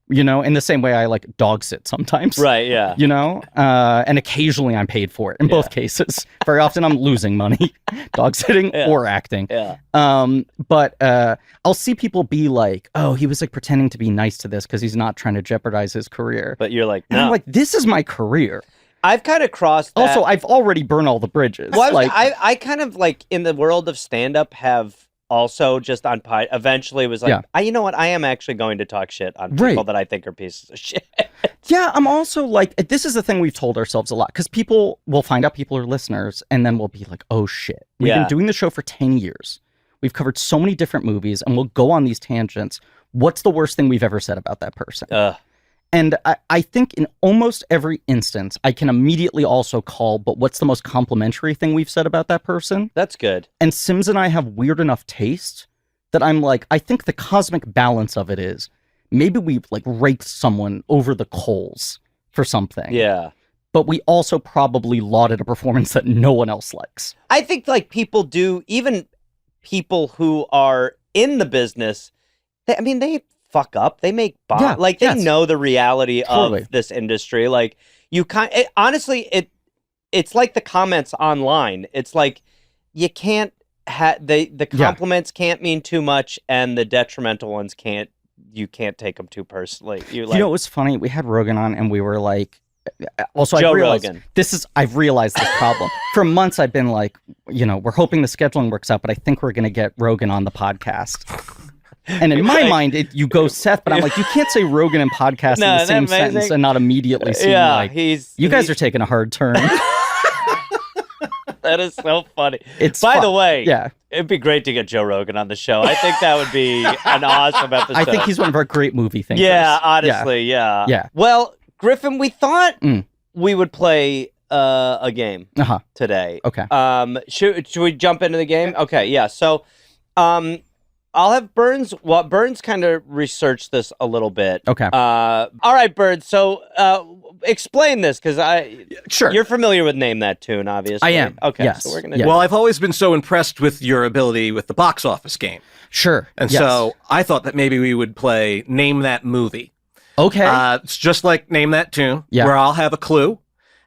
you know, in the same way I like dog sit sometimes. Right, yeah. You know, and occasionally I'm paid for it in both cases. Very often I'm losing money, dog sitting or acting. Yeah. But I'll see people be like, oh, he was like pretending to be nice to this because he's not trying to jeopardize his career. But you're like, and I'm like, this is my career. I've kind of crossed that. Also, I've already burned all the bridges. Well, like, I kind of like in the world of stand-up have also just on eventually was like, you know what? I am actually going to talk shit on people that I think are pieces of shit. Yeah, I'm also like, this is the thing we've told ourselves a lot because people will find out people are listeners and then we'll be like, oh shit. We've been doing the show for 10 years. We've covered so many different movies and we'll go on these tangents. What's the worst thing we've ever said about that person? And I think in almost every instance, I can immediately also call, but what's the most complimentary thing we've said about that person? That's good. And Sims and I have weird enough taste that I'm like, I think the cosmic balance of it is maybe we've like raked someone over the coals for something. Yeah. But we also probably lauded a performance that no one else likes. I think like people do, even people who are in the business, they fuck up. They make they know the reality of this industry. Like you honestly, it's like the comments online. It's like you can't the compliments can't mean too much, and the detrimental ones you can't take them too personally. You know, it was funny. We had Rogan on, and we were like, also Joe I realized Rogan. I've realized this problem. For months I've been like, you know, we're hoping the scheduling works out, but I think we're going to get Rogan on the podcast. And in my mind, you go Seth, but I'm like, you can't say Rogan and podcast in the same sentence and not immediately seem like, you guys are taking a hard turn. That is so funny. By the way, yeah, it'd be great to get Joe Rogan on the show. I think that would be an awesome episode. I think he's one of our great movie thinkers. Yeah, honestly, yeah. Well, Griffin, we thought we would play a game today. Okay. Should we jump into the game? Okay, yeah. So, I'll have Burns. Well, Burns kind of researched this a little bit. Okay. All right, Burns. So, explain this because you're familiar with Name That Tune, obviously. I am. Okay. Yes. So we're gonna. Well, I've always been so impressed with your ability with the box office game. Sure. And so I thought that maybe we would play Name That Movie. Okay. It's just like Name That Tune, where I'll have a clue,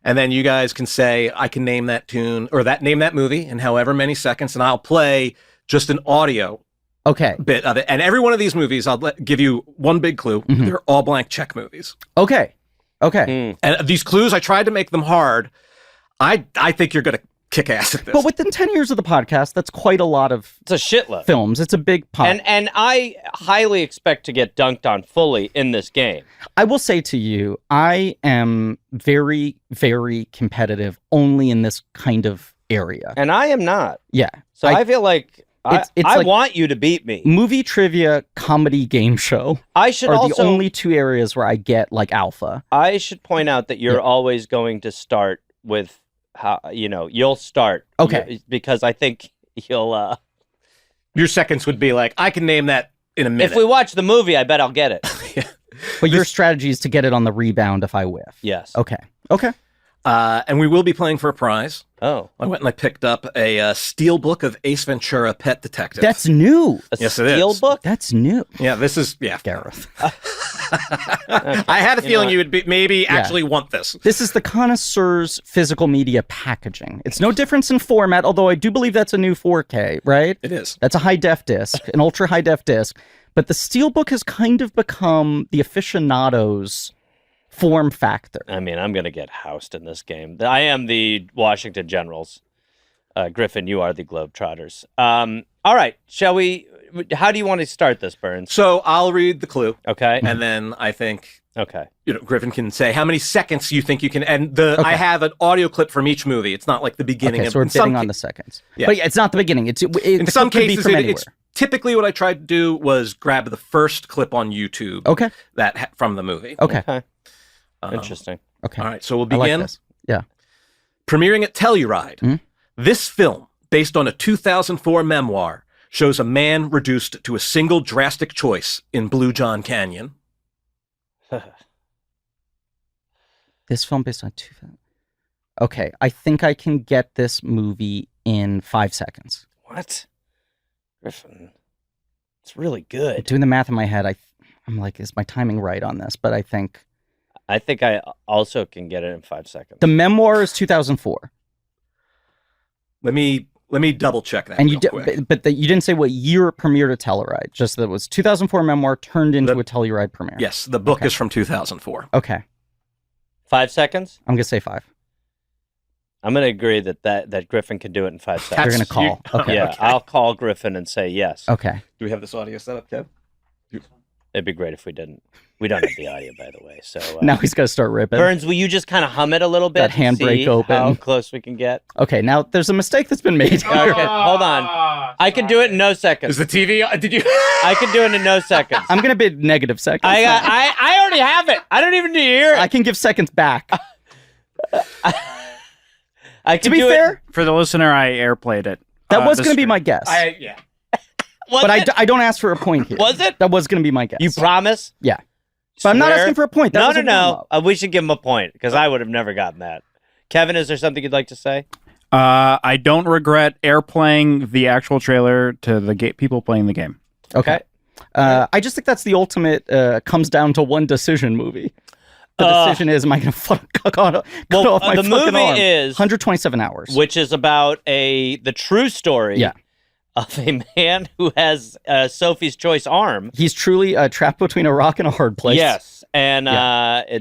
and then you guys can say I can name that tune or name that movie in however many seconds, and I'll play just an audio. Bit of it. And every one of these movies, I'll give you one big clue. They're all blank check movies. Okay. And these clues, I tried to make them hard. I think you're going to kick ass at this. But within 10 years of the podcast, that's quite a lot of It's a shitload. films. It's a big pot. And I highly expect to get dunked on fully in this game. I will say to you, I am very, very competitive only in this kind of area. And I am not. Yeah. So I feel like I like want you to beat me. Movie trivia, comedy, game show. I should are also the only two areas where I get like alpha. I should point out that you're always going to start with how you'll start. Okay. Because I think you'll your seconds would be like, I can name that in a minute. If we watch the movie, I bet I'll get it. But your strategy is to get it on the rebound if I whiff. Yes. Okay. And we will be playing for a prize. Oh. I went and I picked up a steel book of Ace Ventura: Pet Detective. That's new. Yes, it is. Steel book? That's new. Yeah, this is Gareth. I had a feeling you would maybe actually want this. This is the connoisseur's physical media packaging. It's no difference in format, although I do believe that's a new 4K, right? It is. That's a high def disc, an ultra high def disc. But the Steelbook has kind of become the aficionado's form factor. I mean, I'm going to get housed in this game. I am the Washington Generals. Griffin, you are the Globetrotters. All right, shall we? How do you want to start this, Burns? So I'll read the clue. Okay. And then I think Okay. You know, Griffin can say how many seconds you think you can. And I have an audio clip from each movie. It's not like the beginning. Okay, so we're bidding on the seconds. Yeah. But yeah, it's not the beginning. In some cases, from it's typically what I tried to do was grab the first clip on YouTube. Okay. From the movie. Okay. Interesting. Okay. All right. So we'll I like begin. this. Yeah. Premiering at Telluride. This film, based on a 2004 memoir, shows a man reduced to a single drastic choice in Blue John Canyon. This film based on Okay, I think I can get this movie in 5 seconds. What? Griffin. It's really good. Doing the math in my head, I'm like, is my timing right on this? But I think I also can get it in 5 seconds. the memoir is 2004. Let me double check that. And real quick. but you didn't say what year it premiered at Telluride. Just that it was 2004 memoir turned into a Telluride premiere. Yes, the book is from 2004. Okay. 5 seconds? I'm gonna say 5. I'm going to agree that Griffin can do it in 5 seconds. You're gonna call. Okay. Yeah, I'll call Griffin and say yes. Okay. Do we have this audio set up, Kev? It'd be great if we didn't. We don't have the audio, by the way. So Now he's got to start ripping. Burns, will you just kind of hum it a little bit? That handbrake open. How close we can get? Okay, now there's a mistake that's been made. Okay, hold on. I can do it in no seconds. Is the TV? Did you? I can do it in no seconds. I'm gonna bid negative seconds. I already have it. I don't even need to hear it. I can give seconds back. I can to be do fair, For the listener, I airplayed it. that was the going to be stream. my guess. Yeah. Was but it? I don't ask for a point here. Was it? That was going to be my guess. You promise? Yeah. But I'm not Swear? asking for a point. That was a No. We should give him a point because I would have never gotten that. Kevin, is there something you'd like to say? I don't regret airplaying the actual trailer to the people playing the game. Okay. I just think that's the ultimate comes down to one decision movie. The decision is, am I going to cut off my the fucking movie arm? is 127 hours. Which is about the true story of a man who has Sophie's Choice arm. He's truly trapped between a rock and a hard place. Yes, and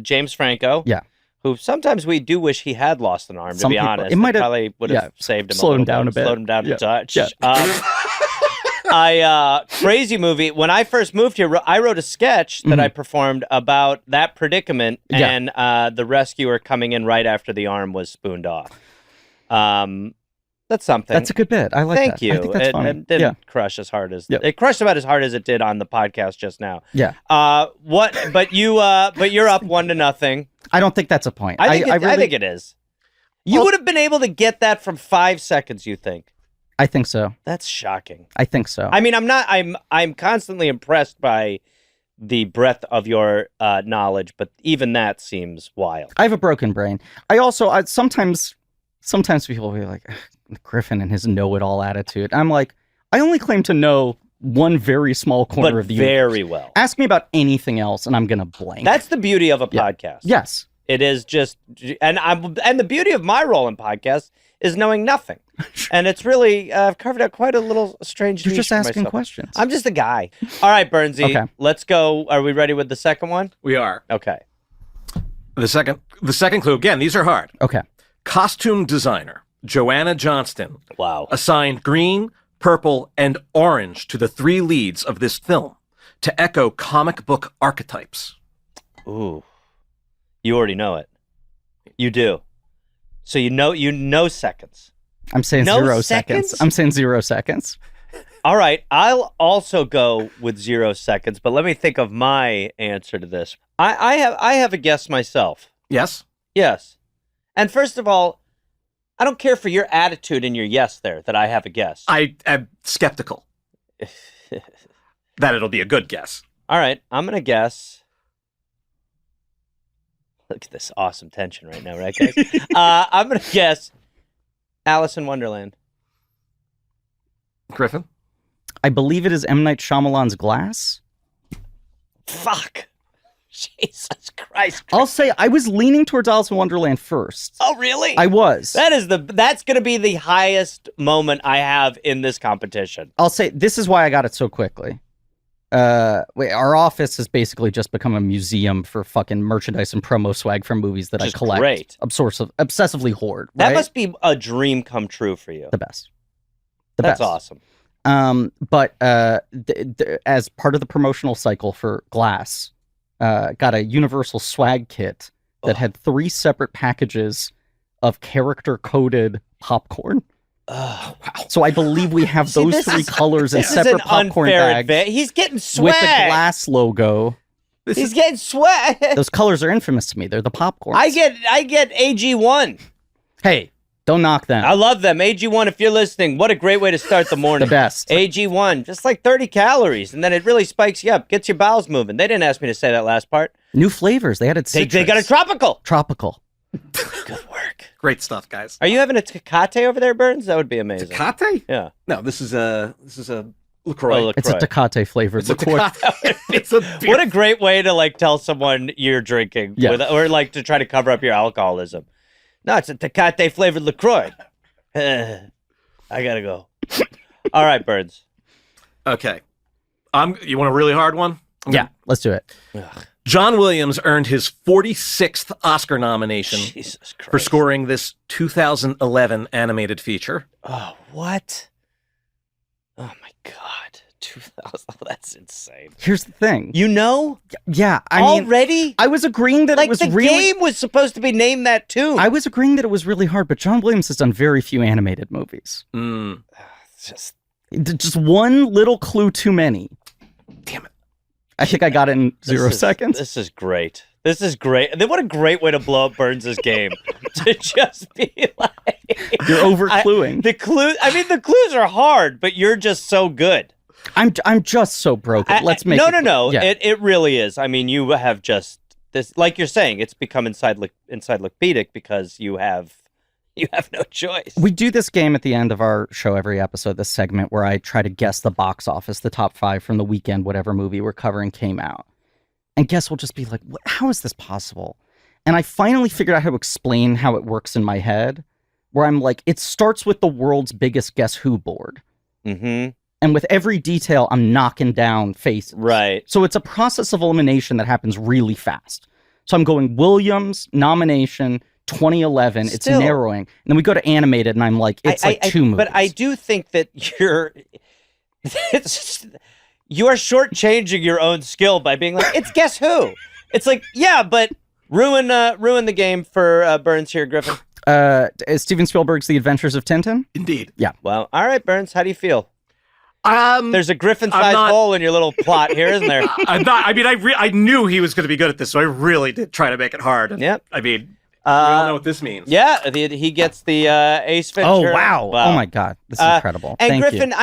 James Franco. Yeah. Who sometimes we do wish he had lost an arm, to Some be people- honest. it might have- probably would have saved him slowed him little down a bit. Slowed him down Yeah. a touch. Yeah. Crazy movie. When I first moved here, I wrote a sketch that I performed about that predicament and the rescuer coming in right after the arm was spooned off. That's something. That's a good bit. I like Thank that. you. I think that's funny. It didn't crush as hard as it crushed about as hard as it did on the podcast just now. Yeah. But you're up 1-0. I don't think that's a point. I think really, it is. You would have been able to get that from 5 seconds, you think? I think so. That's shocking. I think so. I mean, I'm constantly impressed by the breadth of your knowledge, but even that seems wild. I have a broken brain. Sometimes people will be like, Griffin and his know-it-all attitude. I'm like, I only claim to know one very small corner But of the very universe. well. Ask me about anything else, and I'm gonna blank. That's the beauty of a podcast. Yes. It is just, and the beauty of my role in podcasts is knowing nothing, and it's really I've carved out quite a little strange. You're niche just for asking myself. questions. I'm just a guy. All right, Bernsey. Okay. Let's go. Are we ready with the second one? We are. Okay. The second clue, again, these are hard. Okay. Costume designer Joanna Johnston. Wow. Assigned green, purple, and orange to the 3 leads of this film to echo comic book archetypes. Ooh. You already know it. You do. So you know seconds. I'm saying No 0 seconds? seconds. I'm saying 0 seconds. All right, I'll also go with 0 seconds, but let me think of my answer to this. I have a guess myself. Yes? Yes. And first of all, I don't care for your attitude and your yes there that I have a guess. I am skeptical that it'll be a good guess. All right, I'm going to guess. Look at this awesome tension right now, right, guys? I'm going to guess Alice in Wonderland. Griffin? I believe it is M. Night Shyamalan's Glass. Fuck. Jesus Christ. I'll say I was leaning towards Alice in Wonderland first. Oh, really? I was. That's going to be the highest moment I have in this competition. I'll say this is why I got it so quickly. Our office has basically just become a museum for fucking merchandise and promo swag from movies that Which I is collect. great. Obsessively hoard. That right? must be a dream come true for you. The best. That's awesome. But as part of the promotional cycle for Glass, got a universal swag kit that had 3 separate packages of character-coded popcorn. Oh, wow. So I believe we have those 3 colors in separate popcorn bags. He's getting swag. With the Glass logo. He's getting swag. Those colors are infamous to me. They're the popcorn. I get AG1. Hey, don't knock them. I love them. AG1, if you're listening, what a great way to start the morning. The best. AG1, just like 30 calories, and then it really spikes you up, gets your bowels moving. They didn't ask me to say that last part. New flavors. They added citrus. They got a tropical. Tropical. Good work. Great stuff, guys. Are you having a Tecate over there, Burns? That would be amazing. Tecate? Yeah. No, this is a LaCroix. Oh, It's a Tecate flavored liqueur. What a great way to like tell someone you're drinking, or like to try to cover up your alcoholism. No, it's a Tecate flavored LaCroix. I gotta go. All right, Burns. Okay. You want a really hard one? Let's do it. John Williams earned his 46th Oscar nomination for scoring this 2011 animated feature. Oh, what? Oh my God. 2000. That's insane. Here's the thing. You know? Yeah. I mean, already? I was agreeing that like it was the really... game was supposed to be named that too. I was agreeing that it was really hard, but John Williams has done very few animated movies. It's just one little clue too many. Damn it. I think I got it in 0 seconds. This is great. This is great. Then what a great way to blow up Burns' game. To just be like... You're over-cluing. The clues are hard, but you're just so good. I'm just so broken. Let's make it... No. Yeah. It really is. I mean, you have just... this, like you're saying, it's become encyclopedic because you have no choice. We do this game at the end of our show every episode, this segment where I try to guess the box office, the top 5 from the weekend, whatever movie we're covering came out. And guess we'll just be like, how is this possible? And I finally figured out how to explain how it works in my head, where I'm like, it starts with the world's biggest Guess Who board. Mm-hmm. And with every detail, I'm knocking down faces. Right. So it's a process of elimination that happens really fast. So I'm going Williams, nomination, 2011, it's narrowing. And then we go to animated, and I'm like, it's two movies. But I do think that you are shortchanging your own skill by being like, it's Guess Who? It's like, yeah, but ruin the game for Burns here, Griffin. Steven Spielberg's The Adventures of Tintin? Indeed. Yeah. Well, all right, Burns, how do you feel? There's a Griffin-sized hole in your little plot here, isn't there? I'm not. I mean, I knew he was going to be good at this, so I really did try to make it hard. Yep. I mean, we all know what this means. Yeah, he gets the Ace Ventura. Oh, wow. Oh, my God. This is incredible. And Thank Griffin,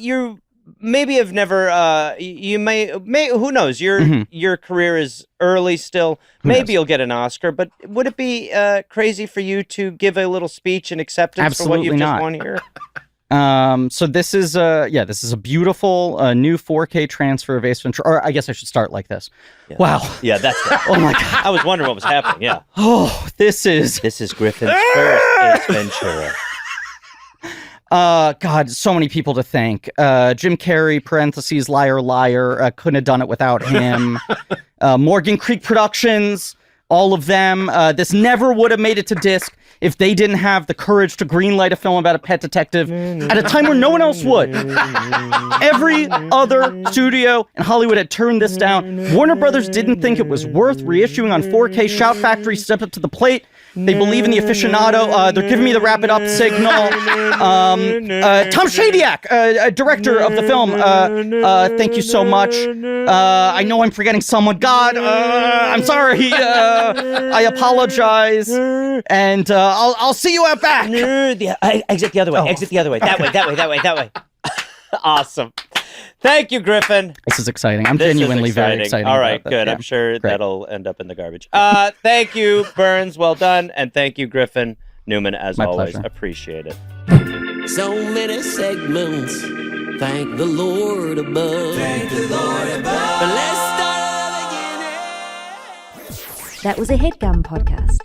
you maybe have never, you may, who knows? Your career is early still. Maybe you'll get an Oscar, but would it be crazy for you to give a little speech in acceptance for what you've just won here? So this is a beautiful new 4K transfer of Ace Ventura. Or I guess I should start like this. Yeah. Wow. Yeah, that's it. Oh my God. I was wondering what was happening. Yeah. Oh, this is Griffin's first Ace Ventura. God, so many people to thank. Jim Carrey, parentheses, liar, liar, couldn't have done it without him. Morgan Creek Productions, all of them. This never would have made it to disc if they didn't have the courage to greenlight a film about a pet detective at a time where no one else would. Every other studio in Hollywood had turned this down. Warner Brothers didn't think it was worth reissuing on 4K. Shout Factory stepped up to the plate. They believe in the aficionado. They're giving me the wrap it up signal. Tom Shadyac, director of the film. Thank you so much. I know I'm forgetting someone. God, I'm sorry. I apologize. And I'll see you out back. Exit the other way. Exit the other way. That way. Awesome. Thank you, Griffin. This is exciting. I'm genuinely very excited. All right, about good. Yeah. I'm sure Great. that'll end up in the garbage. Thank you, Burns. Well done. And thank you, Griffin. Newman, as My always. pleasure. Appreciate it. So many segments. Thank the Lord above. Thank the Lord above. But let's start again. That was a Headgum podcast.